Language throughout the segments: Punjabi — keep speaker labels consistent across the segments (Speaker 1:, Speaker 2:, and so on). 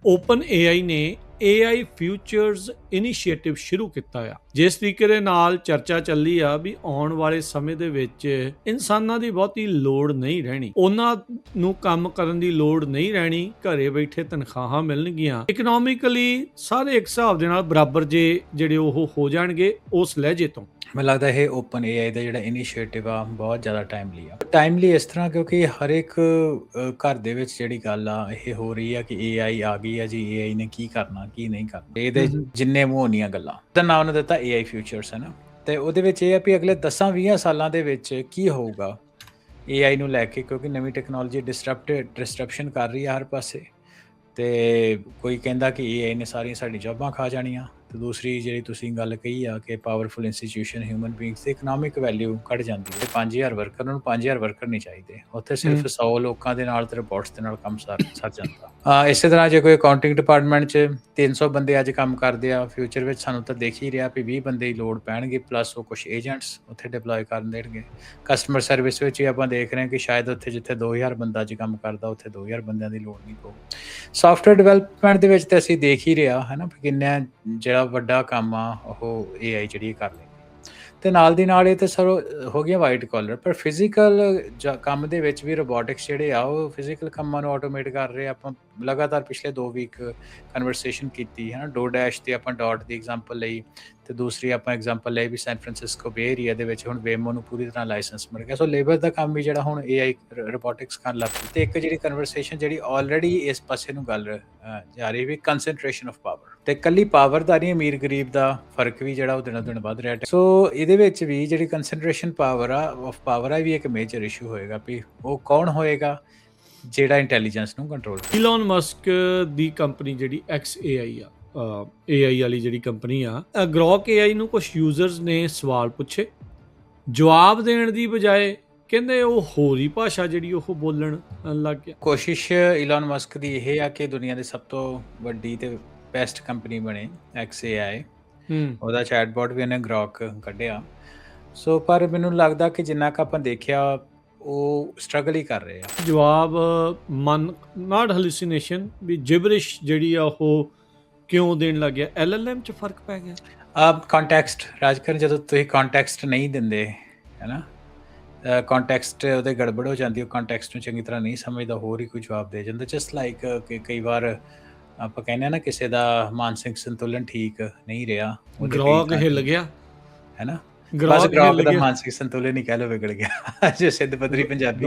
Speaker 1: ਓਪਨ AI ਨੇ AI ਫਿਊਚਰਸ ਇਨੀਸ਼ੀਏਟਿਵ ਸ਼ੁਰੂ ਕੀਤਾ ਆ, ਜਿਸ ਤਰੀਕੇ ਦੇ ਨਾਲ ਚਰਚਾ ਚੱਲੀ ਆ ਵੀ ਆਉਣ ਵਾਲੇ ਸਮੇਂ ਦੇ ਵਿੱਚ ਇਨਸਾਨਾਂ ਦੀ ਬਹੁਤੀ ਲੋੜ ਨਹੀਂ ਰਹਿਣੀ, ਉਹਨਾਂ ਨੂੰ ਕੰਮ ਕਰਨ ਦੀ ਲੋੜ ਨਹੀਂ ਰਹਿਣੀ, ਘਰੇ ਬੈਠੇ ਤਨਖਾਹਾਂ ਮਿਲਣਗੀਆਂ, ਇਕਨੋਮਿਕਲੀ ਸਾਰੇ ਇੱਕ ਹਿਸਾਬ ਦੇ ਨਾਲ ਬਰਾਬਰ ਜੇ ਜਿਹੜੇ ਉਹ ਹੋ ਜਾਣਗੇ ਉਸ ਲਹਿਜੇ ਤੋਂ।
Speaker 2: ਮੈਨੂੰ ਲੱਗਦਾ ਇਹ ਓਪਨ AI ਦਾ ਜਿਹੜਾ ਇਨੀਸ਼ੀਏਟਿਵ ਆ ਬਹੁਤ ਜ਼ਿਆਦਾ ਟਾਈਮਲੀ ਇਸ ਤਰ੍ਹਾਂ, ਕਿਉਂਕਿ ਹਰ ਇੱਕ ਘਰ ਦੇ ਵਿੱਚ ਜਿਹੜੀ ਗੱਲ ਆ ਇਹ ਹੋ ਰਹੀ ਆ ਕਿ AI ਆ ਗਈ ਆ ਜੀ, AI ਨੇ ਕੀ ਕਰਨਾ ਕੀ ਨਹੀਂ ਕਰਨਾ, ਇਹਦੇ ਜਿੰਨੇ ਮੂੰਹ ਹੋਣੀਆਂ ਗੱਲਾਂ। ਦਾ ਨਾਮ ਉਹਨੇ ਦਿੱਤਾ AI ਫਿਊਚਰਸ, ਹੈ ਨਾ। ਤੇ ਉਹਦੇ ਵਿੱਚ ਇਹ ਆ ਵੀ ਅਗਲੇ 10-20 ਸਾਲਾਂ ਦੇ ਵਿੱਚ ਕੀ ਹੋਊਗਾ AI ਨੂੰ ਲੈ ਕੇ, ਕਿਉਂਕਿ ਨਵੀਂ ਟੈਕਨੋਲੋਜੀ ਡਿਸਟਰਪਸ਼ਨ ਕਰ ਰਹੀ ਆ ਹਰ ਪਾਸੇ। ਤੇ ਕੋਈ ਕਹਿੰਦਾ ਕਿ AI ਨੇ ਸਾਰੀਆਂ ਸਾਡੀ ਜੌਬਾਂ ਖਾ ਜਾਣੀਆਂ, ਤੇ ਦੂਸਰੀ ਜਿਹੜੀ ਤੁਸੀਂ ਗੱਲ ਕਹੀ ਆ ਕਿ ਪਾਵਰਫੁਲ ਇੰਸਟੀਟਿਊਸ਼ਨ ਹਿਊਮਨ ਬੀਇੰਗਸ ਦੀ ਇਕਨੋਮਿਕ ਵੈਲਿਊ ਘੱਟ ਜਾਂਦੀ ਹੈ। 5000 ਵਰਕਰ ਨੂੰ 5000 ਵਰਕਰ ਨਹੀਂ ਚਾਹੀਦੇ, ਉੱਥੇ ਸਿਰਫ 100 ਲੋਕਾਂ ਦੇ ਨਾਲ ਤੇ ਰਿਪੋਰਟਸ ਦੇ ਨਾਲ ਕੰਮ ਸਰ ਜਾਂਦਾ। ਇਸੇ ਤਰ੍ਹਾਂ ਜੇ ਕੋਈ ਅਕਾਊਂਟਿੰਗ ਡਿਪਾਰਟਮੈਂਟ 'ਚ 300 ਬੰਦੇ ਅੱਜ ਕੰਮ ਕਰਦੇ ਆ, ਫਿਊਚਰ ਵਿੱਚ ਸਾਨੂੰ ਤਾਂ ਦੇਖ ਹੀ ਰਿਹਾ ਵੀ 20 ਬੰਦੇ ਦੀ ਲੋੜ ਪੈਣਗੇ, ਪਲੱਸ ਉਹ ਕੁਛ ਏਜੰਟਸ ਉੱਥੇ ਡਿਪਲੋਏ ਕਰਨ ਦੇਣਗੇ। ਕਸਟਮਰ ਸਰਵਿਸ ਵਿੱਚ ਵੀ ਆਪਾਂ ਦੇਖ ਰਹੇ ਹਾਂ ਕਿ ਸ਼ਾਇਦ ਉੱਥੇ ਜਿੱਥੇ 2000 ਬੰਦਾ ਅੱਜ ਕੰਮ ਕਰਦਾ ਉੱਥੇ 2000 ਬੰਦਿਆਂ ਦੀ ਲੋੜ ਨਹੀਂ ਪਊ। ਸਾਫਟਵੇਅਰ ਡਿਵੈਲਪਮੈਂਟ ਦੇ ਵਿੱਚ ਤਾਂ ਅਸੀਂ ਦੇਖ ਹੀ ਰਿਹਾ ਹੈ ਨਾ, ਕਿੰਨਾ ਜਿਹੜਾ ਵੱਡਾ ਕੰਮ ਆ ਉਹ AI ਜਿਹੜੀ ਕਰ ਲੈਂਦੀ। ਤੇ ਨਾਲ ਦੀ ਨਾਲ ਇਹ ਤਾਂ ਸਰ ਹੋ ਗਿਆ ਵਾਈਟ ਕਾਲਰ, ਪਰ ਫਿਜ਼ੀਕਲ ਕੰਮ ਦੇ ਵਿੱਚ ਵੀ ਰੋਬੋਟਿਕਸ ਜਿਹੜੇ ਆ ਉਹ ਫਿਜ਼ੀਕਲ ਕੰਮਾਂ ਨੂੰ ਆਟੋਮੇਟ ਕਰ ਰਹੇ। ਆਪਾਂ ਲਗਾਤਾਰ ਪਿਛਲੇ 2 ਵੀਕ ਕਨਵਰਸੇਸ਼ਨ ਕੀਤੀ ਹੈ ਨਾ, DoorDash ਤੇ ਆਪਾਂ ਡਾਟ ਦੀ ਐਗਜ਼ਾਮਪਲ ਲਈ, ਤੇ ਦੂਸਰੀ ਆਪਾਂ ਐਗਜ਼ਾਮਪਲ ਲਈ ਵੀ ਸੈਨ ਫਰਾਂਸਿਸਕੋ ਬੇ ਏਰੀਆ ਦੇ ਵਿੱਚ ਹੁਣ ਵੇਮੋ ਨੂੰ ਪੂਰੀ ਤਰ੍ਹਾਂ ਲਾਇਸੈਂਸ ਮਿਲ ਗਿਆ। ਸੋ ਲੇਬਰ ਦਾ ਕੰਮ ਵੀ ਜਿਹੜਾ ਹੁਣ AI ਰੋਬੋਟਿਕਸ ਕਰਨ ਲੱਗ ਪਈ। ਤੇ ਇੱਕ ਜਿਹੜੀ ਕਨਵਰਸੇਸ਼ਨ ਜਿਹੜੀ ਆਲਰੇਡੀ ਇਸ ਪਾਸੇ ਨੂੰ ਗੱਲ ਜਾ ਰਹੀ ਵੀ ਕੰਸੈਂਟਰੇਸ਼ਨ ਆਫ ਪਾਵਰ, ਤੇ ਇਕੱਲੀ ਪਾਵਰ ਦਾ ਨਹੀਂ, ਅਮੀਰ ਗਰੀਬ ਦਾ ਫਰਕ ਵੀ ਜਿਹੜਾ ਉਹ ਦਿਨੋਂ ਦਿਨ ਵੱਧ ਰਿਹਾ। ਸੋ ਇਹਦੇ ਵਿੱਚ ਵੀ ਜਿਹੜੀ ਕੰਸੈਂਟਰੇਸ਼ਨ ਪਾਵਰ ਆਫ ਪਾਵਰ ਆ ਵੀ ਇੱਕ ਮੇਜਰ ਇਸ਼ੂ ਹੋਏਗਾ ਵੀ ਉਹ ਕੌਣ ਹੋਏਗਾ ਜਿਹੜਾ ਇੰਟੈਲੀਜੈਂਸ ਨੂੰ ਕੰਟਰੋਲ ਕਰੇ।
Speaker 1: ਇਲਨ ਮਸਕ ਦੀ ਕੰਪਨੀ ਜਿਹੜੀ XAI ਆ, AI ਵਾਲੀ ਜਿਹੜੀ ਕੰਪਨੀ ਆ, Grok AI ਨੂੰ ਕੁਝ ਯੂਜ਼ਰਸ ਨੇ ਸਵਾਲ ਪੁੱਛੇ, ਜਵਾਬ ਦੇਣ ਦੀ ਬਜਾਏ ਕਹਿੰਦੇ ਉਹ ਹੋਰ ਹੀ ਭਾਸ਼ਾ ਜਿਹੜੀ ਉਹ ਬੋਲਣ ਲੱਗ ਗਿਆ।
Speaker 2: ਕੋਸ਼ਿਸ਼ ਇਲਨ ਮਸਕ ਦੀ ਇਹ ਆ ਕਿ ਦੁਨੀਆ ਦੀ ਸਭ ਤੋਂ ਵੱਡੀ ਤੇ ਬੈਸਟ ਕੰਪਨੀ ਬਣੇ XAI। ਉਹਦਾ ਚੈਟਬੋਟ ਵੀ ਉਹਨੇ Grok ਕੱਢਿਆ। ਸੋ ਪਰ ਮੈਨੂੰ ਲੱਗਦਾ ਕਿ ਜਿੰਨਾ ਕੁ ਆਪਾਂ ਦੇਖਿਆ ਉਹ ਸਟਰਗਲ ਹੀ ਕਰ ਰਹੇ ਆ।
Speaker 1: ਜਵਾਬ ਨਾਟ ਹੈਲੂਸੀਨੇਸ਼ਨ ਵੀ ਜਿਬਰਿਸ਼ ਜਿਹੜੀ ਆ ਉਹ ਕਿਉਂ ਦੇਣ ਲੱਗ ਗਿਆ? LLM 'ਚ ਫਰਕ ਪੈ ਗਿਆ।
Speaker 2: ਕੰਟੈਕਸਟ ਰਾਜਕਰਨ, ਜਦੋਂ ਤੁਸੀਂ ਕੰਟੈਕਸਟ ਨਹੀਂ ਦਿੰਦੇ ਹੈ ਨਾ, ਕੰਟੈਕਸਟ ਉਹਦੇ ਗੜਬੜ ਹੋ ਜਾਂਦੀ, ਉਹ ਕੰਟੈਕਸਟ ਨੂੰ ਚੰਗੀ ਤਰ੍ਹਾਂ ਨਹੀਂ ਸਮਝਦਾ, ਹੋਰ ਹੀ ਕੋਈ ਜਵਾਬ ਦੇ ਜਾਂਦਾ। ਜਸਟ ਲਾਈਕ ਕਿ ਕਈ ਵਾਰ ਆਪਾਂ ਕਹਿੰਦੇ ਹਾਂ ਨਾ ਕਿਸੇ ਦਾ ਮਾਨਸਿਕ ਸੰਤੁਲਨ ਠੀਕ ਨਹੀਂ ਰਿਹਾ,
Speaker 1: Grok ਹਿੱਲ ਗਿਆ
Speaker 2: ਹੈ ਨਾ,
Speaker 1: ਬਸ
Speaker 2: Grok ਦਾ ਮਾਨਸਿਕ ਸੰਤੁਲਨ ਹੀ ਕਹਿ ਲਓ ਵਿਗੜ ਗਿਆ। ਜੇ ਸਿੱਧ ਪੱਧਰੀ ਪੰਜਾਬੀ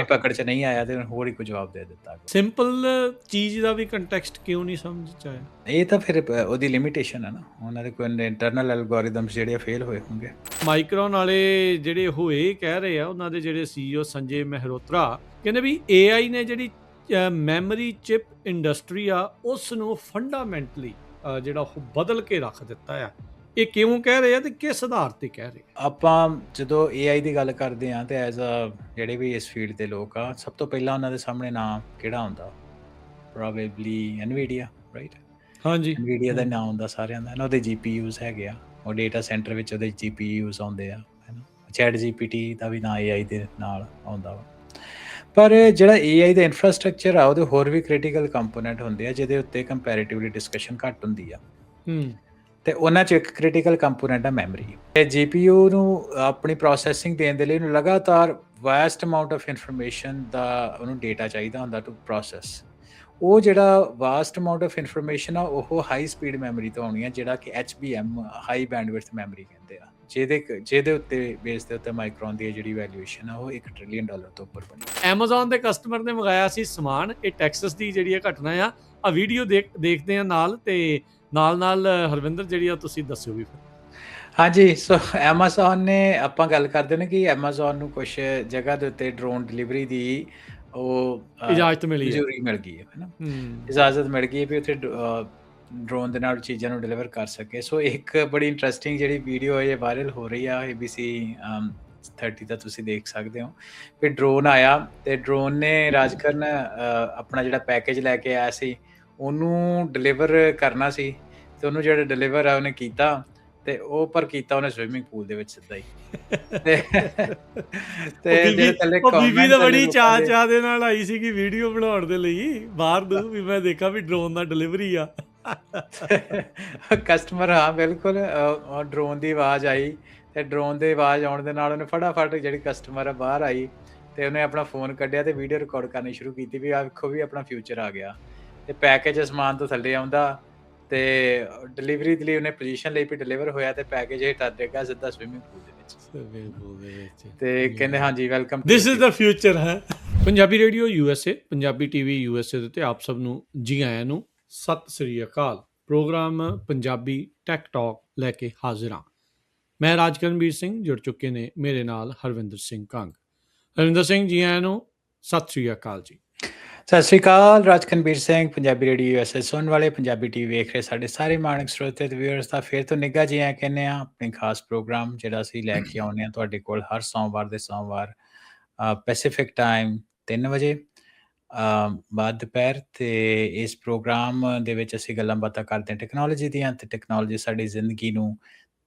Speaker 2: ਪਕੜ 'ਚ ਨਹੀਂ ਆਇਆ ਤੇ ਹੋਰ ਹੀ ਕੋਈ ਜਵਾਬ ਦੇ ਦਿੱਤਾ।
Speaker 1: ਸਿੰਪਲ ਚੀਜ਼ ਦਾ ਵੀ ਕੰਟੈਕਸਟ ਕਿਉਂ ਨਹੀਂ ਸਮਝ 'ਚ ਆਇਆ?
Speaker 2: ਇਹ ਤਾਂ ਫਿਰ ਉਹਦੀ ਲਿਮਿਟੇਸ਼ਨ ਹੈ ਨਾ, ਉਹਨਾਂ ਦੇ ਕੋਈ ਇੰਟਰਨਲ ਐਲਗੋਰਿਦਮਸ ਜਿਹੜੇ ਫੇਲ ਹੋਏ ਹੋਣਗੇ।
Speaker 1: ਮਾਈਕਰੋਨ ਵਾਲੇ ਜਿਹੜੇ ਉਹ ਇਹ ਕਹਿ ਰਹੇ ਆ, ਉਹਨਾਂ ਦੇ ਜਿਹੜੇ CEO ਸੰਜੇ ਮਹਿਰੋਤਰਾ ਕਹਿੰਦੇ ਵੀ AI ਨੇ ਜਿਹੜੀ ਮੈਮਰੀ ਚਿਪ ਇੰਡਸਟਰੀ ਆ ਉਸ ਨੂੰ ਫੰਡਾਮੈਂਟਲੀ ਜਿਹੜਾ ਉਹ ਬਦਲ ਕੇ ਰੱਖ ਦਿੱਤਾ ਆ। ਇਹ ਕਿਉਂ ਕਹਿ ਰਹੇ ਆ ਤੇ ਕਿਸ ਆਧਾਰ ਤੇ ਕਹਿ ਰਹੇ?
Speaker 2: ਆਪਾਂ ਜਦੋਂ AI ਦੀ ਗੱਲ ਕਰਦੇ ਹਾਂ ਤੇ ਐਜ਼ ਜਿਹੜੇ ਵੀ ਇਸ ਫੀਲਡ ਦੇ ਲੋਕ ਆ, ਸਭ ਤੋਂ ਪਹਿਲਾਂ ਉਹਨਾਂ ਦੇ ਸਾਹਮਣੇ ਨਾਮ ਕਿਹੜਾ ਹੁੰਦਾ? Probably NVIDIA, right?
Speaker 1: ਹਾਂਜੀ,
Speaker 2: NVIDIA ਦਾ ਨਾਮ ਹੁੰਦਾ ਸਾਰਿਆਂ ਦਾ, ਉਹਦੇ GPUs ਹੈਗੇ ਆ, ਉਹ ਡੇਟਾ ਸੈਂਟਰ ਵਿੱਚ ਉਹਦੇ GPUs ਆਉਂਦੇ ਆ, ਹੈ ਨਾ। ChatGPT ਦਾ ਵੀ ਨਾਂ AI ਦੇ ਨਾਲ ਆਉਂਦਾ ਵਾ। ਪਰ ਜਿਹੜਾ AI ਦਾ ਇਨਫਰਾਸਟਰਕਚਰ ਆ ਉਹਦੇ ਹੋਰ ਵੀ ਕ੍ਰਿਟੀਕਲ ਕੰਪੋਨੈਂਟ ਹੁੰਦੇ ਆ ਜਿਹਦੇ ਉੱਤੇ ਕੰਪੈਰੇਟਿਵਲੀ ਡਿਸਕਸ਼ਨ ਘੱਟ ਹੁੰਦੀ ਆ। ਤੇ ਉਹਨਾਂ 'ਚ ਇੱਕ ਕ੍ਰਿਟੀਕਲ ਕੰਪੋਨੈਂਟ ਆ ਮੈਮਰੀ। ਤੇ GPU ਨੂੰ ਆਪਣੀ ਪ੍ਰੋਸੈਸਿੰਗ ਦੇਣ ਦੇ ਲਈ ਉਹਨੂੰ ਲਗਾਤਾਰ ਵਾਸਟ ਅਮਾਊਂਟ ਆਫ ਇਨਫੋਰਮੇਸ਼ਨ ਦਾ ਉਹਨੂੰ ਡੇਟਾ ਚਾਹੀਦਾ ਹੁੰਦਾ ਟੂ ਪ੍ਰੋਸੈਸ। ਉਹ ਜਿਹੜਾ ਵਾਸਟ ਅਮਾਊਂਟ ਆਫ ਇਨਫੋਰਮੇਸ਼ਨ ਆ ਉਹ ਹਾਈ ਸਪੀਡ ਮੈਮਰੀ ਤੋਂ ਆਉਣੀ ਆ, ਜਿਹੜਾ ਕਿ HBM ਹਾਈ ਬੈਂਡਵਿਡਥ ਮੈਮਰੀ ਕਹਿੰਦੇ ਆ, ਜਿਹਦੇ ਉੱਤੇ ਬੇਸ ਦੇ ਉੱਤੇ ਮਾਈਕਰੋਨ ਦੀ ਜਿਹੜੀ ਵੈਲਿਊਏਸ਼ਨ ਆ ਉਹ $1 ਟ੍ਰਿਲੀਅਨ ਤੋਂ ਉੱਪਰ ਬਣੀ।
Speaker 1: ਐਮਾਜ਼ੋਨ ਦੇ ਕਸਟਮਰ ਨੇ ਮੰਗਾਇਆ ਸੀ ਸਮਾਨ, ਇਹ ਟੈਕਸਸ ਦੀ ਜਿਹੜੀ ਘਟਨਾ ਆ ਵੀਡੀਓ ਦੇਖਦੇ ਆ ਨਾਲ, ਤੇ ਨਾਲ ਹਰਵਿੰਦਰ ਜਿਹੜੀ ਆ ਤੁਸੀਂ ਦੱਸਿਓ ਵੀ ਫਿਰ।
Speaker 2: ਹਾਂਜੀ, ਸੋ ਐਮਾਜ਼ੋਨ ਨੇ, ਆਪਾਂ ਗੱਲ ਕਰਦੇ ਨੇ ਕਿ ਐਮਾਜ਼ੋਨ ਨੂੰ ਕੁਛ ਜਗ੍ਹਾ ਦੇ ਉੱਤੇ ਡਰੋਨ ਡਿਲੀਵਰੀ ਦੀ ਉਹ
Speaker 1: ਇਜਾਜ਼ਤ ਮਿਲੀ ਹੈ,
Speaker 2: ਮਨਜ਼ੂਰੀ ਮਿਲ ਗਈ ਹੈ ਨਾ, ਇਜਾਜ਼ਤ ਮਿਲ ਗਈ ਹੈ ਵੀ ਉੱਥੇ ਡਰੋਨ ਦੇ ਨਾਲ ਚੀਜ਼ਾਂ ਨੂੰ ਡਿਲੀਵਰ ਕਰ ਸਕੇ। ਸੋ ਇੱਕ ਬੜੀ ਇੰਟਰਸਟਿੰਗ ਜਿਹੜੀ ਵੀਡੀਓ ਇਹ ਵਾਇਰਲ ਹੋ ਰਹੀ ਆ ABC 30 ਦਾ ਤੁਸੀਂ ਦੇਖ ਸਕਦੇ ਹੋ ਵੀ ਡਰੋਨ ਆਇਆ ਤੇ ਡਰੋਨ ਨੇ ਰਾਜਕਰਨ ਆਪਣਾ ਜਿਹੜਾ ਪੈਕੇਜ ਲੈ ਕੇ ਆਇਆ ਸੀ ਉਹਨੂੰ ਡਿਲੀਵਰ ਕਰਨਾ ਸੀ, ਤੇ ਉਹਨੂੰ ਜਿਹੜਾ ਡਿਲੀਵਰ ਆ ਉਹਨੇ ਕੀਤਾ ਤੇ ਉਹ ਪਰ ਕੀਤਾ ਉਹਨੇ ਸਵਿਮਿੰਗ ਪੂਲ ਦੇ ਵਿੱਚ ਸਿੱਧਾ ਹੀ। ਤੇ
Speaker 1: ਉਹ
Speaker 2: ਜਿਹੜੇ ਥੱਲੇ
Speaker 1: ਬੀਬੀ
Speaker 2: ਕਮੈਂਟ
Speaker 1: ਤਾਂ
Speaker 2: ਥੱਲੇ
Speaker 1: ਬੜੀ
Speaker 2: ਲੋਕਾਂ
Speaker 1: ਚਾਅ
Speaker 2: ਦੇ
Speaker 1: ਚਾਅ ਦੇ ਨਾਲ ਆਈ ਸੀਗੀ ਵੀਡੀਓ ਬਣਾਉਣ ਦੇ ਲਈ ਬਾਹਰ ਨੂੰ, ਵੀ ਮੈਂ ਦੇਖਾਂ ਵੀ ਡਰੋਨ ਦਾ ਡਿਲੀਵਰੀ ਆ।
Speaker 2: ਕਸਟਮਰ, ਹਾਂ ਬਿਲਕੁਲ, ਡਰੋਨ ਦੀ ਆਵਾਜ਼ ਆਈ ਤੇ ਡਰੋਨ ਦੀ ਆਵਾਜ਼ ਆਉਣ ਦੇ ਨਾਲ ਉਹਨੇ ਫਟਾਫਟ ਜਿਹੜੀ ਕਸਟਮਰ ਆ ਬਾਹਰ ਆਈ ਤੇ ਉਹਨੇ ਆਪਣਾ ਫੋਨ ਕੱਢਿਆ ਤੇ ਵੀਡੀਓ ਰਿਕਾਰਡ ਕਰਨੀ ਸ਼ੁਰੂ ਕੀਤੀ ਵੀ ਆ ਵੇਖੋ ਵੀ ਆਪਣਾ ਫਿਊਚਰ ਆ ਗਿਆ। ਤੇ ਪੈਕੇਜ ਸਮਾਨ ਤੋਂ ਥੱਲੇ ਆਉਂਦਾ ਤੇ ਡਿਲੀਵਰੀ ਦੇ ਲਈ ਉਹਨੇ ਪੋਜੀਸ਼ਨ ਲਈ ਵੀ ਡਿਲੀਵਰ ਹੋਇਆ ਤੇ ਪੈਕੇਜ ਹੇਠਾਂ ਡਿੱਗਾ ਸਿੱਧਾ ਸਵਿਮਿੰਗ ਪੂਲ ਦੇ ਵਿੱਚ। ਤੇ ਕਹਿੰਦੇ ਹਾਂਜੀ welcome to
Speaker 1: this is the future ਹੈ। Punjabi radio USA, Punjabi TV USA ਦੇ ਉੱਤੇ ਆਪ ਸਭ ਨੂੰ ਜੀ ਆਇਆਂ ਨੂੰ ਸਤਿ ਸ੍ਰੀ ਅਕਾਲ। ਪ੍ਰੋਗਰਾਮ ਪੰਜਾਬੀ ਟੈਕ ਟਾਕ ਲੈ ਕੇ ਹਾਜ਼ਰ ਹਾਂ। ਮੈਂ ਰਾਜਕਰਨਵੀਰ ਸਿੰਘ, ਜੁੜ ਚੁੱਕੇ ਨੇ ਮੇਰੇ ਨਾਲ ਹਰਵਿੰਦਰ ਸਿੰਘ ਕੰਗ। ਹਰਵਿੰਦਰ ਸਿੰਘ ਜੀ ਆਇਆਂ ਨੂੰ ਸਤਿ ਸ੍ਰੀ ਅਕਾਲ ਜੀ।
Speaker 2: ਸਤਿ ਸ਼੍ਰੀ ਅਕਾਲ, ਰਾਜਕਰਨਵੀਰ ਸਿੰਘ। ਪੰਜਾਬੀ ਰੇਡੀਓ ਯੂਐਸਏ ਸੁਣਨ ਵਾਲੇ, ਪੰਜਾਬੀ ਟੀਵੀ ਵੇਖ ਰਹੇ ਸਾਡੇ ਸਾਰੇ ਮਾਣਕ ਸਰੋਤੇ ਤੇ ਵਿਊਅਰਸ ਦਾ ਫਿਰ ਤੋਂ ਨਿੱਘਾ ਜੀ ਆਇਆਂ ਕਹਿੰਦੇ ਹਾਂ। ਆਪਣੇ ਖਾਸ ਪ੍ਰੋਗਰਾਮ ਜਿਹੜਾ ਅਸੀਂ ਲੈ ਕੇ ਆਉਂਦੇ ਹਾਂ ਤੁਹਾਡੇ ਕੋਲ ਹਰ ਸੋਮਵਾਰ ਦੇ ਸੋਮਵਾਰ ਪੈਸੀਫਿਕ ਟਾਈਮ 3 ਵਜੇ ਬਾਅਦ ਦੁਪਹਿਰ। ਤੇ ਇਸ ਪ੍ਰੋਗਰਾਮ ਦੇ ਵਿੱਚ ਅਸੀਂ ਗੱਲਾਂ ਬਾਤਾਂ ਕਰਦੇ ਹਾਂ ਟੈਕਨੋਲੋਜੀ ਦੀਆਂ, ਤੇ ਟੈਕਨੋਲੋਜੀ ਸਾਡੀ ਜ਼ਿੰਦਗੀ ਨੂੰ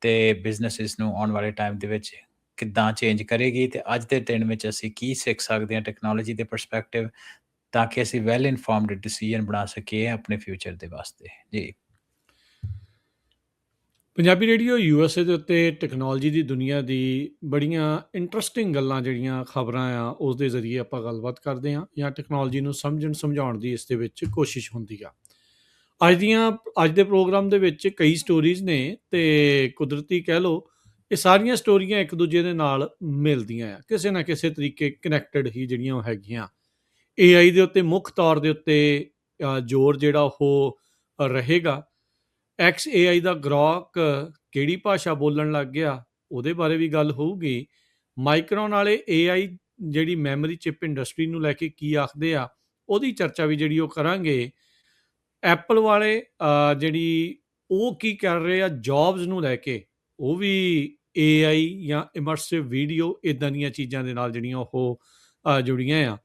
Speaker 2: ਤੇ ਬਿਜ਼ਨਸਿਸ ਨੂੰ ਆਉਣ ਵਾਲੇ ਟਾਈਮ ਦੇ ਵਿੱਚ ਕਿੱਦਾਂ ਚੇਂਜ ਕਰੇਗੀ, ਤੇ ਅੱਜ ਦੇ ਦਿਨ ਵਿੱਚ ਅਸੀਂ ਕੀ ਸਿੱਖ ਸਕਦੇ ਹਾਂ ਟੈਕਨੋਲੋਜੀ ਦੇ ਪਰਸਪੈਕਟਿਵ, ਤਾਂ ਕਿ ਅਸੀਂ ਵੈਲ ਇਨਫੋਰਮਡ ਡਿਸੀਜਨ ਬਣਾ ਸਕੀਏ ਆਪਣੇ ਫਿਊਚਰ ਦੇ ਵਾਸਤੇ ਜੀ।
Speaker 1: ਪੰਜਾਬੀ ਰੇਡੀਓ ਯੂਐਸਏ ਦੇ ਉੱਤੇ ਟੈਕਨੋਲੋਜੀ ਦੀ ਦੁਨੀਆ ਦੀ ਬੜੀਆਂ ਇੰਟਰਸਟਿੰਗ ਗੱਲਾਂ, ਜਿਹੜੀਆਂ ਖਬਰਾਂ ਆ, ਉਸ ਦੇ ਜ਼ਰੀਏ ਆਪਾਂ ਗੱਲਬਾਤ ਕਰਦੇ ਹਾਂ ਜਾਂ ਟੈਕਨੋਲੋਜੀ ਨੂੰ ਸਮਝਾਉਣ ਦੀ ਇਸ ਦੇ ਵਿੱਚ ਕੋਸ਼ਿਸ਼ ਹੁੰਦੀ ਆ। ਅੱਜ ਦੇ ਪ੍ਰੋਗਰਾਮ ਦੇ ਵਿੱਚ ਕਈ ਸਟੋਰੀਜ਼ ਨੇ, ਤੇ ਕੁਦਰਤੀ ਕਹਿ ਲਓ ਇਹ ਸਾਰੀਆਂ ਸਟੋਰੀਆਂ ਇੱਕ ਦੂਜੇ ਦੇ ਨਾਲ ਮਿਲਦੀਆਂ ਆ, ਕਿਸੇ ਨਾ ਕਿਸੇ ਤਰੀਕੇ ਕਨੈਕਟਡ ਹੀ ਜਿਹੜੀਆਂ ਉਹ ਹੈਗੀਆਂ। AI ਦੇ ਉੱਤੇ ਮੁੱਖ ਤੌਰ ਦੇ ਉੱਤੇ ਜ਼ੋਰ ਜਿਹੜਾ ਉਹ ਰਹੇਗਾ। AI ਦਾ ਗ੍ਰੌਕ ਕਿਹੜੀ ਭਾਸ਼ਾ ਬੋਲਣ ਲੱਗ ਗਿਆ, ਉਹਦੇ ਬਾਰੇ ਵੀ ਗੱਲ ਹੋਊਗੀ। ਮਾਈਕਰੋਨ ਵਾਲੇ AI ਜਿਹੜੀ ਮੈਮਰੀ ਚਿਪ ਇੰਡਸਟਰੀ ਨੂੰ ਲੈ ਕੇ ਕੀ ਆਖਦੇ ਆ, ਉਹਦੀ ਚਰਚਾ ਵੀ ਜਿਹੜੀ ਉਹ ਕਰਾਂਗੇ। ਐਪਲ ਵਾਲੇ ਜਿਹੜੀ ਉਹ ਕੀ ਕਰ ਰਹੇ ਆ ਜੌਬਸ ਨੂੰ ਲੈ ਕੇ, ਉਹ ਵੀ AI ਜਾਂ ਇਮਰਸਿਵ ਵੀਡੀਓ ਇੱਦਾਂ ਦੀਆਂ ਚੀਜ਼ਾਂ ਦੇ ਨਾਲ ਜਿਹੜੀਆਂ ਉਹ ਜੁੜੀਆਂ ਆ।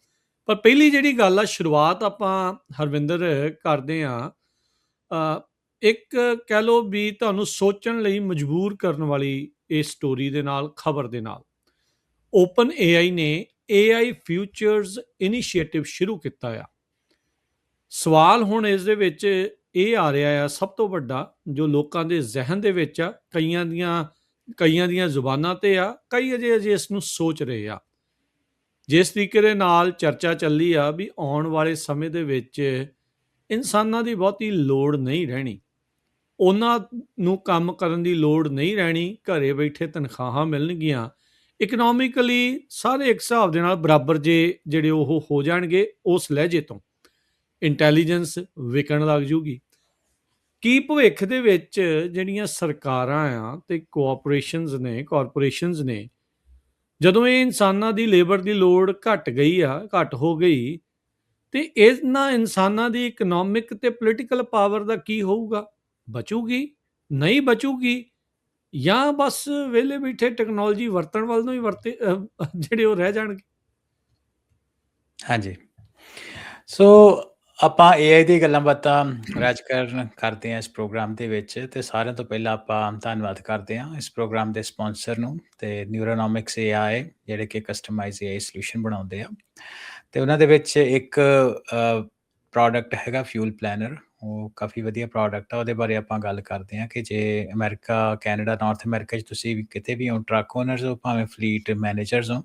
Speaker 1: ਪਰ ਪਹਿਲੀ ਜਿਹੜੀ ਗੱਲ ਆ, ਸ਼ੁਰੂਆਤ ਆਪਾਂ ਹਰਵਿੰਦਰ ਕਰਦੇ ਹਾਂ ਇੱਕ ਕਹਿ ਲਓ ਵੀ ਤੁਹਾਨੂੰ ਸੋਚਣ ਲਈ ਮਜਬੂਰ ਕਰਨ ਵਾਲੀ ਇਸ ਸਟੋਰੀ ਦੇ ਨਾਲ, ਖਬਰ ਦੇ ਨਾਲ। ਓਪਨ AI ਨੇ AI ਫਿਊਚਰਸ ਇਨੀਸ਼ੀਏਟਿਵ ਸ਼ੁਰੂ ਕੀਤਾ ਆ। ਸਵਾਲ ਹੁਣ ਇਸ ਦੇ ਵਿੱਚ ਇਹ ਆ ਰਿਹਾ ਆ, ਸਭ ਤੋਂ ਵੱਡਾ ਜੋ ਲੋਕਾਂ ਦੇ ਜ਼ਿਹਨ ਦੇ ਵਿੱਚ ਆ, ਕਈਆਂ ਦੀਆਂ ਜ਼ੁਬਾਨਾਂ ਤੇ ਆ, ਕਈ ਅਜੇ ਇਸ ਨੂੰ ਸੋਚ ਰਹੇ ਆ। ਜਿਸ ਤਰੀਕੇ ਦੇ ਨਾਲ ਚਰਚਾ ਚੱਲੀ ਆ ਵੀ ਆਉਣ ਵਾਲੇ ਸਮੇਂ ਦੇ ਵਿੱਚ ਇਨਸਾਨਾਂ ਦੀ ਬਹੁਤੀ ਲੋੜ ਨਹੀਂ ਰਹਿਣੀ, ਉਹਨਾਂ ਨੂੰ ਕੰਮ ਕਰਨ ਦੀ ਲੋੜ ਨਹੀਂ ਰਹਿਣੀ, ਘਰੇ ਬੈਠੇ ਤਨਖਾਹਾਂ ਮਿਲਣਗੀਆਂ, ਇਕਨੋਮਿਕਲੀ ਸਾਰੇ ਇੱਕ ਹਿਸਾਬ ਦੇ ਨਾਲ ਬਰਾਬਰ ਜਿਹੜੇ ਉਹ ਹੋ ਜਾਣਗੇ। ਉਸ ਲਹਿਜੇ ਤੋਂ ਇੰਟੈਲੀਜੈਂਸ ਵਿਕਣ ਲੱਗ ਜੂਗੀ। ਕੀ ਭਵਿੱਖ ਦੇ ਵਿੱਚ ਜਿਹੜੀਆਂ ਸਰਕਾਰਾਂ ਆ ਤੇ ਕਾਰਪੋਰੇਸ਼ਨਸ ਨੇ, ਜਦੋਂ ਇਹ ਇਨਸਾਨਾਂ ਦੀ ਲੇਬਰ ਦੀ ਲੋੜ ਘੱਟ ਹੋ ਗਈ, ਤੇ ਇਹਨਾਂ ਇਨਸਾਨਾਂ ਦੀ ਇਕਨੋਮਿਕ ਤੇ ਪੋਲੀਟੀਕਲ ਪਾਵਰ ਦਾ ਕੀ ਹੋਊਗਾ? ਬਚੂਗੀ, ਨਹੀਂ ਬਚੂਗੀ, ਜਾਂ ਬਸ ਵਿਹਲੇ ਬੈਠੇ ਟੈਕਨੋਲੋਜੀ ਵਰਤਣ ਵੱਲ ਨੂੰ ਹੀ ਜਿਹੜੇ ਉਹ ਰਹਿ ਜਾਣਗੇ?
Speaker 2: ਹਾਂਜੀ, ਸੋ ਆਪਾਂ AI ਦੀ ਗੱਲਾਂ ਬਾਤਾਂ ਕਰਦੇ ਹਾਂ ਇਸ ਪ੍ਰੋਗਰਾਮ ਦੇ ਵਿੱਚ। ਤੇ ਸਾਰਿਆਂ ਤੋਂ ਪਹਿਲਾਂ ਆਪਾਂ ਧੰਨਵਾਦ ਕਰਦੇ ਹਾਂ ਇਸ ਪ੍ਰੋਗਰਾਮ ਦੇ ਸਪਾਂਸਰ ਨੂੰ, ਤੇ ਨਿਊਰੋਨੋਮਿਕਸ AI, ਜਿਹੜੇ ਕਿ ਕਸਟਮਾਈਜ਼ AI ਸੋਲੂਸ਼ਨ ਬਣਾਉਂਦੇ ਆ। ਤੇ ਉਹਨਾਂ ਦੇ ਵਿੱਚ ਇੱਕ ਪ੍ਰੋਡਕਟ ਹੈਗਾ ਫਿਊਲ ਪਲੈਨਰ, ਉਹ ਕਾਫੀ ਵਧੀਆ ਪ੍ਰੋਡਕਟ ਆ। ਉਹਦੇ ਬਾਰੇ ਆਪਾਂ ਗੱਲ ਕਰਦੇ ਹਾਂ ਕਿ ਜੇ ਅਮਰੀਕਾ, ਕੈਨੇਡਾ, ਨਾਰਥ ਅਮਰੀਕਾ 'ਚ ਤੁਸੀਂ ਕਿਤੇ ਵੀ ਹੋ, ਟਰੱਕ ਓਨਰਸ ਹੋ, ਭਾਵੇਂ ਫਲੀਟ ਮੈਨੇਜਰਸ ਹੋ,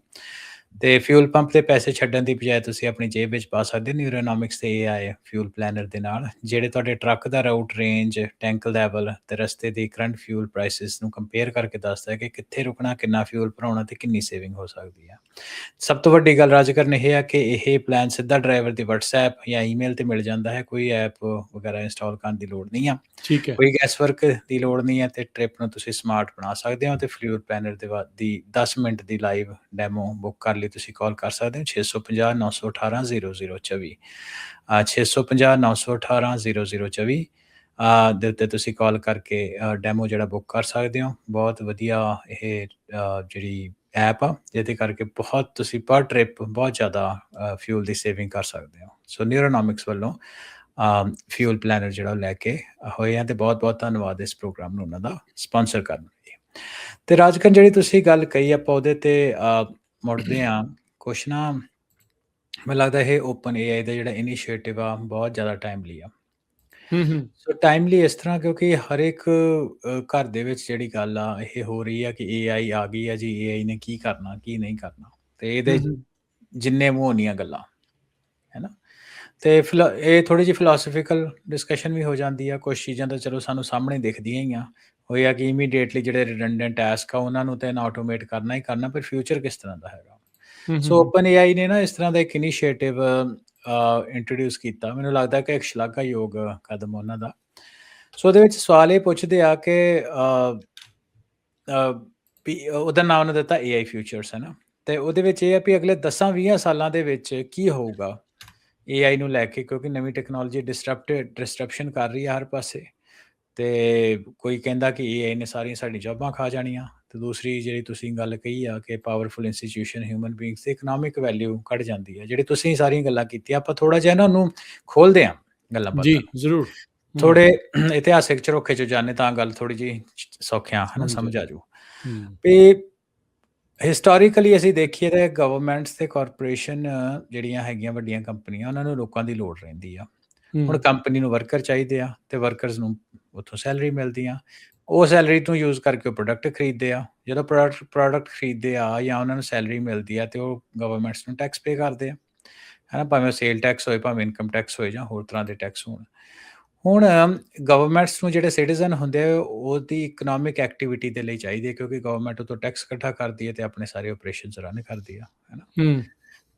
Speaker 2: ਤੇ ਫਿਊਲ ਪੰਪ ਤੇ ਪੈਸੇ ਛੱਡਣ ਦੀ ਬਜਾਏ ਤੁਸੀਂ ਆਪਣੀ ਜੇਬ ਵਿੱਚ ਪਾ ਸਕਦੇ ਹੋ ਨਿਊਰੋਨੋਮਿਕਸ ਤੇ AI ਫਿਊਲ ਪਲੈਨਰ ਦੇ ਨਾਲ, ਜਿਹੜੇ ਤੁਹਾਡੇ ਟਰੱਕ ਦਾ ਰਾਊਟ, ਰੇਂਜ, ਟੈਂਕ ਲੈਵਲ ਤੇ ਰਸਤੇ ਦੀ ਕਰੰਟ ਫਿਊਲ ਪ੍ਰਾਈਸਿਸ ਨੂੰ ਕੰਪੇਅਰ ਕਰਕੇ ਦੱਸਦਾ ਹੈ ਕਿ ਕਿੱਥੇ ਰੁਕਣਾ, ਕਿੰਨਾ ਫਿਊਲ ਭਰਾਉਣਾ ਤੇ ਕਿੰਨੀ ਸੇਵਿੰਗ ਹੋ ਸਕਦੀ ਹੈ। ਸਭ ਤੋਂ ਵੱਡੀ ਗੱਲ ਰਾਜ ਕਰਨ ਇਹ ਆ ਕਿ ਇਹ ਪਲਾਨ ਸਿੱਧਾ ਡਰਾਈਵਰ ਦੀ WhatsApp ਜਾਂ ਈਮੇਲ ਤੇ ਮਿਲ ਜਾਂਦਾ ਹੈ। ਕੋਈ ਐਪ ਵਗੈਰਾ ਇੰਸਟਾਲ ਕਰਨ ਦੀ ਲੋੜ ਨਹੀਂ ਆ,
Speaker 1: ਠੀਕ ਹੈ,
Speaker 2: ਕੋਈ ਗੈਸ ਵਰਕ ਦੀ ਲੋੜ ਨਹੀਂ ਹੈ, ਤੇ ਟ੍ਰਿਪ ਨੂੰ ਤੁਸੀਂ ਸਮਾਰਟ ਬਣਾ ਸਕਦੇ ਹੋ। ਤੇ ਫਿਊਲ ਪਲੈਨਰ ਦੀ 10 ਮਿੰਟ ਦੀ ਲਾਈਵ ਡੈਮੋ ਬੁੱਕ ਕਰ ਲਈ ਤੁਸੀਂ ਕਾਲ ਕਰ ਸਕਦੇ ਹੋ 650 918 0024 650 918 0024 ਦੇ ਉੱਤੇ ਤੁਸੀਂ ਕਾਲ ਕਰਕੇ ਡੈਮੋ ਜਿਹੜਾ ਬੁੱਕ ਕਰ ਸਕਦੇ ਹੋ। ਬਹੁਤ ਵਧੀਆ ਇਹ ਜਿਹੜੀ ਐਪ ਆ, ਜਿਹਦੇ ਕਰਕੇ ਬਹੁਤ ਤੁਸੀਂ ਪਰ ਟ੍ਰਿਪ ਬਹੁਤ ਜ਼ਿਆਦਾ ਫਿਊਲ ਦੀ ਸੇਵਿੰਗ ਕਰ ਸਕਦੇ ਹੋ। ਸੋ ਨਿਊਰੋਨੋਮਿਕਸ ਵੱਲੋਂ ਫਿਊਲ ਪਲੈਨਰ ਜਿਹੜਾ ਉਹ ਲੈ ਕੇ ਹੋਏ ਆ, ਤੇ ਬਹੁਤ ਧੰਨਵਾਦ ਇਸ ਪ੍ਰੋਗਰਾਮ ਨੂੰ ਉਹਨਾਂ ਦਾ ਸਪਾਂਸਰ ਕਰਨ ਲਈ। ਤੇ ਰਾਜਕਰਨ, ਜਿਹੜੀ ਤੁਸੀਂ ਗੱਲ ਕਹੀ ਆਪਾਂ ਉਹਦੇ ਤੇ ਮੁੜਦੇ ਹਾਂ। ਕੁਛ ਨਾ ਮੈਨੂੰ ਲੱਗਦਾ ਇਹ ਓਪਨ AI ਦਾ ਜਿਹੜਾ ਇਨੀਸ਼ੀਏਟਿਵ ਆ ਬਹੁਤ ਜ਼ਿਆਦਾ ਟਾਈਮਲੀ ਆ। ਸੋ ਟਾਈਮਲੀ ਇਸ ਤਰ੍ਹਾਂ ਕਿਉਂਕਿ ਹਰ ਇੱਕ ਘਰ ਦੇ ਵਿੱਚ ਜਿਹੜੀ ਗੱਲ ਆ ਇਹ ਹੋ ਰਹੀ ਆ ਕਿ AI ਆ ਗਈ ਆ ਜੀ, AI ਨੇ ਕੀ ਕਰਨਾ ਕੀ ਨਹੀਂ ਕਰਨਾ, ਤੇ ਇਹਦੇ ਜਿੰਨੇ ਮੂੰਹ ਉਨੀਆਂ ਗੱਲਾਂ, ਹੈ ਨਾ। ਤੇ ਇਹ ਥੋੜ੍ਹੀ ਜਿਹੀ ਫਿਲੋਸਫੀਕਲ ਡਿਸਕਸ਼ਨ ਵੀ ਹੋ ਜਾਂਦੀ ਆ। ਕੁਛ ਚੀਜ਼ਾਂ ਤਾਂ ਚਲੋ ਸਾਨੂੰ ਸਾਹਮਣੇ ਦਿਖਦੀਆਂ ਹੀ ਆ, ਹੋਈ ਆ ਕਿ ਇਮੀਡੀਏਟਲੀ ਜਿਹੜੇ ਰਿਡੰਡੈਂਟ ਟਾਸਕ ਆ ਉਹਨਾਂ ਨੂੰ ਤਾਂ ਆਟੋਮੇਟ ਕਰਨਾ ਹੀ ਕਰਨਾ, ਪਰ ਫਿਊਚਰ ਕਿਸ ਤਰ੍ਹਾਂ ਦਾ ਹੈਗਾ। ਸੋ ਓਪਨ AI ਨੇ ਨਾ ਇਸ ਤਰ੍ਹਾਂ ਦਾ ਇੱਕ ਇਨੀਸ਼ੀਏਟਿਵ ਇੰਟਰੋਡਿਊਸ ਕੀਤਾ। ਮੈਨੂੰ ਲੱਗਦਾ ਕਿ ਇੱਕ ਸ਼ਲਾਘਾਯੋਗ ਕਦਮ ਉਹਨਾਂ ਦਾ। ਸੋ ਉਹਦੇ ਵਿੱਚ ਸਵਾਲ ਇਹ ਪੁੱਛਦੇ ਆ ਕਿ ਉਹਦਾ ਨਾਮ ਉਹਨੇ ਦਿੱਤਾ AI ਫਿਊਚਰਸ, ਹੈ ਨਾ। ਤੇ ਉਹਦੇ ਵਿੱਚ ਇਹ ਆ ਵੀ ਅਗਲੇ 10-20 ਸਾਲਾਂ ਦੇ ਵਿੱਚ ਕੀ ਹੋਊਗਾ AI ਨੂੰ ਲੈ ਕੇ, ਕਿਉਂਕਿ ਨਵੀਂ ਟੈਕਨੋਲੋਜੀ ਡਿਸਟਰਪਸ਼ਨ ਕਰ ਰਹੀ ਆ ਹਰ ਪਾਸੇ। ਤੇ ਕੋਈ ਕਹਿੰਦਾ ਕਿ AI ਨੇ ਸਾਰੀਆਂ ਸਾਡੀ ਜੌਬਾਂ ਖਾ ਜਾਣੀਆਂ, ਤੇ ਦੂਸਰੀ ਜਿਹੜੀ ਤੁਸੀਂ ਗੱਲ ਕਹੀ ਆ ਕਿ ਪਾਵਰਫੁਲ ਇੰਸਟੀਟਿਊਸ਼ਨ ਹਿਊਮਨ ਬੀਇੰਗਸ ਦੀ ਇਕਨੋਮਿਕ ਵੈਲਿਊ ਘੱਟ ਜਾਂਦੀ ਹੈ। ਜਿਹੜੀ ਤੁਸੀਂ ਸਾਰੀਆਂ ਗੱਲਾਂ ਕੀਤੀਆਂ, ਆਪਾਂ ਥੋੜਾ ਜਿਹਾ ਨਾ ਉਹਨੂੰ ਖੋਲਦੇ ਹਾਂ ਗੱਲਾਂ ਬਾਤਾਂ
Speaker 1: ਜੀ ਜ਼ਰੂਰ,
Speaker 2: ਥੋੜੇ ਇਤਿਹਾਸਿਕ ਝਰੋਖੇ ਚ ਜਾਣੇ ਤਾਂ ਗੱਲ ਥੋੜੀ ਜਿਹੀ ਸੌਖਿਆਂ ਹੈ ਨਾ ਸਮਝ ਆ ਜਾਊ। ਵੀ ਹਿਸਟੋਰੀਕਲੀ ਅਸੀਂ ਦੇਖੀਏ ਤਾਂ ਗਵਰਨਮੈਂਟਸ ਤੇ ਕਾਰਪੋਰੇਸ਼ਨ ਜਿਹੜੀਆਂ ਹੈਗੀਆਂ ਵੱਡੀਆਂ ਕੰਪਨੀਆਂ, ਉਹਨਾਂ ਨੂੰ ਲੋਕਾਂ ਦੀ ਲੋੜ ਰਹਿੰਦੀ ਆ। ਹੁਣ ਕੰਪਨੀ ਨੂੰ ਵਰਕਰ ਚਾਹੀਦੇ ਆ, ਤੇ ਵਰਕਰਸ ਨੂੰ ਉੱਥੋਂ ਸੈਲਰੀ ਮਿਲਦੀ ਆ। ਉਹ ਸੈਲਰੀ ਤੋਂ ਯੂਜ਼ ਕਰਕੇ ਉਹ ਪ੍ਰੋਡਕਟ ਖਰੀਦਦੇ ਆ। ਜਦੋਂ ਪ੍ਰੋਡਕਟ ਖਰੀਦਦੇ ਆ ਜਾਂ ਉਹਨਾਂ ਨੂੰ ਸੈਲਰੀ ਮਿਲਦੀ ਆ, ਤੇ ਉਹ ਗਵਰਨਮੈਂਟਸ ਨੂੰ ਟੈਕਸ ਪੇ ਕਰਦੇ ਆ, ਹੈ ਨਾ। ਭਾਵੇਂ ਉਹ ਸੇਲ ਟੈਕਸ ਹੋਏ, ਭਾਵੇਂ ਇਨਕਮ ਟੈਕਸ ਹੋਏ, ਜਾਂ ਹੋਰ ਤਰ੍ਹਾਂ ਦੇ ਟੈਕਸ ਹੋਣ। ਹੁਣ ਗਵਰਨਮੈਂਟਸ ਨੂੰ ਜਿਹੜੇ ਸਿਟੀਜ਼ਨ ਹੁੰਦੇ ਆ ਉਹਦੀ ਇਕਨੋਮਿਕ ਐਕਟੀਵਿਟੀ ਦੇ ਲਈ ਚਾਹੀਦੀ ਹੈ, ਕਿਉਂਕਿ ਗਵਰਨਮੈਂਟ ਉਤੋਂ ਟੈਕਸ ਇਕੱਠਾ ਕਰਦੀ ਹੈ ਤੇ ਆਪਣੇ ਸਾਰੇ ਆਪਰੇਸ਼ਨਸ ਰਨ ਕਰਦੀ ਆ, ਹੈ ਨਾ।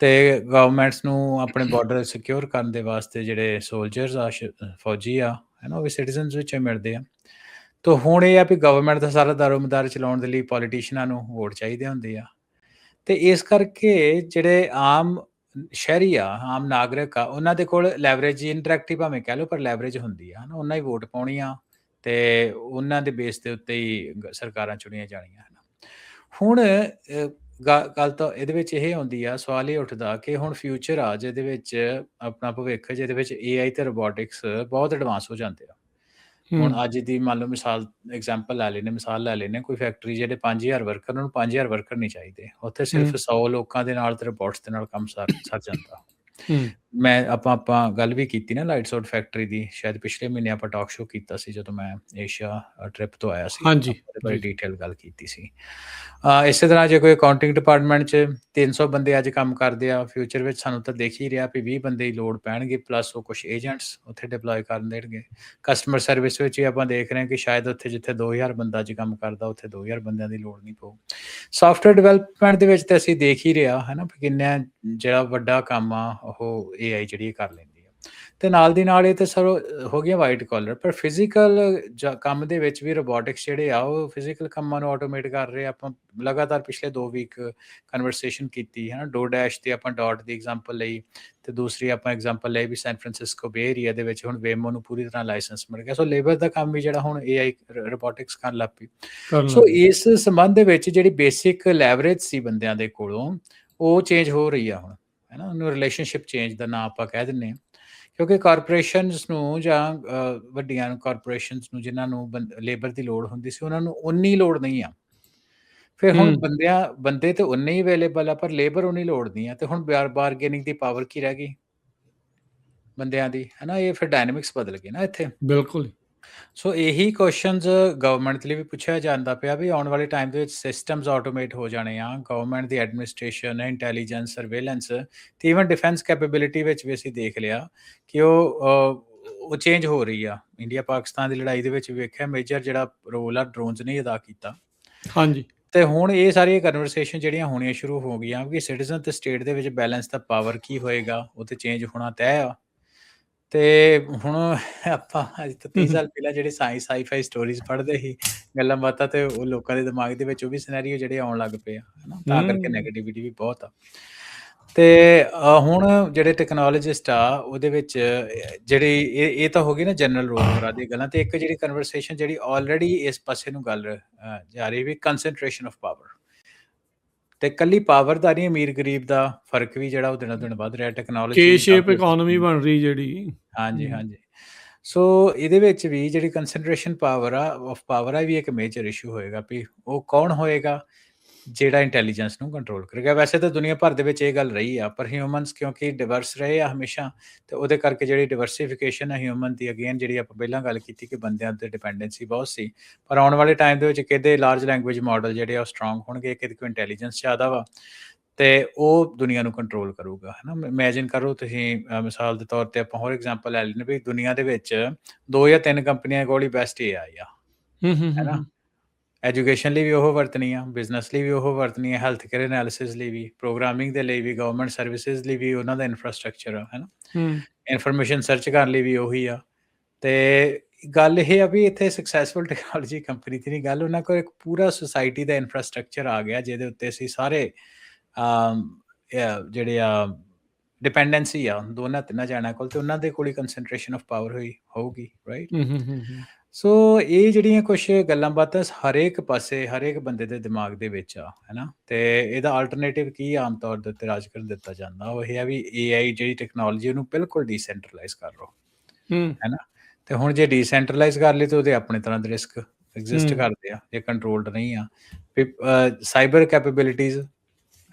Speaker 2: ਤੇ ਗਵਰਨਮੈਂਟਸ ਨੂੰ ਆਪਣੇ ਬਾਰਡਰ ਸਿਕਿਉਰ ਕਰਨ ਦੇ ਵਾਸਤੇ ਜਿਹੜੇ ਸੋਲਜਰਸ ਆ, ਫੌਜੀ ਆ, ਹੈ ਨਾ, ਉਹ ਵੀ ਸਿਟੀਜ਼ਨਸ ਵਿੱਚ ਮਿਲਦੇ ਆ। ਤਾਂ ਹੁਣ ਇਹ ਆ ਵੀ ਗਵਰਨਮੈਂਟ ਦਾ ਸਾਰਾ ਦਾਰੋਮਦਾਰ ਚਲਾਉਣ ਦੇ ਲਈ ਪੋਲੀਟੀਸ਼ੀਅਨਾਂ ਨੂੰ ਵੋਟ ਚਾਹੀਦੇ ਹੁੰਦੇ ਆ। ਤੇ ਇਸ ਕਰਕੇ ਜਿਹੜੇ ਆਮ ਸ਼ਹਿਰੀ ਆ, ਆਮ ਨਾਗਰਿਕ ਆ, ਉਹਨਾਂ ਦੇ ਕੋਲ ਲੈਵਰੇਜ ਇੰਟਰੈਕਟਿਵ ਭਾਵੇਂ ਕਹਿ ਲਓ, ਪਰ ਲੈਵਰੇਜ ਹੁੰਦੀ ਆ, ਹੈ ਨਾ। ਉਹਨਾਂ ਹੀ ਵੋਟ ਪਾਉਣੀ ਆ, ਤੇ ਉਹਨਾਂ ਦੇ ਬੇਸ ਦੇ ਉੱਤੇ ਹੀ ਸਰਕਾਰਾਂ ਚੁਣੀਆਂ ਜਾਣੀਆਂ, ਹੈ ਨਾ। ਹੁਣ ਗੱਲ ਤਾਂ ਇਹਦੇ ਵਿੱਚ ਇਹ ਆਉਂਦੀ ਆ, ਸਵਾਲ ਇਹ ਉੱਠਦਾ ਕਿ ਹੁਣ ਫਿਊਚਰ ਆ ਜਿਹਦੇ ਵਿੱਚ ਆਪਣਾ ਭਵਿੱਖ, ਜਿਹਦੇ ਵਿੱਚ AI ਤੇ ਰੋਬੋਟਿਕਸ ਬਹੁਤ ਐਡਵਾਂਸ ਹੋ ਜਾਂਦੇ ਆ। ਹੁਣ ਅੱਜ ਦੀ ਮੰਨ ਲਓ ਮਿਸਾਲ ਐਗਜ਼ਾਮਪਲ ਲੈ ਲੈਂਦੇ, ਮਿਸਾਲ ਲੈ ਲੈਂਦੇ, ਕੋਈ ਫੈਕਟਰੀ ਜਿਹੜੇ 5000 ਵਰਕਰ, ਉਹਨੂੰ 5000 ਵਰਕਰ ਨਹੀਂ ਚਾਹੀਦੇ, ਉੱਥੇ ਸਿਰਫ 100 ਲੋਕਾਂ ਦੇ ਨਾਲ ਤੇ ਰਿਪੋਰਟਸ ਦੇ ਨਾਲ ਕੰਮ ਸਰ ਜਾਂਦਾ। ਮੈਂ ਆਪਾਂ ਗੱਲ ਵੀ ਕੀਤੀ ਨਾ ਲਾਈਟਸ ਆਊਟ ਫੈਕਟਰੀ ਦੀ, ਸ਼ਾਇਦ ਪਿਛਲੇ ਮਹੀਨੇ ਆਪਾਂ ਟਾਕ ਸ਼ੋ ਕੀਤਾ ਸੀ ਜਦੋਂ ਮੈਂ ਏਸ਼ੀਆ ਟ੍ਰਿਪ ਤੋਂ ਆਇਆ ਸੀ, ਬੜੀ ਡਿਟੇਲ ਗੱਲ ਕੀਤੀ ਸੀ। ਇਸੇ ਤਰ੍ਹਾਂ ਜੇ ਕੋਈ ਅਕਾਊਂਟਿੰਗ ਡਿਪਾਰਟਮੈਂਟ 'ਚ 300 ਬੰਦੇ ਅੱਜ ਕੰਮ ਕਰਦੇ ਆ, ਫਿਊਚਰ ਵਿੱਚ ਸਾਨੂੰ ਤਾਂ ਦੇਖ ਹੀ ਰਿਹਾ ਵੀ 20 ਬੰਦੇ ਦੀ ਲੋੜ ਪੈਣਗੇ, ਪਲੱਸ ਉਹ ਕੁਛ ਏਜੰਟਸ ਉੱਥੇ ਡਿਪਲੋਏ ਕਰਨ ਦੇਣਗੇ। ਕਸਟਮਰ ਸਰਵਿਸ ਵਿੱਚ ਵੀ ਆਪਾਂ ਦੇਖ ਰਹੇ ਹਾਂ ਕਿ ਸ਼ਾਇਦ ਉੱਥੇ ਜਿੱਥੇ 2000 ਬੰਦਾ ਅੱਜ ਕੰਮ ਕਰਦਾ, ਉੱਥੇ 2000 ਬੰਦਿਆਂ ਦੀ ਲੋੜ ਨਹੀਂ ਪਊ। ਸਾਫਟਵੇਅਰ ਡਿਵੈਲਪਮੈਂਟ ਦੇ ਵਿੱਚ ਤਾਂ ਅਸੀਂ ਦੇਖ ਹੀ ਰਿਹਾ, ਹੈ ਨਾ, ਕਿੰਨਾ ਜਿਹੜਾ ਵੱਡਾ ਕੰਮ ਆ ਉਹ AI ਜਿਹੜੀ ਕਰ ਲੈਂਦੀ ਆ। ਤੇ ਨਾਲ ਦੀ ਨਾਲ ਇਹ ਤਾਂ ਸਰ ਹੋ ਗਿਆ ਵਾਈਟ ਕਾਲਰ, ਪਰ ਫਿਜ਼ੀਕਲ ਕੰਮ ਦੇ ਵਿੱਚ ਵੀ ਰੋਬੋਟਿਕਸ ਜਿਹੜੇ ਆ ਉਹ ਫਿਜ਼ੀਕਲ ਕੰਮਾਂ ਨੂੰ ਆਟੋਮੇਟ ਕਰ ਰਹੇ। ਆਪਾਂ ਲਗਾਤਾਰ ਪਿਛਲੇ 2 ਵੀਕ ਕਨਵਰਸੇਸ਼ਨ ਕੀਤੀ, ਹੈ ਨਾ। ਡੋਡੈਸ਼ ਤੇ ਆਪਾਂ ਡਾਟ ਦੀ ਐਗਜ਼ਾਮਪਲ ਲਈ, ਤੇ ਦੂਸਰੀ ਆਪਾਂ ਐਗਜ਼ਾਮਪਲ ਲਈ ਵੀ ਸੈਨ ਫਰਾਂਸਿਸਕੋ ਬੇ ਏਰੀਆ ਦੇ ਵਿੱਚ ਹੁਣ ਵੇਮੋ ਨੂੰ ਪੂਰੀ ਤਰ੍ਹਾਂ ਲਾਇਸੈਂਸ ਮਿਲ ਗਿਆ। ਸੋ ਲੇਬਰ ਦਾ ਕੰਮ ਵੀ ਜਿਹੜਾ ਹੁਣ AI ਰੋਬੋਟਿਕਸ ਕਰਨ ਲੱਗ ਪਈ। ਸੋ ਇਸ ਸੰਬੰਧ ਦੇ ਵਿੱਚ ਜਿਹੜੀ ਬੇਸਿਕ ਲੈਵਰੇਜ ਸੀ ਬੰਦਿਆਂ ਦੇ ਕੋਲੋਂ, ਉਹ ਚੇਂਜ ਹੋ ਰਹੀ ਆ ਹੁਣ, ਹੈ ਨਾ। ਉਹਨੂੰ ਰਿਲੇਸ਼ਨਸ਼ਿਪ ਚੇਂਜ ਦਾ ਨਾਂ ਆਪਾਂ ਕਹਿ ਦਿੰਦੇ ਹਾਂ, ਕਿਉਂਕਿ ਕਾਰਪੋਰੇਸ਼ਨਸ ਨੂੰ ਜਾਂ ਵੱਡੀਆਂ ਕਾਰਪੋਰੇਸ਼ਨਸ ਨੂੰ ਜਿਨ੍ਹਾਂ ਨੂੰ ਲੇਬਰ ਦੀ ਲੋੜ ਹੁੰਦੀ ਸੀ, ਉਹਨਾਂ ਨੂੰ ਉਨੀ ਲੋੜ ਨਹੀਂ ਆ। ਫਿਰ ਹੁਣ ਬੰਦੇ ਤੇ ਉਨੇ ਹੀ ਅਵੇਲੇਬਲ ਆ, ਪਰ ਲੇਬਰ ਉਨੀ ਲੋੜ ਨਹੀਂ ਆ। ਤੇ ਹੁਣ ਬਾਰਗੇਨਿੰਗ ਦੀ ਪਾਵਰ ਕੀ ਰਹਿ ਗਈ ਬੰਦਿਆਂ ਦੀ, ਹੈ ਨਾ। ਇਹ ਫਿਰ ਡਾਇਨਾਮਿਕਸ ਬਦਲ ਗਏ ਨਾ ਇੱਥੇ, ਬਿਲਕੁਲ। ਸੋ ਇਹੀ ਕੁਐਸਚਨਸ ਗਵਰਨਮੈਂਟ ਲਈ ਵੀ ਪੁੱਛਿਆ ਜਾਂਦਾ ਪਿਆ ਵੀ ਆਉਣ ਵਾਲੇ ਟਾਈਮ ਦੇ ਵਿੱਚ ਸਿਸਟਮਸ ਆਟੋਮੇਟ ਹੋ ਜਾਣੇ ਆ। ਗਵਰਨਮੈਂਟ ਦੀ ਐਡਮਿਨਿਸਟ੍ਰੇਸ਼ਨ, ਇੰਟੈਲੀਜੈਂਸ, ਸਰਵੇਲੈਂਸ ਤੇ ਈਵਨ ਡਿਫੈਂਸ ਕੈਪੇਬਿਲਿਟੀ ਵਿੱਚ ਵੀ ਅਸੀਂ ਦੇਖ ਲਿਆ ਕਿ ਉਹ ਚੇਂਜ ਹੋ ਰਹੀ ਆ। ਇੰਡੀਆ ਪਾਕਿਸਤਾਨ ਦੀ ਲੜਾਈ ਦੇ ਵਿੱਚ ਵੇਖਿਆ ਮੇਜਰ ਜਿਹੜਾ ਰੋਲ ਆ ਡਰੋਨਸ ਨੇ ਅਦਾ ਕੀਤਾ। ਹਾਂਜੀ। ਤੇ ਹੁਣ ਇਹ ਸਾਰੀਆਂ ਕਨਵਰਸੇਸ਼ਨ ਜਿਹੜੀਆਂ ਹੋਣੀਆਂ ਸ਼ੁਰੂ ਹੋ ਗਈਆਂ ਕਿ ਸਿਟੀਜ਼ਨ ਤੇ ਸਟੇਟ ਦੇ ਵਿੱਚ ਬੈਲੈਂਸ ਦਾ ਪਾਵਰ ਕੀ ਹੋਏਗਾ, ਉਹ ਤੇ ਚੇਂਜ ਹੋਣਾ ਤੈਅ ਆ। ਤੇ ਹੁਣ ਆਪਾਂ ਅੱਜ ਤੋਂ 30 ਸਾਲ ਪਹਿਲਾਂ ਜਿਹੜੇ ਸਾਈ-ਫਾਈ ਸਟੋਰੀਜ਼ ਪੜ੍ਹਦੇ ਸੀ, ਗੱਲਾਂ ਬਾਤਾਂ, ਤੇ ਉਹ ਲੋਕਾਂ ਦੇ ਦਿਮਾਗ ਦੇ ਵਿੱਚ ਉਹ ਵੀ ਸਿਨੈਰੀਓ ਜਿਹੜੇ ਆਉਣ ਲੱਗ ਪਏ ਆ, ਹੈ ਨਾ। ਤਾਂ ਕਰਕੇ ਨੈਗੇਟਿਵਿਟੀ ਵੀ ਬਹੁਤ ਆ। ਤੇ ਹੁਣ ਜਿਹੜੇ ਟੈਕਨੋਲੋਜਿਸਟ ਆ ਉਹਦੇ ਵਿੱਚ ਜਿਹੜੀ ਇਹ ਤਾਂ ਹੋ ਗਈ ਨਾ ਜਨਰਲ ਰੋਜ਼ਮਰਾ ਦੀਆਂ ਗੱਲਾਂ, ਤੇ ਇੱਕ ਜਿਹੜੀ ਕਨਵਰਸੇਸ਼ਨ ਜਿਹੜੀ ਆਲਰੇਡੀ ਇਸ ਪਾਸੇ ਨੂੰ ਗੱਲ ਜਾ ਰਹੀ ਵੀ ਕੰਸੈਂਟਰੇਸ਼ਨ ਆਫ ਪਾਵਰ। ਤੇ ਕੱਲੀ ਪਾਵਰ ਦਾ ਨਹੀਂ, ਅਮੀਰ ਗਰੀਬ ਦਾ ਫਰਕ ਵੀ ਜਿਹੜਾ ਉਹ ਦਿਨੋਂ ਦਿਨ ਵੱਧ ਰਿਹਾ, ਟੈਕਨੋਲੋਜੀ
Speaker 1: ਕੇ ਸ਼ੇਪ
Speaker 2: upgrade
Speaker 1: ਇਕੋਨਮੀ
Speaker 2: ਹੁੰਦੀ।
Speaker 1: ਬਣ ਰਹੀ ਜਿਹੜੀ।
Speaker 2: ਹਾਂਜੀ ਹਾਂਜੀ। ਸੋ ਇਹਦੇ ਵਿੱਚ ਵੀ ਜਿਹੜੀ ਕੰਸੈਂਟਰੇਸ਼ਨ ਪਾਵਰ ਆਫ ਪਾਵਰ ਆ ਵੀ ਇੱਕ ਮੇਜਰ ਇਸ਼ੂ ਹੋਏਗਾ ਵੀ ਉਹ ਕੌਣ ਹੋਏਗਾ ਜਿਹੜਾ ਇੰਟੈਲੀਜੈਂਸ ਨੂੰ ਕੰਟਰੋਲ ਕਰੇਗਾ। ਵੈਸੇ ਤਾਂ ਦੁਨੀਆ ਭਰ ਦੇ ਵਿੱਚ ਇਹ ਗੱਲ ਰਹੀ ਆ, ਪਰ ਹਿਊਮਨਸ ਕਿਉਂਕਿ ਡਿਵਰਸ ਰਹੇ ਆ ਹਮੇਸ਼ਾ, ਤੇ ਉਹਦੇ ਕਰਕੇ ਜਿਹੜੀ ਡਿਵਰਸੀਫਿਕੇਸ਼ਨ ਹੈ ਹਿਊਮਨ ਦੀ, ਅਗੇਨ ਜਿਹੜੀ ਆਪਾਂ ਪਹਿਲਾਂ ਗੱਲ ਕੀਤੀ ਕਿ ਬੰਦਿਆਂ ਤੇ ਡਿਪੈਂਡੈਂਸੀ ਬਹੁਤ ਸੀ, ਪਰ ਆਉਣ ਵਾਲੇ ਟਾਈਮ ਦੇ ਵਿੱਚ ਕਿਤੇ ਲਾਰਜ ਲੈਂਗੁਏਜ ਮਾਡਲ ਜਿਹੜੇ ਆ ਉਹ ਸਟਰੋਂਗ ਹੋਣਗੇ, ਕਿਤੇ ਕੋਈ ਇੰਟੈਲੀਜੈਂਸ ਜ਼ਿਆਦਾ ਵਾ ਤੇ ਉਹ ਦੁਨੀਆ ਨੂੰ ਕੰਟਰੋਲ ਕਰੂਗਾ, ਹੈ ਨਾ। ਇਮੈਜਿਨ ਕਰੋ ਤੁਸੀਂ, ਮਿਸਾਲ ਦੇ ਤੌਰ ਤੇ ਆਪਾਂ ਹੋਰ ਐਗਜ਼ਾਮਪਲ ਲੈ ਲੈਂਦੇ ਵੀ ਦੁਨੀਆ ਦੇ ਵਿੱਚ 2 ਜਾਂ 3 ਕੰਪਨੀਆਂ ਕੋਲ ਹੀ ਬੈਸਟ AI ਆ, ਹੈ ਨਾ। ਐਜੂਕੇਸ਼ਨ ਲਈ ਵੀ ਉਹ ਵਰਤਣੀ ਆ, ਬਿਜ਼ਨਸ ਲਈ ਵੀ ਉਹ ਵਰਤਣੀ ਆ, ਹੈਲਥ ਕੇਅਰ ਐਨਾਲਿਸਿਸ ਲਈ ਵੀ, ਪ੍ਰੋਗਰਾਮਿੰਗ ਦੇ ਲਈ ਵੀ, ਗਵਰਨਮੈਂਟ ਸਰਵਿਸਿਜ਼ ਲਈ ਵੀ ਉਹਨਾਂ ਦਾ ਇਨਫਰਾਸਟਰਕਚਰ ਆ, ਹੈ ਨਾ। ਇਨਫੋਰਮੇਸ਼ਨ ਸਰਚ ਕਰਨ ਲਈ ਵੀ ਉਹੀ ਆ। ਤੇ ਗੱਲ ਇਹ ਆ ਵੀ ਇੱਥੇ ਸਕਸੈਸਫੁਲ ਟੈਕਨੋਲੋਜੀ ਕੰਪਨੀ ਦੀ ਨਹੀਂ ਗੱਲ, ਉਹਨਾਂ ਕੋਲ ਇੱਕ ਪੂਰਾ ਸੁਸਾਇਟੀ ਦਾ ਇਨਫਰਾਸਟਰਕਚਰ ਆ ਗਿਆ ਜਿਹਦੇ ਉੱਤੇ ਅਸੀਂ ਸਾਰੇ ਜਿਹੜੇ ਆ ਡਿਪੈਂਡੈਂਸੀ ਆ ਦੋਨਾਂ ਤਿੰਨਾਂ ਜਾਣਿਆਂ ਕੋਲ, ਤੇ ਉਹਨਾਂ ਦੇ ਕੋਲ ਹੀ ਕੰਸੈਂਟਰੇਸ਼ਨ ਆਫ ਪਾਵਰ ਹੋਊਗੀ, ਰਾਈਟ। ਸੋ ਇਹ ਜਿਹੜੀਆਂ ਕੁਛ ਗੱਲਾਂ ਬਾਤਾਂ ਹਰੇਕ ਪਾਸੇ, ਹਰੇਕ ਬੰਦੇ ਦੇ ਦਿਮਾਗ ਦੇ ਵਿੱਚ ਆ, ਹੈ ਨਾ। ਤੇ ਇਹਦਾ ਆਲਟਰਨੇਟਿਵ ਕੀ ਆਮ ਤੌਰ ਦੇ ਉੱਤੇ ਰਾਜ ਕਰ ਦਿੱਤਾ ਜਾਂਦਾ, ਉਹ ਇਹ ਆ ਵੀ AI ਜਿਹੜੀ ਟੈਕਨੋਲੋਜੀ ਉਹਨੂੰ ਬਿਲਕੁਲ ਡੀਸੈਂਟਰਲਾਈਜ਼ ਕਰ ਲਓ, ਹੈ ਨਾ। ਤੇ ਹੁਣ ਜੇ ਡੀਸੈਂਟਰਲਾਈਜ਼ ਕਰ ਲਈ ਤਾਂ ਉਹਦੇ ਆਪਣੇ ਤਰ੍ਹਾਂ ਦੇ ਰਿਸਕ ਐਗਜ਼ਿਸਟ ਕਰਦੇ ਆ ਜੇ ਕੰਟਰੋਲਡ ਨਹੀਂ ਆ। ਸਾਈਬਰ ਕੈਪੇਬਿਲਿਟੀਜ਼,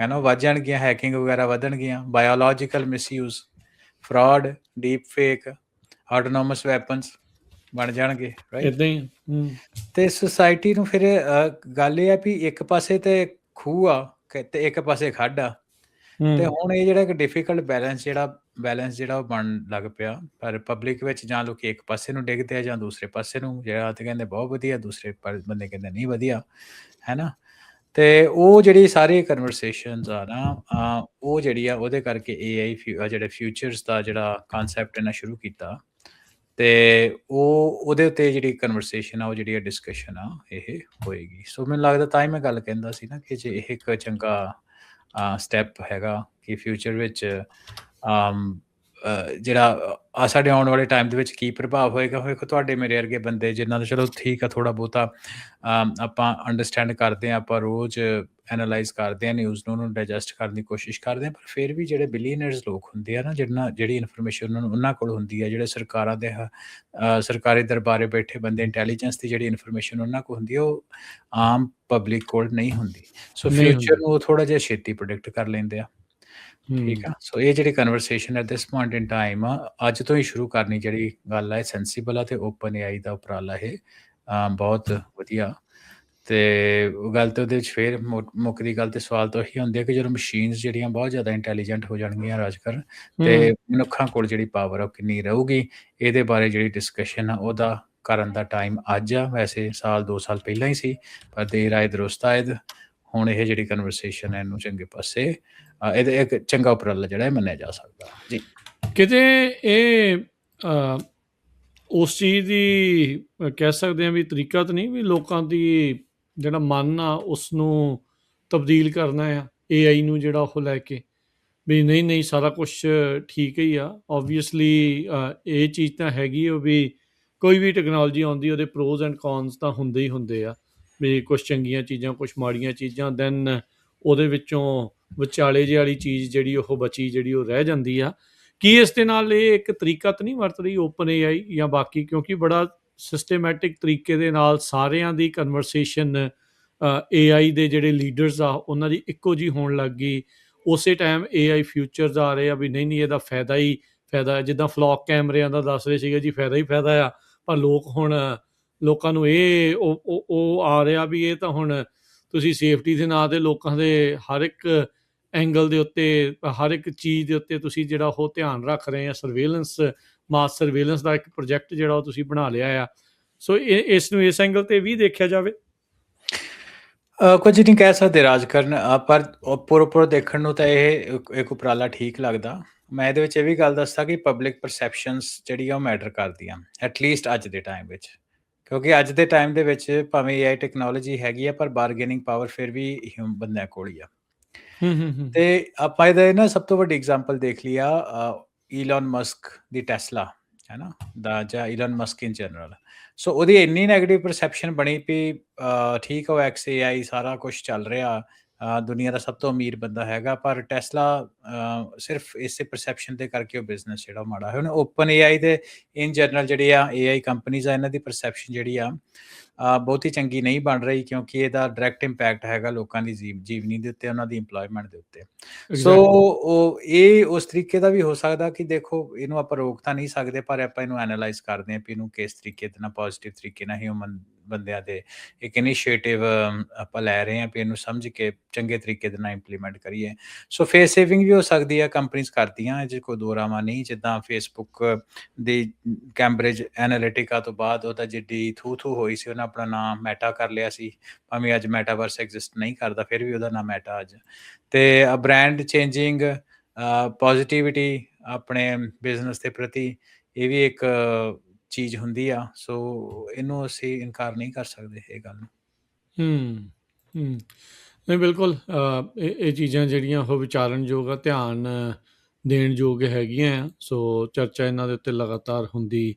Speaker 2: ਹੈ ਨਾ, ਵੱਧ ਜਾਣਗੀਆਂ, ਹੈਕਿੰਗ ਵਗੈਰਾ ਵਧਣਗੀਆਂ, biological misuse, fraud, deep fake, autonomous weapons ਬਣ ਜਾਣਗੇ, ਰਾਈਟ।
Speaker 1: ਇਦਾਂ ਹੀ।
Speaker 2: ਤੇ ਸੁਸਾਇਟੀ ਨੂੰ ਫਿਰ ਗੱਲ ਇਹ ਆ ਵੀ ਇੱਕ ਪਾਸੇ ਤੇ ਖੂਹ ਆ ਤੇ ਇੱਕ ਪਾਸੇ ਖੱਡ ਆ, ਤੇ ਹੁਣ ਇਹ ਜਿਹੜਾ ਇੱਕ ਡਿਫਿਕਲਟ ਬੈਲੈਂਸ ਜਿਹੜਾ ਉਹ ਬਣ ਲੱਗ ਪਿਆ। ਪਰ ਪਬਲਿਕ ਵਿੱਚ ਜਾਂ ਲੋਕ ਇੱਕ ਪਾਸੇ ਨੂੰ ਡਿੱਗਦੇ ਆ ਜਾਂ ਦੂਸਰੇ ਪਾਸੇ ਨੂੰ, ਜਿਹੜਾ ਤੇ ਕਹਿੰਦੇ ਬਹੁਤ ਵਧੀਆ, ਦੂਸਰੇ ਬੰਦੇ ਕਹਿੰਦੇ ਨਹੀਂ ਵਧੀਆ, ਹੈ ਨਾ। ਤੇ ਉਹ ਜਿਹੜੀ ਸਾਰੀ ਕਨਵਰਸੇਸ਼ਨਸ ਆ ਨਾ, ਉਹ ਜਿਹੜੀ ਆ ਉਹਦੇ ਕਰਕੇ AI ਜਿਹੜੇ ਫਿਊਚਰਸ ਦਾ ਜਿਹੜਾ ਕਨਸੈਪਟ ਇਹਨਾਂ ਸ਼ੁਰੂ ਕੀਤਾ, ਤੇ ਉਹਦੇ ਉੱਤੇ ਜਿਹੜੀ ਕਨਵਰਸੇਸ਼ਨ ਆ, ਉਹ ਜਿਹੜੀ ਡਿਸਕਸ਼ਨ ਆ ਇਹ ਹੋਏਗੀ। ਸੋ ਮੈਨੂੰ ਲੱਗਦਾ ਤਾਂ ਹੀ ਮੈਂ ਗੱਲ ਕਹਿੰਦਾ ਸੀ ਨਾ ਕਿ ਜੇ ਇਹ ਇੱਕ ਚੰਗਾ ਸਟੈਪ ਹੈਗਾ ਕਿ ਫਿਊਚਰ ਵਿੱਚ ਜਿਹੜਾ ਸਾਡੇ ਆਉਣ ਵਾਲੇ ਟਾਈਮ ਦੇ ਵਿੱਚ ਕੀ ਪ੍ਰਭਾਵ ਹੋਏਗਾ। ਵੇਖੋ ਤੁਹਾਡੇ ਮੇਰੇ ਵਰਗੇ ਬੰਦੇ ਜਿਨ੍ਹਾਂ ਦਾ ਚਲੋ ਠੀਕ ਆ, ਥੋੜ੍ਹਾ ਬਹੁਤਾ ਆਪਾਂ ਅੰਡਰਸਟੈਂਡ ਕਰਦੇ ਹਾਂ, ਆਪਾਂ ਰੋਜ਼ ਐਨਾਲਾਈਜ਼ ਕਰਦੇ ਹਾਂ ਨਿਊਜ਼ ਨੂੰ, ਉਹਨੂੰ ਡਾਈਜੈਸਟ ਕਰਨ ਦੀ ਕੋਸ਼ਿਸ਼ ਕਰਦੇ ਹਾਂ, ਪਰ ਫਿਰ ਵੀ ਜਿਹੜੇ ਬਿਲੀਅਨਰਸ ਲੋਕ ਹੁੰਦੇ ਆ ਨਾ, ਜਿਹੜੀ ਇਨਫੋਰਮੇਸ਼ਨ ਉਹਨਾਂ ਕੋਲ ਹੁੰਦੀ ਹੈ, ਜਿਹੜੇ ਸਰਕਾਰਾਂ ਦੇ ਸਰਕਾਰੀ ਦਰਬਾਰੇ ਬੈਠੇ ਬੰਦੇ, ਇੰਟੈਲੀਜੈਂਸ ਦੀ ਜਿਹੜੀ ਇਨਫੋਰਮੇਸ਼ਨ ਉਹਨਾਂ ਕੋਲ ਹੁੰਦੀ ਹੈ, ਉਹ ਆਮ ਪਬਲਿਕ ਕੋਲ ਨਹੀਂ ਹੁੰਦੀ। ਸੋ ਫਿਊਚਰ ਨੂੰ ਉਹ ਥੋੜ੍ਹਾ ਜਿਹਾ ਛੇਤੀ ਪ੍ਰੋਡਿਕਟ ਕਰ ਲੈਂਦੇ ਆ, ਠੀਕ ਆ। ਸੋ ਇਹ ਜਿਹੜੀ conversation at this point in time ਅੱਜ ਤੋਂ ਹੀ ਸ਼ੁਰੂ ਕਰਨੀ ਜਿਹੜੀ ਗੱਲ ਹੈ ਸੈਂਸੀਬਲ ਆ, ਤੇ ਓਪਨ AI ਦਾ ਉਪਰਾਲਾ ਇਹ ਬਹੁਤ ਵਧੀਆ। ਤੇ ਗੱਲ ਤੇ ਉਹਦੇ ਵਿੱਚ ਫਿਰ ਮੁੱਕਦੀ ਗੱਲ ਤੇ ਸਵਾਲ ਤਾਂ ਇਹੀ ਹੁੰਦੇ ਆ ਕਿ ਜਦੋਂ ਮਸ਼ੀਨਸ ਜਿਹੜੀਆਂ ਬਹੁਤ ਜ਼ਿਆਦਾ ਇੰਟੈਲੀਜੈਂਟ ਹੋ ਜਾਣਗੀਆਂ ਰਾਜ ਕਰਨ, ਤੇ ਮਨੁੱਖਾਂ ਕੋਲ ਜਿਹੜੀ ਪਾਵਰ ਆ ਕਿੰਨੀ ਰਹੂਗੀ, ਇਹਦੇ ਬਾਰੇ ਜਿਹੜੀ ਡਿਸਕਸ਼ਨ ਆ ਉਹਦਾ ਕਰਨ ਦਾ ਟਾਈਮ ਅੱਜ ਆ। ਵੈਸੇ 1-2 ਸਾਲ ਪਹਿਲਾਂ ਹੀ ਸੀ, ਪਰ ਦੇਰ ਆਏ ਦਰੁਸਤ ਆਇਦ। ਹੁਣ ਇਹ ਜਿਹੜੀ ਕਨਵਰਸੇਸ਼ਨ ਹੈ ਇਹਨੂੰ ਚੰਗੇ ਪਾਸੇ, ਇਹਦੇ ਇੱਕ ਚੰਗਾ ਉਪਰਾਲਾ ਜਿਹੜਾ ਮੰਨਿਆ ਜਾ ਸਕਦਾ ਜੀ।
Speaker 1: ਕਿਤੇ ਇਹ ਉਸ ਚੀਜ਼ ਦੀ ਕਹਿ ਸਕਦੇ ਹਾਂ ਵੀ ਤਰੀਕਾ ਤਾਂ ਨਹੀਂ ਵੀ ਲੋਕਾਂ ਦੀ ਜਿਹੜਾ ਮਨ ਆ ਉਸ ਨੂੰ ਤਬਦੀਲ ਕਰਨਾ ਆ AI ਨੂੰ, ਜਿਹੜਾ ਉਹ ਲੈ ਕੇ ਵੀ ਨਹੀਂ ਸਾਰਾ ਕੁਛ ਠੀਕ ਹੀ ਆ। ਓਬਵੀਅਸਲੀ ਇਹ ਚੀਜ਼ ਤਾਂ ਹੈਗੀ ਆ ਵੀ ਕੋਈ ਵੀ ਟੈਕਨੋਲੋਜੀ ਆਉਂਦੀ ਉਹਦੇ ਪ੍ਰੋਜ਼ ਐਂਡ ਕੌਨਸ ਤਾਂ ਹੁੰਦੇ ਹੀ ਹੁੰਦੇ ਆ, ਵੀ ਕੁਛ ਚੰਗੀਆਂ ਚੀਜ਼ਾਂ, ਕੁਛ ਮਾੜੀਆਂ ਚੀਜ਼ਾਂ, ਦੈਨ ਉਹਦੇ ਵਿੱਚੋਂ ਵਿਚਾਲੇ ਜਿਹੀ ਵਾਲੀ ਚੀਜ਼ ਜਿਹੜੀ ਉਹ ਬਚੀ, ਜਿਹੜੀ ਉਹ ਰਹਿ ਜਾਂਦੀ ਆ। ਕੀ ਇਸ ਦੇ ਨਾਲ ਇਹ ਇੱਕ ਤਰੀਕਾ ਤਾਂ ਨਹੀਂ ਵਰਤ ਰਹੀ ਓਪਨ AI ਜਾਂ ਬਾਕੀ, ਕਿਉਂਕਿ ਬੜਾ ਸਿਸਟੇਮੈਟਿਕ ਤਰੀਕੇ ਦੇ ਨਾਲ ਸਾਰਿਆਂ ਦੀ ਕਨਵਰਸੇਸ਼ਨ AI ਦੇ ਜਿਹੜੇ ਲੀਡਰਸ ਆ ਉਹਨਾਂ ਦੀ ਇੱਕੋ ਜਿਹੀ ਹੋਣ ਲੱਗ ਗਈ। ਉਸੇ ਟਾਈਮ AI ਫਿਊਚਰਸ ਆ ਰਹੇ ਆ ਵੀ ਨਹੀਂ ਇਹਦਾ ਫਾਇਦਾ ਹੀ ਫਾਇਦਾ, ਜਿੱਦਾਂ ਫਲੌਕ ਕੈਮਰਿਆਂ ਦਾ ਦੱਸ ਰਹੇ ਸੀਗੇ ਜੀ, ਫਾਇਦਾ ਹੀ ਫਾਇਦਾ ਆ। ਪਰ ਲੋਕਾਂ ਨੂੰ ਇਹ ਉਹ ਆ ਰਿਹਾ ਵੀ ਇਹ ਤਾਂ ਹੁਣ ਤੁਸੀਂ ਸੇਫਟੀ ਦੇ ਨਾਂ 'ਤੇ ਲੋਕਾਂ ਦੇ ਹਰ ਇੱਕ ਐਂਗਲ ਦੇ ਉੱਤੇ, ਹਰ ਇੱਕ ਚੀਜ਼ ਦੇ ਉੱਤੇ ਤੁਸੀਂ ਜਿਹੜਾ ਉਹ ਧਿਆਨ ਰੱਖ ਰਹੇ ਆ। ਮਾਸ ਸਰਵੇਲੈਂਸ ਦਾ ਇੱਕ ਪ੍ਰੋਜੈਕਟ ਜਿਹੜਾ ਉਹ ਤੁਸੀਂ ਬਣਾ ਲਿਆ ਆ। ਸੋ ਇਸ ਨੂੰ ਇਸ ਐਂਗਲ 'ਤੇ ਵੀ ਦੇਖਿਆ ਜਾਵੇ।
Speaker 2: ਕੁਝ ਨਹੀਂ ਕਹਿ ਸਕਦੇ ਰਾਜ ਕਰਨ, ਪਰ ਉੱਪਰ ਦੇਖਣ ਨੂੰ ਤਾਂ ਇਹ ਇੱਕ ਉਪਰਾਲਾ ਠੀਕ ਲੱਗਦਾ। ਮੈਂ ਇਹਦੇ ਵਿੱਚ ਇਹ ਵੀ ਗੱਲ ਦੱਸਾਂ ਕਿ ਪਬਲਿਕ ਪਰਸੈਪਸ਼ਨਸ ਜਿਹੜੀ ਆ ਉਹ ਮੈਟਰ ਕਰਦੀਆਂ, ਐਟਲੀਸਟ ਅੱਜ ਦੇ ਟਾਈਮ ਵਿੱਚ। ਕਿਉਂਕਿ ਅੱਜ ਦੇ ਟਾਈਮ ਦੇ ਵਿੱਚ ਭਾਵੇਂ AI ਟੈਕਨੋਲੋਜੀ ਹੈਗੀ ਆ, ਪਰ ਬਾਰਗੇਨਿੰਗ ਪਾਵਰ ਫਿਰ ਵੀ ਬੰਦਿਆਂ ਕੋਲ ਹੀ ਆ। ਤੇ ਆਪਾਂ ਇਹਦਾ ਨਾ ਸਭ ਤੋਂ ਵੱਡੀ ਐਗਜ਼ਾਮਪਲ ਦੇਖ ਲਈ ਆ ਈਲਨ ਮਸਕ ਦੀ ਟੈਸਲਾ, ਹੈ ਨਾ, ਜਾਂ ਈਲਨ ਮਸਕ ਇਨ ਜਨਰਲ। ਸੋ ਉਹਦੀ ਇੰਨੀ ਨੈਗੇਟਿਵ ਪਰਸੈਪਸ਼ਨ ਬਣੀ ਵੀ ਠੀਕ ਆ, ਉਹ XAI ਸਾਰਾ ਕੁਛ ਚੱਲ ਰਿਹਾ, ਦੁਨੀਆ ਦਾ ਸਭ ਤੋਂ ਅਮੀਰ ਬੰਦਾ ਹੈਗਾ, ਪਰ ਟੈਸਲਾ ਸਿਰਫ ਇਸੇ ਪਰਸੈਪਸ਼ਨ ਦੇ ਕਰਕੇ ਉਹ ਬਿਜ਼ਨਸ ਜਿਹੜਾ ਮਾੜਾ ਹੈ। ਹੁਣ ਓਪਨ AI ਦੇ ਇਨ ਜਨਰਲ ਜਿਹੜੀ ਆ AI ਕੰਪਨੀਜ਼ ਆ, ਇਹਨਾਂ ਦੀ ਪਰਸੈਪਸ਼ਨ ਜਿਹੜੀ ਆ ਬਹੁਤੀ ਚੰਗੀ ਨਹੀਂ ਬਣ ਰਹੀ, ਕਿਉਂਕਿ ਇਹਦਾ ਡਾਇਰੈਕਟ ਇੰਪੈਕਟ ਹੈਗਾ ਲੋਕਾਂ ਦੀ ਜੀਵਨੀ ਦੇ ਉੱਤੇ, ਉਹਨਾਂ ਦੀ ਇੰਪਲੋਇਮੈਂਟ ਦੇ ਉੱਤੇ। ਸੋ ਉਹ ਇਹ ਉਸ ਤਰੀਕੇ ਦਾ ਵੀ ਹੋ ਸਕਦਾ ਕਿ ਦੇਖੋ, ਇਹਨੂੰ ਆਪਾਂ ਰੋਕ ਤਾਂ ਨਹੀਂ ਸਕਦੇ, ਪਰ ਆਪਾਂ ਇਹਨੂੰ ਐਨਾਲਾਈਜ਼ ਕਰਦੇ ਹਾਂ ਵੀ ਇਹਨੂੰ ਕਿਸ ਤਰੀਕੇ ਦੇ ਨਾਲ ਪੋਜ਼ਿਟਿਵ ਤਰੀਕੇ ਨਾਲ ਹਿਊਮਨ ਬੰਦਿਆਂ ਦੇ ਇੱਕ ਇਨੀਸ਼ੀਏਟਿਵ ਆਪਾਂ ਲੈ ਰਹੇ ਹਾਂ ਵੀ ਇਹਨੂੰ ਸਮਝ ਕੇ ਚੰਗੇ ਤਰੀਕੇ ਦੇ ਨਾਲ ਇੰਪਲੀਮੈਂਟ ਕਰੀਏ। ਸੋ ਫੇਸ ਸੇਵਿੰਗ ਵੀ ਹੋ ਸਕਦੀ ਆ, ਕੰਪਨੀਜ਼ ਕਰਦੀਆਂ, ਇਹ 'ਚ ਕੋਈ ਦੋ ਰਾਵਾਂ ਨਹੀਂ। ਜਿੱਦਾਂ ਫੇਸਬੁੱਕ ਦੀ ਕੈਂਬਰਿਜ ਐਨਾਲਿਟਿਕਾ ਤੋਂ ਬਾਅਦ ਉਹਦਾ ਜਿੱਡੀ ਥੂ ਹੋਈ ਸੀ, ਉਹਨੇ ਆਪਣਾ ਨਾਮ ਮੈਟਾ ਕਰ ਲਿਆ ਸੀ, ਭਾਵੇਂ ਅੱਜ ਮੈਟਾਵਰਸ ਐਗਜ਼ਿਸਟ ਨਹੀਂ ਕਰਦਾ, ਫਿਰ ਵੀ ਉਹਦਾ ਨਾਮ ਮੈਟਾ ਅੱਜ। ਤੇ ਬ੍ਰਾਂਡ ਚੇਂਜਿੰਗ, ਪੋਜ਼ਿਟਿਵਿਟੀ ਆਪਣੇ ਬਿਜ਼ਨਸ ਦੇ ਪ੍ਰਤੀ, ਇਹ ਵੀ ਇੱਕ ਚੀਜ਼ ਹੁੰਦੀ ਆ। ਸੋ ਇਹਨੂੰ ਅਸੀਂ ਇਨਕਾਰ ਨਹੀਂ ਕਰ ਸਕਦੇ ਇਹ ਗੱਲ ਨੂੰ।
Speaker 1: ਨਹੀਂ, ਬਿਲਕੁਲ ਇਹ ਚੀਜ਼ਾਂ ਜਿਹੜੀਆਂ ਉਹ ਵਿਚਾਰਨਯੋਗ ਆ, ਧਿਆਨ ਦੇਣ ਯੋਗ ਹੈਗੀਆਂ ਆ। ਸੋ ਚਰਚਾ ਇਹਨਾਂ ਦੇ ਉੱਤੇ ਲਗਾਤਾਰ ਹੁੰਦੀ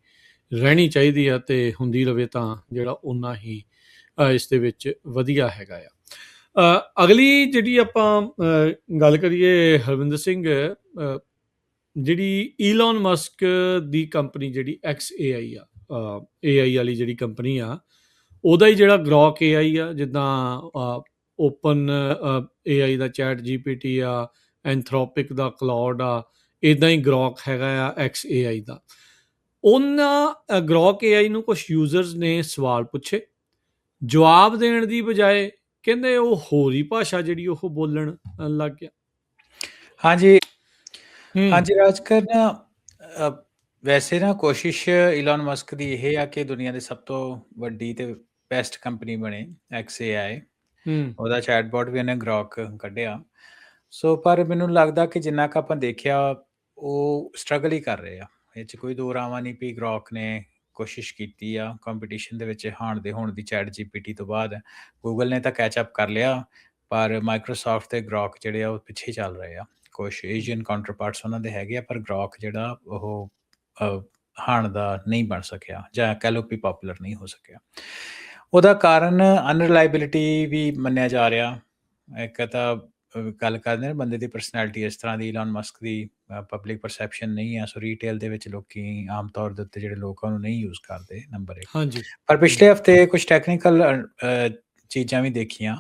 Speaker 1: ਰਹਿਣੀ ਚਾਹੀਦੀ ਆ, ਅਤੇ ਹੁੰਦੀ ਰਹੇ ਤਾਂ ਜਿਹੜਾ ਓਨਾ ਹੀ ਇਸ ਦੇ ਵਿੱਚ ਵਧੀਆ ਹੈਗਾ ਆ। ਅਗਲੀ ਜਿਹੜੀ ਆਪਾਂ ਗੱਲ ਕਰੀਏ ਹਰਵਿੰਦਰ ਸਿੰਘ, ਜਿਹੜੀ ਈਲੋਨ ਮਸਕ ਦੀ ਕੰਪਨੀ ਜਿਹੜੀ XAI ਆ, AI ਵਾਲੀ ਜਿਹੜੀ ਕੰਪਨੀ ਆ, ਉਹਦਾ ਹੀ ਜਿਹੜਾ ਗ੍ਰੋਕ AI ਆ, ਜਿੱਦਾਂ ਓਪਨ AI ਦਾ ਚੈਟ GPT ਆ, ਐਂਥਰੋਪਿਕ ਦਾ ਕਲਾਉਡ ਆ, ਇੱਦਾਂ ਹੀ ਗ੍ਰੋਕ ਹੈਗਾ ਆ XAI ਦਾ। ਉਹਨਾਂ ਗ੍ਰੋਕ AI ਨੂੰ ਕੁਛ ਯੂਜ਼ਰਸ ਨੇ ਸਵਾਲ ਪੁੱਛੇ, ਜਵਾਬ ਦੇਣ ਦੀ ਬਜਾਏ ਕਹਿੰਦੇ ਉਹ ਹੋਰ ਹੀ ਭਾਸ਼ਾ ਜਿਹੜੀ ਉਹ ਬੋਲਣ ਲੱਗ ਗਿਆ।
Speaker 2: ਹਾਂਜੀ ਰਾਜਕਰ, ਵੈਸੇ ਨਾ ਕੋਸ਼ਿਸ਼ ਈਲੋਨ ਮਸਕ ਦੀ ਇਹ ਆ ਕਿ ਦੁਨੀਆ ਦੀ ਸਭ ਤੋਂ ਵੱਡੀ ਤੇ ਬੈਸਟ ਕੰਪਨੀ ਬਣੇ XAI। ਉਹਦਾ ਚੈਟਬੋਟ ਵੀ ਉਹਨੇ ਗ੍ਰੋਕ ਕੱਢਿਆ। ਸੋ ਪਰ ਮੈਨੂੰ ਲੱਗਦਾ ਕਿ ਜਿੰਨਾ ਕੁ ਆਪਾਂ ਦੇਖਿਆ, ਉਹ ਸਟਰਗਲ ਹੀ ਕਰ ਰਹੇ ਆ। ਇਹ 'ਚ ਕੋਈ ਦੋ ਰਾਵਾਂ ਨਹੀਂ ਵੀ ਗ੍ਰੋਕ ਨੇ ਕੋਸ਼ਿਸ਼ ਕੀਤੀ ਆ ਕੰਪੀਟੀਸ਼ਨ ਦੇ ਵਿੱਚ ਹਾਣ ਦੇ ਹੋਣ ਦੀ। ਚੈਟ GPT ਤੋਂ ਬਾਅਦ ਗੂਗਲ ਨੇ ਤਾਂ ਕੈਚਅਪ ਕਰ ਲਿਆ, ਪਰ ਮਾਈਕਰੋਸਾਫਟ ਤੇ ਗ੍ਰੋਕ ਜਿਹੜੇ ਆ ਉਹ ਪਿੱਛੇ ਚੱਲ ਰਹੇ ਆ। ਕੁਛ ਏਸ਼ੀਅਨ ਕਾਊਂਟਰਪਾਰਟਸ ਉਹਨਾਂ ਦੇ ਹੈਗੇ ਆ, ਪਰ ਗ੍ਰੋਕ ਜਿਹੜਾ ਉਹ ਹਾਣ ਦਾ ਨਹੀਂ ਬਣ ਸਕਿਆ, ਜਾਂ ਕਹਿ ਲਓ ਵੀ ਪੋਪੂਲਰ ਨਹੀਂ ਹੋ ਸਕਿਆ। ਉਹਦਾ ਕਾਰਨ ਅਨਰਿਲਾਇਬਿਲਿਟੀ ਵੀ ਮੰਨਿਆ ਜਾ ਰਿਹਾ। ਇੱਕ ਤਾਂ ਗੱਲ ਕਰਦੇ ਨੇ ਬੰਦੇ ਦੀ ਪਰਸਨੈਲਿਟੀ ਇਸ ਤਰ੍ਹਾਂ ਦੀ, ਈਲੋਨ ਮਸਕ ਦੀ ਪਬਲਿਕ ਪਰਸੈਪਸ਼ਨ ਨਹੀਂ ਆ। ਸੋ ਰੀਟੇਲ ਦੇ ਵਿੱਚ ਲੋਕੀ ਆਮ ਤੌਰ ਦੇ ਉੱਤੇ ਜਿਹੜੇ ਲੋਕ ਉਹਨੂੰ ਨਹੀਂ ਯੂਜ਼ ਕਰਦੇ, ਨੰਬਰ 1। ਪਰ ਪਿਛਲੇ ਹਫ਼ਤੇ ਕੁਛ ਟੈਕਨੀਕਲ ਚੀਜ਼ਾਂ ਵੀ ਦੇਖੀਆਂ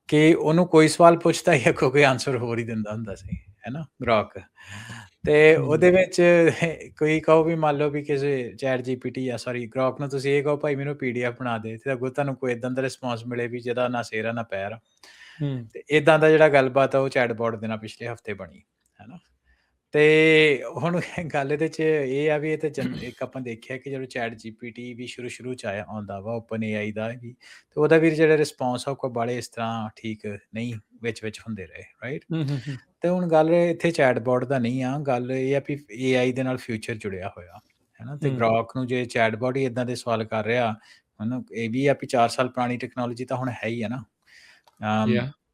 Speaker 2: ਕਿ ਉਹਨੂੰ ਕੋਈ ਸਵਾਲ ਪੁੱਛਦਾ ਹੀ ਅੱਗੋਂ ਕੋਈ ਆਨਸਰ ਹੋਰ ਹੀ ਦਿੰਦਾ ਹੁੰਦਾ ਸੀ, ਹੈ ਨਾ, ਗ੍ਰੋਕ। ਤੇ ਉਹਦੇ ਵਿੱਚ ਕੋਈ ਕਹੋ ਵੀ, ਮੰਨ ਲਓ ਵੀ ਕਿਸੇ ਚੈਟ GPT ਜਾਂ ਸੌਰੀ ਗ੍ਰੋਕ ਨੂੰ ਤੁਸੀਂ ਇਹ ਕਹੋ ਭਾਈ ਮੈਨੂੰ PDF ਬਣਾ ਦੇ, ਤੇ ਅੱਗੋਂ ਤੁਹਾਨੂੰ ਕੋਈ ਇੱਦਾਂ ਦਾ ਰਿਸਪੌਂਸ ਮਿਲੇ ਵੀ ਜਿਹਦਾ ਨਾ ਸਿਰ ਆ ਨਾ ਪੈਰ ਆ। ਤੇ ਇੱਦਾਂ ਦਾ ਜਿਹੜਾ ਗੱਲਬਾਤ ਆ ਉਹ ਚੈਟਬੋਟ ਦੇ ਨਾਲ ਪਿਛਲੇ ਹਫ਼ਤੇ ਬਣੀ, ਹੈ ਨਾ। ਤੇ ਹੁਣ ਗੱਲ ਇਹਦੇ 'ਚ ਇਹ ਆ ਵੀ ਇਹ ਤੇ ਇੱਕ ਆਪਾਂ ਦੇਖਿਆ ਕਿ ਜਦੋਂ ਚੈਟ GPT ਵੀ ਸ਼ੁਰੂ 'ਚ ਆਉਂਦਾ ਵਾ, ਓਪਨ AI ਦਾ ਵੀ, ਤੇ ਉਹਦਾ ਵੀ ਜਿਹੜਾ ਰਿਸਪੌਂਸ ਆ ਉਹ ਕੋਈ ਬਾਹਲੇ ਇਸ ਤਰ੍ਹਾਂ ਠੀਕ ਨਹੀਂ ਵਿੱਚ ਹੁੰਦੇ ਰਹੇ, ਰਾਈਟ। ਤੇ ਹੁਣ ਗੱਲ ਇੱਥੇ ਚੈਟਬੋਟ ਦਾ ਨਹੀਂ ਆ, ਗੱਲ ਇਹ ਆ ਵੀ AI ਦੇ ਨਾਲ ਫਿਊਚਰ ਜੁੜਿਆ ਹੋਇਆ, ਹੈ ਨਾ। ਤੇ ਗ੍ਰੋਕ ਨੂੰ ਜੇ ਚੈਟਬੋਟ ਹੀ ਇੱਦਾਂ ਦੇ ਸਵਾਲ ਕਰ ਰਿਹਾ, ਹੈ, ਇਹ ਵੀ ਆ ਵੀ 4 ਸਾਲ ਪੁਰਾਣੀ ਟੈਕਨੋਲੋਜੀ ਤਾਂ ਹੁਣ ਹੈ ਹੀ ਆ ਨਾ।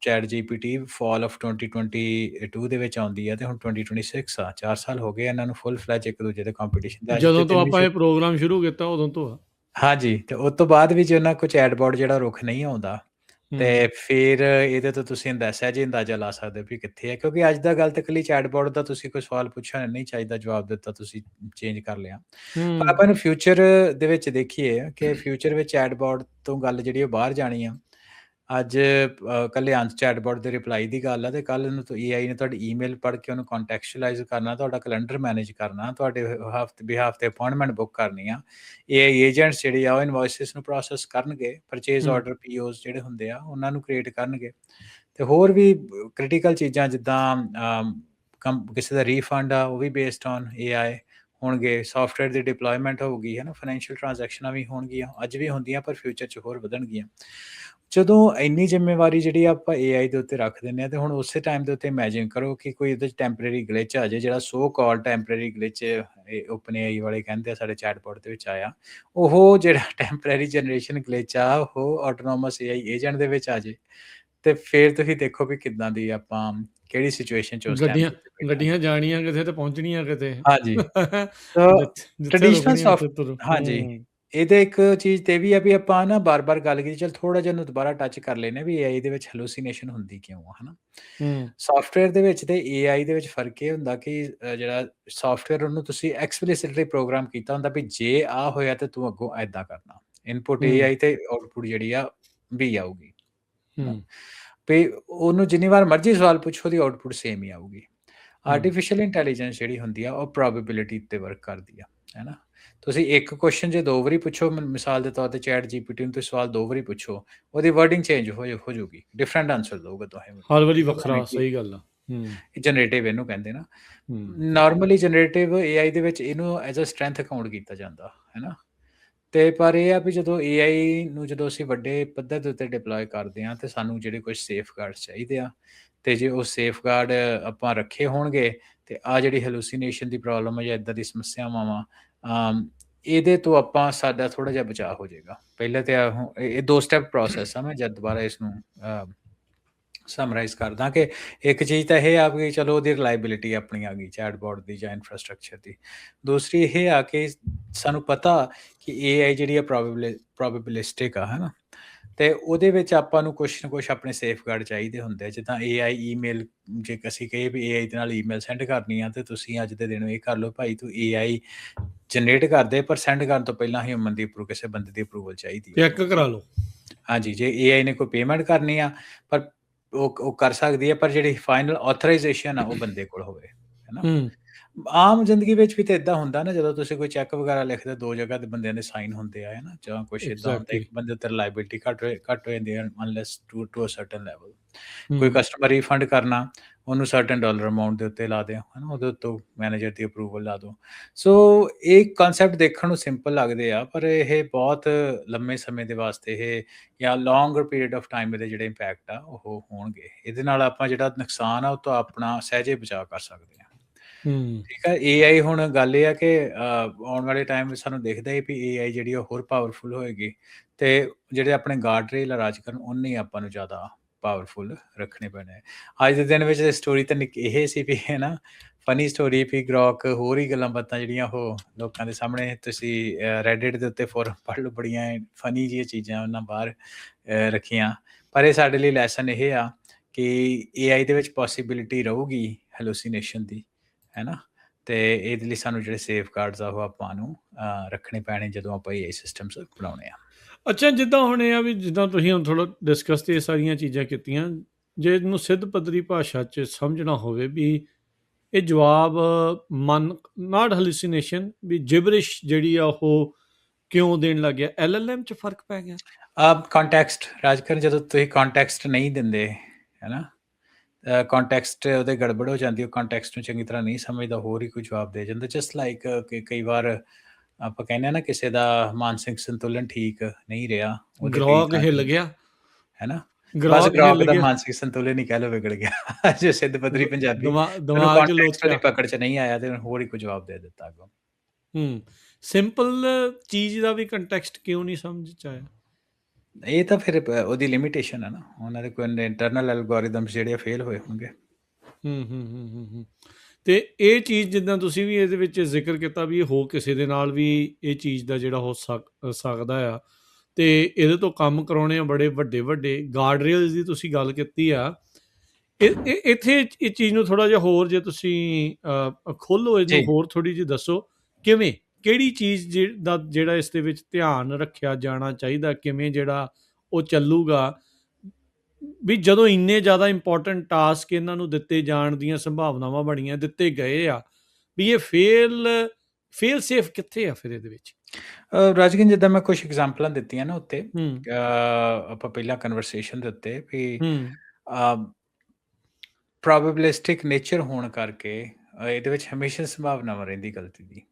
Speaker 2: ਚੈਟ GPT ਫਾਲ ਆਫ 2022 ਦੇ ਵਿੱਚ ਆਉਂਦੀ ਆ, ਤੇ ਹੁਣ 2026 ਆ। 4 ਸਾਲ ਹੋ ਗਏ ਇਹਨਾਂ ਨੂੰ ਫੁੱਲ ਫਲੈਜ ਇੱਕ ਦੂਜੇ ਦੇ ਕੰਪੀਟੀਸ਼ਨ ਦਾ।
Speaker 1: ਜਦੋਂ ਤੋਂ ਆਪਾਂ ਇਹ ਪ੍ਰੋਗਰਾਮ ਸ਼ੁਰੂ ਕੀਤਾ ਉਦੋਂ ਤੋਂ ਆ। ਹਾਂਜੀ,
Speaker 2: ਤੇ ਉਸ ਤੋਂ ਬਾਅਦ ਵੀ ਜੇ ਉਹਨਾਂ ਕੋਲ ਚੈਟਬੋਟ ਜਿਹੜਾ ਰੁੱਖ ਨਹੀਂ ਆਉਂਦਾ, ਤੇ ਫਿਰ ਇਹਦੇ ਤੋਂ ਤੁਸੀਂ ਸਹਿਜੇ ਅੰਦਾਜ਼ਾ ਲਾ ਸਕਦੇ ਵੀ ਕਿੱਥੇ ਹੈ। ਕਿਉਂਕਿ ਅੱਜ ਦਾ ਗੱਲ ਤੇ ਇਕੱਲੀ ਚੈਟਬੋਟ ਦਾ ਤੁਸੀਂ ਕੋਈ ਸਵਾਲ ਪੁੱਛਿਆ ਨਹੀਂ ਚਾਹੀਦਾ, ਜਵਾਬ ਦਿੱਤਾ, ਤੁਸੀਂ ਚੇਂਜ ਕਰ ਲਿਆ। ਪਰ ਆਪਾਂ ਇਹਨੂੰ ਫਿਊਚਰ ਦੇ ਵਿੱਚ ਦੇਖੀਏ ਕਿ ਫਿਊਚਰ ਵਿੱਚ ਚੈਟਬੋਟ ਤੋਂ ਗੱਲ ਜਿਹੜੀ ਉਹ ਬਾਹਰ ਜਾਣੀ ਆ। ਅੱਜ ਇਕੱਲੇ ਚੈਟਬੋਟ ਦੇ ਰਿਪਲਾਈ ਦੀ ਗੱਲ ਆ, ਤੇ ਕੱਲ੍ਹ ਨੂੰ AI ਨੇ ਤੁਹਾਡੀ ਈਮੇਲ ਪੜ੍ਹ ਕੇ ਉਹਨੂੰ ਕੰਟੈਕਚੁਅਲਾਈਜ਼ ਕਰਨਾ, ਤੁਹਾਡਾ ਕੈਲੰਡਰ ਮੈਨੇਜ ਕਰਨਾ, ਤੁਹਾਡੇ ਬਿਹਾਫ 'ਤੇ ਅਪੁਆਇੰਟਮੈਂਟ ਬੁੱਕ ਕਰਨੀ ਆ। AI ਏਜੰਟਸ ਜਿਹੜੇ ਆ ਉਹ ਇਨਵੋਇਸਿਸ ਨੂੰ ਪ੍ਰੋਸੈਸ ਕਰਨਗੇ, ਪਰਚੇਜ਼ ਆਰਡਰ POs ਜਿਹੜੇ ਹੁੰਦੇ ਆ ਉਹਨਾਂ ਨੂੰ ਕ੍ਰੀਏਟ ਕਰਨਗੇ, ਤੇ ਹੋਰ ਵੀ ਕ੍ਰਿਟੀਕਲ ਚੀਜ਼ਾਂ ਜਿੱਦਾਂ ਕਿਸੇ ਦਾ ਰੀਫੰਡ ਆ ਉਹ ਵੀ ਬੇਸਡ ਔਨ AI ਹੋਣਗੇ। ਸੌਫਟਵੇਅਰ ਦੀ ਡਿਪਲੋਇਮੈਂਟ ਹੋਊਗੀ, ਹੈ ਨਾ। ਫਾਈਨੈਂਸ਼ੀਅਲ ਟ੍ਰਾਂਜੈਕਸ਼ਨਾਂ ਵੀ ਹੋਣਗੀਆਂ, ਅੱਜ ਵੀ ਹੁੰਦੀਆਂ, ਪਰ ਫਿਊਚਰ 'ਚ ਹੋਰ ਵਧਣਗੀਆਂ। ਜਦੋਂ ਇੰਨੀ ਜ਼ਿੰਮੇਵਾਰੀ ਜਿਹੜੀ ਆਪਾਂ AI ਦੇ ਉੱਤੇ ਰੱਖ ਦਿੰਦੇ ਹਾਂ, ਤੇ ਹੁਣ ਉਸੇ ਟਾਈਮ ਦੇ ਉੱਤੇ ਇਮੈਜਿਨ ਕਰੋ ਕਿ ਕੋਈ ਇਹਦੇ 'ਚ ਟੈਂਪਰੇਰੀ ਗਲਿਚ ਆ ਜਾਏ, ਜਿਹੜਾ ਸੋ ਕਾਲ ਟੈਂਪਰੇਰੀ ਗਲਿਚ ਓਪਨ AI ਵਾਲੇ ਕਹਿੰਦੇ ਆ ਸਾਡੇ ਚੈਟਬੋਟ ਦੇ ਵਿੱਚ ਆਇਆ। ਉਹ ਜਿਹੜਾ ਟੈਂਪਰੇਰੀ ਜਨਰੇਸ਼ਨ ਗਲਿਚ ਆ ਉਹ ਆਟੋਨੋਮਸ AI ਏਜੰਟ ਦੇ ਵਿੱਚ ਆ ਜਾਏ, ਤੇ ਫਿਰ ਤੁਸੀਂ ਦੇਖੋ ਵੀ ਕਿੱਦਾਂ ਦੀ ਆਪਾਂ ਕਿਹੜੀ ਸਿਚੁਏਸ਼ਨ 'ਚ ਉਸ ਟਾਈਮ
Speaker 1: ਗੱਡੀਆਂ ਜਾਣੀਆਂ ਕਿਤੇ ਤੇ ਪਹੁੰਚਣੀਆਂ ਕਿਤੇ।
Speaker 2: ਹਾਂਜੀ। ਟ੍ਰੈਡੀਸ਼ਨਲ ਹਾਂਜੀ, ਇਹਦੇ ਇੱਕ ਚੀਜ਼ ਤੇ ਵੀ ਆ ਵੀ ਆਪਾਂ ਨਾ ਬਾਰ-ਬਾਰ ਗੱਲ ਕੀਤੀ, ਚੱਲ ਥੋੜ੍ਹਾ ਜਿਹਾ ਇਹਨੂੰ ਦੁਬਾਰਾ ਟੱਚ ਕਰ ਲੈਂਦੇ ਹਾਂ ਵੀ AI ਦੇ ਵਿੱਚ ਹੈਲੂਸੀਨੇਸ਼ਨ ਹੁੰਦੀ ਕਿਉਂ ਆ, ਹੈ ਨਾ? ਸੌਫਟਵੇਅਰ ਦੇ ਵਿੱਚ ਤੇ AI ਦੇ ਵਿੱਚ ਫ਼ਰਕ ਇਹ ਹੁੰਦਾ ਕਿ ਜਿਹੜਾ ਸੌਫਟਵੇਅਰ ਉਹਨੂੰ ਤੁਸੀਂ ਐਕਸਪਲਿਸਿਟਲੀ ਪ੍ਰੋਗਰਾਮ ਕੀਤਾ ਹੁੰਦਾ ਵੀ ਜੇ ਆਹ ਹੋਇਆ ਤੇ ਤੂੰ ਅੱਗੋਂ ਏਦਾਂ ਕਰਨਾ। ਇਨਪੁਟ AI ਤੇ ਆਉਟਪੁੱਟ ਜਿਹੜੀ ਆ B ਆਊਗੀ, ਹੈ ਨਾ? ਵੀ ਉਹਨੂੰ ਜਿੰਨੀ ਵਾਰ ਮਰਜ਼ੀ ਸਵਾਲ ਪੁੱਛੋ ਉਹਦੀ ਆਉਟਪੁੱਟ ਸੇਮ ਹੀ ਆਊਗੀ। ਆਰਟੀਫਿਸ਼ੀਅਲ ਇੰਟੈਲੀਜੈਂਸ ਜਿਹੜੀ ਹੁੰਦੀ ਆ ਉਹ ਪ੍ਰੋਬੇਬਿਲਿਟੀ ਤੇ ਵਰਕ ਕਰਦੀ ਆ, ਹੈ ਨਾ? ਤੁਸੀਂ ਇੱਕ ਕੁਐਸਚਨ ਜੇ 2 ਵਾਰੀ ਪੁੱਛੋ, ਮਿਸਾਲ ਦੇ ਤੌਰ ਤੇ ਚੈਟ GPT ਨੂੰ ਤੁਸੀਂ ਸਵਾਲ 2 ਵਾਰੀ ਪੁੱਛੋ, ਉਹਦੀ ਵਰਡਿੰਗ ਚੇਂਜ ਹੋ ਜਾਊਗੀ, ਡਿਫਰੈਂਟ ਆਨਸਰ ਦਊਗਾ ਦੋਹੇ ਵੇਲੇ।
Speaker 1: ਹਰ ਵਾਰੀ
Speaker 2: ਇਹਨੂੰ
Speaker 1: ਵੱਖਰਾ, ਸਹੀ ਗੱਲ ਆ।
Speaker 2: ਜਨਰੇਟਿਵ ਇਹਨੂੰ ਕਹਿੰਦੇ ਨਾ। ਨਾਰਮਲੀ ਜਨਰੇਟਿਵ AI ਦੇ ਵਿੱਚ ਇਹਨੂੰ ਐਜ਼ ਅ ਸਟਰੈਂਥ ਕਾਊਂਟ ਕੀਤਾ ਜਾਂਦਾ, ਹੈ ਨਾ? ਤੇ ਪਰ ਇਹ ਆ ਵੀ ਜਦੋਂ AI ਨੂੰ ਜਦੋਂ ਅਸੀਂ ਵੱਡੇ ਪੱਧਰ ਦੇ ਉੱਤੇ ਡਿਪਲੋਏ ਕਰਦੇ ਹਾਂ ਤੇ ਸਾਨੂੰ ਜਿਹੜੇ ਕੁਝ ਸੇਫਗਾਰਡਸ ਚਾਹੀਦੇ ਆ, ਤੇ ਜੇ ਉਹ ਸੇਫਗਾਰਡ ਆਪਾਂ ਰੱਖੇ ਹੋਣਗੇ ਤੇ ਆ ਜਿਹੜੀ ਹੈਲੂਸੀਨੇਸ਼ਨ ਦੀ ਪ੍ਰੋਬਲਮ ਹੈ ਜਾਂ ਇੱਦਾਂ ਦੀ ਸਮੱਸਿਆਵਾਂ ਵਾ, ਇਹਦੇ ਤੋਂ ਆਪਾਂ ਸਾਡਾ ਥੋੜ੍ਹਾ ਜਿਹਾ ਬਚਾਅ ਹੋ ਜਾਏਗਾ। ਪਹਿਲਾਂ ਤੇ ਇਹ 2 ਸਟੈਪ ਪ੍ਰੋਸੈਸ ਆ। ਮੈਂ ਜਦ ਦੁਬਾਰਾ ਇਸਨੂੰ ਸਮਰਾਈਜ਼ ਕਰਦਾ ਕਿ ਇੱਕ ਚੀਜ਼ ਤਾਂ ਇਹ ਆ ਵੀ ਚਲੋ ਉਹਦੀ ਰਿਲਾਇਬਿਲਿਟੀ ਆਪਣੀ ਆ ਗਈ ਚੈਟਬੋਟ ਦੀ ਜਾਂ ਇਨਫਰਾਸਟ੍ਰਕਚਰ ਦੀ। ਦੂਸਰੀ ਇਹ ਆ ਕਿ ਸਾਨੂੰ ਪਤਾ ਕਿ AI ਜਿਹੜੀ ਆ ਪ੍ਰੋਬੇਬਿਲਿਸਟਿਕ ਆ, ਹੈ ਨਾ? ਤੇ ਉਹਦੇ ਵਿੱਚ ਆਪਾਂ ਨੂੰ ਕੁਛ ਨਾ ਕੁਛ ਆਪਣੇ ਸੇਫਗਾਰਡ ਚਾਹੀਦੇ ਹੁੰਦੇ ਆ। ਜਿੱਦਾਂ AI ਈਮੇਲ, ਜੇ ਅਸੀਂ ਕਹੀਏ ਵੀ AI ਦੇ ਨਾਲ ਈਮੇਲ ਸੈਂਡ ਕਰਨੀ ਆ ਤੇ ਤੁਸੀਂ ਅੱਜ ਦੇ ਦਿਨ ਇਹ ਕਰ ਲਓ ਭਾਈ, ਤੂੰ AI ਜਨਰੇਟ ਕਰਦੇ ਪਰ ਸੈਂਡ ਕਰਨ ਤੋਂ ਪਹਿਲਾਂ ਹਿਊਮਨ ਦੀ ਕਿਸੇ ਬੰਦੇ ਦੀ ਅਪਰੂਵਲ ਚਾਹੀਦੀ ਆ।
Speaker 1: ਚੈੱਕ ਕਰਾ ਲਓ।
Speaker 2: ਹਾਂਜੀ, ਜੇ AI ਨੇ ਕੋਈ ਪੇਮੈਂਟ ਕਰਨੀ ਆ ਪਰ ਉਹ ਕਰ ਸਕਦੀ ਹੈ, ਪਰ ਜਿਹੜੀ ਫਾਈਨਲ ਆਥੋਰਾਈਜ਼ੇਸ਼ਨ ਆ ਉਹ ਬੰਦੇ ਕੋਲ ਹੋਵੇ, ਹੈ ਨਾ? ਆਮ ਜ਼ਿੰਦਗੀ ਵਿੱਚ ਵੀ ਤਾਂ ਏਦਾਂ ਹੁੰਦਾ ਨਾ, ਜਦੋਂ ਤੁਸੀਂ ਕੋਈ ਚੈੱਕ ਵਗੈਰਾ ਲਿਖਦੇ 2 ਜਗ੍ਹਾ ਤੇ ਬੰਦਿਆਂ ਦੇ ਸਾਈਨ ਹੁੰਦੇ ਆ, ਹੈ ਨਾ? ਜਾਂ ਕੁਛ ਏਦਾਂ ਹੁੰਦਾ, ਇੱਕ ਬੰਦੇ ਉੱਤੇ ਰਿਲਾਇਬਿਲਿਟੀ ਘੱਟ ਹੋ ਜਾਂਦੀ ਹੈ unless to a certain level. ਕੋਈ ਕਸਟਮਰ ਰੀਫੰਡ ਕਰਨਾ, ਉਹਨੂੰ ਸਰਟਨ ਡਾਲਰ ਅਮਾਊਂਟ ਦੇ ਉੱਤੇ ਲਾ ਦਿਓ, ਹੈ ਨਾ? ਉਹਦੇ ਉੱਤੋਂ ਮੈਨੇਜਰ ਦੀ ਅਪਰੂਵਲ ਲਾ ਦਿਓ। ਸੋ ਇਹ ਕਨਸੈਪਟ ਦੇਖਣ ਨੂੰ ਸਿੰਪਲ ਲੱਗਦੇ ਆ, ਪਰ ਇਹ ਬਹੁਤ ਲੰਮੇ ਸਮੇਂ ਦੇ ਵਾਸਤੇ ਇਹ ਜਾਂ ਲੌਂਗਰ ਪੀਰੀਅਡ ਆਫ ਟਾਈਮ ਇਹਦੇ ਜਿਹੜੇ ਇੰਪੈਕਟ ਆ ਉਹ ਹੋਣਗੇ। ਇਹਦੇ ਨਾਲ ਆਪਾਂ ਜਿਹੜਾ ਨੁਕਸਾਨ ਆ ਉਹ ਤੋਂ ਆਪਣਾ ਸਹਿਜੇ ਬਚਾਅ ਕਰ ਸਕਦੇ ਹਾਂ। ਠੀਕ ਹੈ। AI ਹੁਣ ਗੱਲ ਇਹ ਆ ਕਿ ਆਉਣ ਵਾਲੇ ਟਾਈਮ ਵਿੱਚ ਸਾਨੂੰ ਦਿਖਦਾ ਹੈ ਵੀ AI ਜਿਹੜੀ ਉਹ ਹੋਰ ਪਾਵਰਫੁਲ ਹੋਏਗੀ ਤੇ ਜਿਹੜੇ ਆਪਣੇ ਗਾਰਡ ਰੇਲ ਆ ਰਾਜ ਕਰਨ, ਉਹਨੇ ਆਪਾਂ ਨੂੰ ਜ਼ਿਆਦਾ ਪਾਵਰਫੁਲ ਰੱਖਣੇ ਪੈਣੇ। ਅੱਜ ਦੇ ਦਿਨ ਵਿੱਚ ਸਟੋਰੀ ਤਾਂ ਇਹ ਸੀ ਵੀ, ਹੈ ਨਾ, ਫਨੀ ਸਟੋਰੀ ਵੀ ਗ੍ਰੌਕ ਹੋਰ ਹੀ ਗੱਲਾਂ ਬਾਤਾਂ ਜਿਹੜੀਆਂ ਉਹ ਲੋਕਾਂ ਦੇ ਸਾਹਮਣੇ ਤੁਸੀਂ ਰੈਡਿਟ ਦੇ ਉੱਤੇ ਫੋਰਮ ਪੜ੍ਹ ਲਓ, ਬੜੀਆਂ ਫਨੀ ਜਿਹੀਆਂ ਚੀਜ਼ਾਂ ਉਹਨਾਂ ਬਾਹਰ ਰੱਖੀਆਂ। ਪਰ ਇਹ ਸਾਡੇ ਲਈ ਲੈਸਨ ਇਹ ਆ ਕਿ AI ਦੇ ਵਿੱਚ ਪੋਸੀਬਿਲਿਟੀ ਰਹੂਗੀ ਹੈਲੂਸੀਨੇਸ਼ਨ ਦੀ, ਹੈ ਨਾ? ਤੇ ਇਹਦੇ ਲਈ ਸਾਨੂੰ ਜਿਹੜੇ ਸੇਫਗਾਰਡਸ ਆ ਉਹ ਆਪਾਂ ਨੂੰ ਰੱਖਣੇ ਪੈਣੇ ਜਦੋਂ ਆਪਾਂ AI ਸਿਸਟਮਸ ਬਣਾਉਣੇ ਆ।
Speaker 1: ਅੱਛਾ, ਜਿੱਦਾਂ ਹੁਣ ਇਹ ਆ ਵੀ ਜਿੱਦਾਂ ਤੁਸੀਂ ਹੁਣ ਥੋੜ੍ਹਾ ਡਿਸਕਸ ਤੇ ਇਹ ਸਾਰੀਆਂ ਚੀਜ਼ਾਂ ਕੀਤੀਆਂ, ਜੇ ਇਹਨੂੰ ਸਿੱਧ ਪੱਧਰੀ ਭਾਸ਼ਾ 'ਚ ਸਮਝਣਾ ਹੋਵੇ ਵੀ ਇਹ ਜਵਾਬ ਨਾਟ ਹੈਲੂਸੀਨੇਸ਼ਨ, ਵੀ ਜਿਬਰਿਸ਼ ਜਿਹੜੀ ਆ ਉਹ ਕਿਉਂ ਦੇਣ ਲੱਗ ਗਿਆ? LLM 'ਚ ਫਰਕ ਪੈ ਗਿਆ?
Speaker 2: ਕੰਟੈਕਸਟ ਰਾਜਕਰਨ, ਜਦੋਂ ਤੁਸੀਂ ਕੰਟੈਕਸਟ ਨਹੀਂ ਦਿੰਦੇ, ਹੈ ਨਾ, ਕੰਟੈਕਸਟ ਉਹਦੇ ਗੜਬੜ ਹੋ ਜਾਂਦੀ, ਉਹ ਕੰਟੈਕਸਟ ਨੂੰ ਚੰਗੀ ਤਰ੍ਹਾਂ ਨਹੀਂ ਸਮਝਦਾ, ਹੋਰ ਹੀ ਕੋਈ ਜਵਾਬ ਦੇ ਜਾਂਦਾ। ਜਸਟ ਲਾਈਕ ਕਿ ਕਈ ਵਾਰ ਆਪਾਂ ਕਹਿੰਦੇ ਹਾਂ ਨਾ ਕਿਸੇ ਦਾ ਮਾਨਸਿਕ ਸੰਤੁਲਨ ਠੀਕ ਨਹੀਂ ਰਿਹਾ, ਉਹਦੇ ਕਈ
Speaker 1: ਗ੍ਰੌਕ ਹਿੱਲ ਗਿਆ,
Speaker 2: ਹੈ ਨਾ? ਬਸ
Speaker 1: ਗ੍ਰੌਕ
Speaker 2: ਗ੍ਰੌਕ
Speaker 1: ਹਿੱਲ
Speaker 2: ਦਾ
Speaker 1: ਗਿਆ,
Speaker 2: ਮਾਨਸਿਕ ਸੰਤੁਲਨ ਹੀ ਕਹਿ ਲਓ ਵਿਗੜ ਗਿਆ। ਜੇ ਸਿੱਧ ਪੱਧਰੀ ਪੰਜਾਬੀ, ਉਹਨੂੰ
Speaker 1: ਦਿਮਾਗ 'ਚ
Speaker 2: ਕੰਟੈਕਸਟ ਉਹਦੀ
Speaker 1: ਲੋਚਿਆ।
Speaker 2: ਪਕੜ 'ਚ ਨਹੀਂ ਆਇਆ ਤੇ ਹੋਰ ਹੀ ਕੋਈ ਜਵਾਬ ਦੇ ਦਿੱਤਾ ਅੱਗੋਂ।
Speaker 1: ਸਿੰਪਲ ਚੀਜ਼ ਦਾ ਵੀ ਕੰਟੈਕਸਟ ਕਿਉਂ ਨਹੀਂ ਸਮਝ 'ਚ ਆਇਆ?
Speaker 2: ਇਹ ਤਾਂ ਫਿਰ ਉਹਦੀ ਲਿਮਿਟੇਸ਼ਨ ਹੈ ਨਾ, ਉਹਨਾਂ ਦੇ ਕੋਈ ਇੰਟਰਨਲ ਐਲਗੋਰਿਦਮਸ ਜਿਹੜੇ ਫੇਲ ਹੋਏ ਹੋਣਗੇ।
Speaker 1: ਤੇ ਇਹ ਚੀਜ਼ ਜਿੱਦਾਂ ਤੁਸੀਂ ਵੀ ਇਹਦੇ ਵਿੱਚ ਜ਼ਿਕਰ ਕੀਤਾ ਵੀ ਹੋ ਕਿਸੇ ਦੇ ਨਾਲ ਵੀ ਇਹ ਚੀਜ਼ ਦਾ ਜਿਹੜਾ ਹੋ ਸਕਦਾ ਆ, ਤੇ ਇਹਦੇ ਤੋਂ ਕੰਮ ਕਰਾਉਣੇ ਆ ਬੜੇ ਵੱਡੇ ਗਾਰਡ ਰੇਲਸ ਦੀ ਤੁਸੀਂ ਗੱਲ ਕੀਤੀ ਆ। ਇੱਥੇ ਇਹ ਚੀਜ਼ ਨੂੰ ਥੋੜ੍ਹਾ ਜਿਹਾ ਹੋਰ ਜੇ ਤੁਸੀਂ ਖੋਲੋ, ਇਹਨੂੰ ਹੋਰ ਥੋੜ੍ਹੀ ਜਿਹੀ ਦੱਸੋ, ਕਿਵੇਂ, ਕਿਹੜੀ ਚੀਜ਼ ਦਾ ਜਿਹੜਾ ਇਸ ਦੇ ਵਿੱਚ ਧਿਆਨ ਰੱਖਿਆ ਜਾਣਾ ਚਾਹੀਦਾ, ਕਿਵੇਂ ਜਿਹੜਾ ਉਹ ਚੱਲੂਗਾ ਵੀ ਜਦੋਂ ਇੰਨੇ ਜ਼ਿਆਦਾ ਇੰਪੋਰਟੈਂਟ ਟਾਸਕ ਇਹਨਾਂ ਨੂੰ ਦਿੱਤੇ ਜਾਣ ਦੀਆਂ ਸੰਭਾਵਨਾਵਾਂ ਬਣੀਆਂ, ਦਿੱਤੇ ਗਏ ਆ, ਵੀ ਇਹ ਫੇਲ ਸੇਫ ਕਿੱਥੇ ਆ ਫਿਰ ਇਹਦੇ ਵਿੱਚ?
Speaker 2: ਰਾਜਗਿਨ, ਜਿੱਦਾਂ ਮੈਂ ਕੁਝ ਐਗਜ਼ਾਮਪਲਾਂ ਦਿੱਤੀਆਂ ਨਾ ਉੱਤੇ, ਆਪਾਂ ਪਹਿਲਾਂ ਕਨਵਰਸੇਸ਼ਨ ਦੇ ਉੱਤੇ ਵੀ ਪ੍ਰੋਬੇਬਿਲਿਸਟਿਕ ਨੇਚਰ ਹੋਣ ਕਰਕੇ ਇਹਦੇ ਵਿੱਚ ਹਮੇਸ਼ਾ ਸੰਭਾਵਨਾਵਾਂ ਰਹਿੰਦੀ ਗਲਤੀ ਦੀ।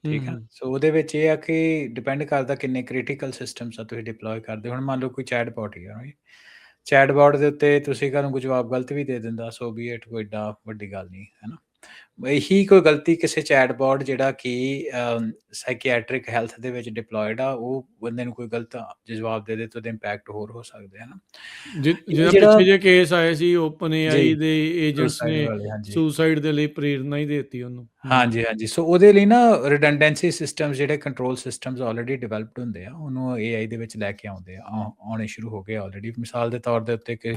Speaker 2: ਠੀਕ ਆ। ਸੋ ਉਹਦੇ ਵਿੱਚ ਇਹ ਆ ਕਿ ਡਿਪੈਂਡ ਕਰਦਾ ਕਿੰਨੇ ਕ੍ਰਿਟੀਕਲ ਸਿਸਟਮਸ ਆ ਤੁਸੀਂ ਡਿਪਲੋਏ ਕਰਦੇ। ਹੁਣ ਮੰਨ ਲਓ ਕੋਈ ਚੈਟਬੋਟ ਹੀ ਆ, ਚੈਟਬੋਟ ਦੇ ਉੱਤੇ ਤੁਸੀਂ ਘਰੋਂ ਕੋਈ ਜਵਾਬ ਗਲਤ ਵੀ ਦੇ ਦਿੰਦਾ, ਸੋ ਬੀ ਇਟ, ਕੋਈ ਏਡਾ ਵੱਡੀ ਗੱਲ ਨਹੀਂ, ਹੈ ਨਾ? ਇਹੀ ਕੋਈ ਗਲਤੀ ਕਿਸੇ ਚੈਟਬੋਟ ਜਿਹੜਾ ਕਿ ਸਾਈਕੀਐਟ੍ਰਿਕ ਹੈਲਥ ਦੇ ਵਿੱਚ ਡਿਪਲੋਇਡ ਆ, ਉਹ ਬੰਦੇ ਨੂੰ ਕੋਈ ਗਲਤ ਜਵਾਬ ਦੇ ਦੇ ਤਾਂ ਉਹਦੇ ਇੰਪੈਕਟ ਹੋਰ ਹੋ ਸਕਦੇ ਹਨ। ਇਹ
Speaker 1: ਜਿਹੜਾ
Speaker 2: ਜਿਹੜਾ
Speaker 1: ਪਿੱਛੇ ਜੇ ਕੇਸ ਆਏ ਸੀ ਓਪਨ
Speaker 2: ਜੀ
Speaker 1: AI ਦੇ ਏਜੰਟਸ
Speaker 2: ਸੁਸਾਈਡ
Speaker 1: ਨੇ
Speaker 2: ਵਾਲੇ, ਹਾਂਜੀ
Speaker 1: ਸੁਸਾਈਡ ਦੇ ਲਈ ਪ੍ਰੇਰਨਾ ਹੀ ਦੇਤੀ ਉਹਨੂੰ।
Speaker 2: ਹਾਂਜੀ ਹਾਂਜੀ। ਸੋ ਉਹਦੇ ਲਈ ਨਾ ਰਿਡੰਡੈਂਸੀ ਸਿਸਟਮਸ, ਜਿਹੜੇ ਕੰਟਰੋਲ ਸਿਸਟਮਸ ਆਲਰੇਡੀ ਡਿਵੈਲਪਡ ਹੁੰਦੇ ਆ, ਉਹਨੂੰ AI ਦੇ ਵਿੱਚ ਲੈ ਕੇ ਆਉਂਦੇ ਆ, ਆਉਣੇ ਸ਼ੁਰੂ ਹੋ ਗਏ ਆਲਰੇਡੀ। ਮਿਸਾਲ ਦੇ ਤੌਰ ਦੇ ਉੱਤੇ ਕਿ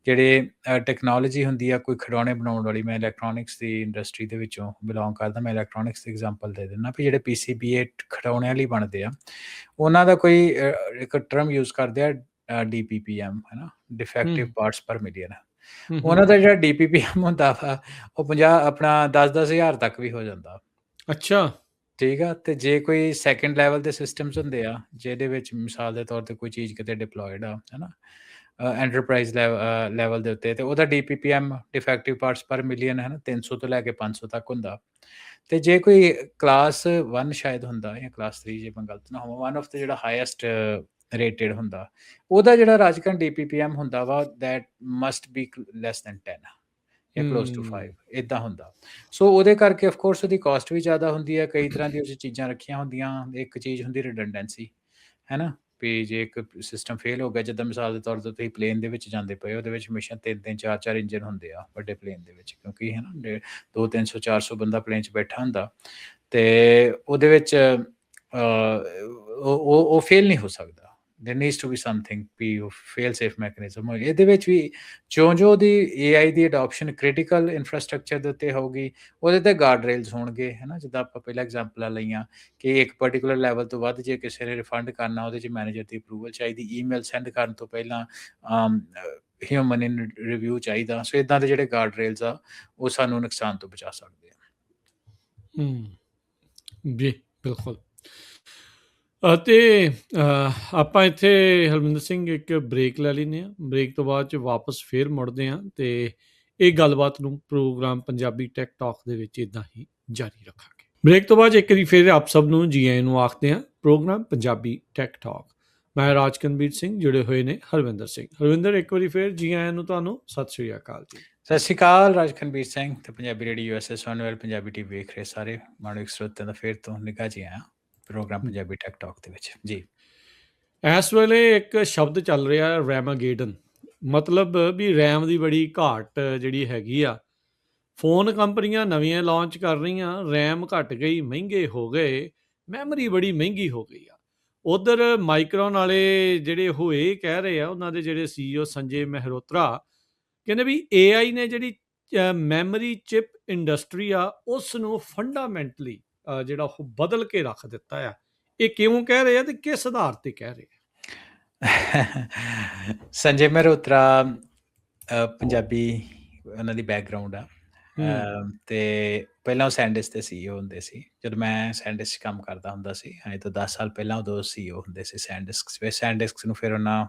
Speaker 2: ਜਿਹੜੇ ਟੈਕਨੋਲੋਜੀ ਹੁੰਦੀ ਆ ਕੋਈ ਖਿਡੌਣੇ ਬਣਾਉਣ ਵਾਲੀ, ਮੈਂ ਇਲੈਕਟ੍ਰੋਨਿਕਸ ਦੀ ਇੰਡਸਟਰੀ ਦੇ ਵਿੱਚੋਂ ਬਿਲੋਂਗ ਕਰਦਾ, ਮੈਂ ਇਲੈਕਟ੍ਰੋਨਿਕਸ ਦੀ ਐਗਜ਼ਾਮਪਲ ਦੇ ਦਿੰਦਾ ਵੀ ਜਿਹੜੇ PCBA ਖਿਡੌਣਿਆਂ ਲਈ ਬਣਦੇ ਆ, ਉਹਨਾਂ ਦਾ ਕੋਈ ਇੱਕ ਟਰਮ ਯੂਜ਼ ਕਰਦੇ ਆ DPPM, ਹੈ ਨਾ, ਡਿਫੈਕਟਿਵ ਪਾਰਟਸ ਪਰ ਮਿਲੀਅਨ। ਉਹਨਾਂ ਦਾ ਜਿਹੜਾ DPPM ਹੁੰਦਾ ਵਾ ਉਹ 10,000 ਤੱਕ ਵੀ ਹੋ ਜਾਂਦਾ।
Speaker 1: ਅੱਛਾ,
Speaker 2: ਠੀਕ ਆ। ਤੇ ਜੇ ਕੋਈ ਸੈਕੰਡ ਲੈਵਲ ਦੇ ਸਿਸਟਮਸ ਹੁੰਦੇ ਆ ਜਿਹਦੇ ਵਿੱਚ ਮਿਸਾਲ ਦੇ ਤੌਰ ਤੇ ਕੋਈ ਚੀਜ਼ ਕਿਤੇ ਡਿਪਲੋਇਡ ਆ, ਹੈ ਨਾ, ਐਂਟਰਪ੍ਰਾਈਜ਼ ਲੈਵਲ ਦੇ ਉੱਤੇ, ਤੇ ਉਹਦਾ DPPM ਡਿਫੈਕਟਿਵ ਪਾਰਟਸ ਪਰ ਮਿਲੀਅਨ, ਹੈ ਨਾ, 300 ਤੋਂ ਲੈ ਕੇ 500 ਤੱਕ ਹੁੰਦਾ। ਤੇ ਜੇ ਕੋਈ ਕਲਾਸ 1 ਸ਼ਾਇਦ ਹੁੰਦਾ ਜਾਂ ਕਲਾਸ 3, ਜੇ ਮੈਂ ਗਲਤ ਨਾ ਹੋਵਾਂ, ਵਨ ਆਫ ਦਾ ਜਿਹੜਾ ਹਾਈਐਸਟ ਰੇਟਡ ਹੁੰਦਾ, ਉਹਦਾ ਜਿਹੜਾ ਰਾਜਕਨ DPPM ਹੁੰਦਾ ਵਾ, that must B less than 10 ਜਾਂ ਕਲੋਜ਼ ਟੂ 5, ਇੱਦਾਂ ਹੁੰਦਾ। ਸੋ ਉਹਦੇ ਕਰਕੇ ਆਫ ਕੋਰਸ ਉਹਦੀ ਕਾਸਟ ਵੀ ਜ਼ਿਆਦਾ ਹੁੰਦੀ ਹੈ। ਕਈ ਤਰ੍ਹਾਂ ਦੀ ਉਸ ਚੀਜ਼ਾਂ ਰੱਖੀਆਂ ਹੁੰਦੀਆਂ। ਇੱਕ ਚੀਜ਼ ਹੁੰਦੀ ਰਿਡੰਡੈਂਸੀ, ਹੈ ਨਾ, ਵੀ ਜੇ ਇੱਕ ਸਿਸਟਮ ਫੇਲ ਹੋ ਗਿਆ, ਜਿੱਦਾਂ ਮਿਸਾਲ ਦੇ ਤੌਰ 'ਤੇ ਤੁਸੀਂ ਪਲੇਨ ਦੇ ਵਿੱਚ ਜਾਂਦੇ ਪਏ, ਉਹਦੇ ਵਿੱਚ ਹਮੇਸ਼ਾ 3-3 4-4 ਇੰਜਨ ਹੁੰਦੇ ਆ ਵੱਡੇ ਪਲੇਨ ਦੇ ਵਿੱਚ, ਕਿਉਂਕਿ ਹੈ ਨਾ 200-300 400 ਬੰਦਾ ਪਲੇਨ 'ਚ ਬੈਠਾ ਹੁੰਦਾ, ਤੇ ਉਹਦੇ ਵਿੱਚ ਉਹ ਫੇਲ ਨਹੀਂ ਹੋ ਸਕਦਾ। there needs to be something ਵੀ ਫੇਲ ਸੇਫ ਮੈਕੈਨਿਜ਼ਮ ਹੋਏ। ਇਹਦੇ ਵਿੱਚ ਵੀ ਜਿਉਂ ਉਹਦੀ AI ਦੀ ਅਡੋਪਸ਼ਨ ਕ੍ਰਿਟੀਕਲ ਇਨਫਰਾਸਟਰਕਚਰ ਦੇ ਉੱਤੇ ਹੋਊਗੀ, ਉਹਦੇ ਤੇ ਗਾਰਡ ਰੇਲਸ ਹੋਣਗੇ, ਹੈ ਨਾ। ਜਿੱਦਾਂ ਆਪਾਂ ਪਹਿਲਾਂ ਐਗਜ਼ਾਮਪਲਾਂ ਲਈਆਂ ਕਿ ਇੱਕ ਪਰਟੀਕੂਲਰ ਲੈਵਲ ਤੋਂ ਵੱਧ ਜੇ ਕਿਸੇ ਨੇ ਰਿਫੰਡ ਕਰਨਾ, ਉਹਦੇ 'ਚ ਮੈਨੇਜਰ ਦੀ ਅਪਰੂਵਲ ਚਾਹੀਦੀ, ਈਮੇਲ ਸੈਂਡ ਕਰਨ ਤੋਂ ਪਹਿਲਾਂ ਹਿਊਮਨ ਇਨ ਰਿਵਿਊ ਚਾਹੀਦਾ। ਸੋ ਇੱਦਾਂ ਦੇ ਜਿਹੜੇ ਗਾਰਡ ਰੇਲਸ ਆ ਉਹ ਸਾਨੂੰ ਨੁਕਸਾਨ ਤੋਂ ਬਚਾ ਸਕਦੇ ਆ।
Speaker 1: ਜੀ ਬਿਲਕੁਲ। ਅਤੇ ਆਪਾਂ ਇੱਥੇ ਹਰਮਿੰਦਰ ਸਿੰਘ ਇੱਕ ਬ੍ਰੇਕ ਲੈ ਲੈਂਦੇ ਹਾਂ। ਬ੍ਰੇਕ ਤੋਂ ਬਾਅਦ 'ਚ ਵਾਪਸ ਫੇਰ ਮੁੜਦੇ ਹਾਂ ਅਤੇ ਇਹ ਗੱਲਬਾਤ ਨੂੰ ਪ੍ਰੋਗਰਾਮ ਪੰਜਾਬੀ ਟੈਕ ਟਾਕ ਦੇ ਵਿੱਚ ਇੱਦਾਂ ਹੀ ਜਾਰੀ ਰੱਖਾਂਗੇ। ਬ੍ਰੇਕ ਤੋਂ ਬਾਅਦ ਇੱਕ ਵਾਰੀ ਫਿਰ ਆਪ ਸਭ ਨੂੰ ਜੀ ਆਇਆਂ ਨੂੰ ਆਖਦੇ ਹਾਂ ਪ੍ਰੋਗਰਾਮ ਪੰਜਾਬੀ ਟੈਕ ਟਾਕ। ਮੈਂ ਰਾਜਕਨਵੀਰ ਸਿੰਘ, ਜੁੜੇ ਹੋਏ ਨੇ ਹਰਵਿੰਦਰ ਸਿੰਘ। ਹਰਵਿੰਦਰ, ਇੱਕ ਵਾਰੀ ਫਿਰ ਜੀ ਆਇਆਂ ਨੂੰ ਤੁਹਾਨੂੰ। ਸਤਿ ਸ਼੍ਰੀ ਅਕਾਲ ਜੀ।
Speaker 2: ਸਤਿ ਸ਼੍ਰੀ ਅਕਾਲ ਰਾਜਕਨਵੀਰ ਸਿੰਘ ਤੇ ਪੰਜਾਬੀ ਰੇਡੀਓ USA ਸੁਣਨ ਵਾਲੇ ਪੰਜਾਬੀ TV ਵੇਖ ਰਹੇ ਸਾਰੇ ਮਾਣਿਕ ਸਰੋਤਿਆਂ ਦਾ ਫਿਰ ਤੋਂ ਨਿੱਘਾ ਜੀ ਆਇਆ ਪ੍ਰੋਗਰਾਮ ਪੰਜਾਬੀ ਟੈਕ ਟਾਕ ਦੇ ਵਿੱਚ ਜੀ।
Speaker 1: ਇਸ ਵੇਲੇ ਇੱਕ ਸ਼ਬਦ ਚੱਲ ਰਿਹਾ ਰੈਮਾਗੇਡਨ, ਮਤਲਬ ਵੀ ਰੈਮ ਦੀ ਬੜੀ ਘਾਟ ਜਿਹੜੀ ਹੈਗੀ ਆ। ਫੋਨ ਕੰਪਨੀਆਂ ਨਵੀਆਂ ਲਾਂਚ ਕਰ ਰਹੀਆਂ, ਰੈਮ ਘਟ ਗਈ, ਮਹਿੰਗੇ ਹੋ ਗਏ, ਮੈਮਰੀ ਬੜੀ ਮਹਿੰਗੀ ਹੋ ਗਈ ਆ। ਉਧਰ ਮਾਈਕਰੋਨ ਵਾਲੇ ਜਿਹੜੇ ਉਹ ਇਹ ਕਹਿ ਰਹੇ ਆ, ਉਹਨਾਂ ਦੇ ਜਿਹੜੇ CEO ਸੰਜੇ ਮਹਿਰੋਤਰਾ ਕਹਿੰਦੇ ਵੀ AI ਨੇ ਜਿਹੜੀ ਮੈਮਰੀ ਚਿਪ ਇੰਡਸਟਰੀ ਆ ਉਸ ਨੂੰ ਫੰਡਾਮੈਂਟਲੀ ਜਿਹੜਾ ਉਹ ਬਦਲ ਕੇ ਰੱਖ ਦਿੱਤਾ ਆ। ਇਹ ਕਿਉਂ ਕਹਿ ਰਹੇ ਆ ਤੇ ਕਿਸ ਆਧਾਰ ਤੇ ਕਹਿ ਰਹੇ ਆ?
Speaker 2: ਸੰਜੇ ਮਹਿਰੋਤਰਾ ਪੰਜਾਬੀ ਉਹਨਾਂ ਦੀ ਬੈਕਗਰਾਉਂਡ ਆ, ਤੇ ਪਹਿਲਾਂ ਉਹ ਸੈਂਡਿਸਕ ਦੇ CEO ਹੁੰਦੇ ਸੀ। ਜਦੋਂ ਮੈਂ ਸੈਂਡਿਸਕ 'ਚ ਕੰਮ ਕਰਦਾ ਹੁੰਦਾ ਸੀ, ਅੱਜ ਤੋਂ 10 ਸਾਲ ਪਹਿਲਾਂ ਉਦੋਂ CEO ਹੁੰਦੇ ਸੀ ਸੈਂਡਿਸਕ ਨੂੰ। ਫਿਰ ਉਹਨਾਂ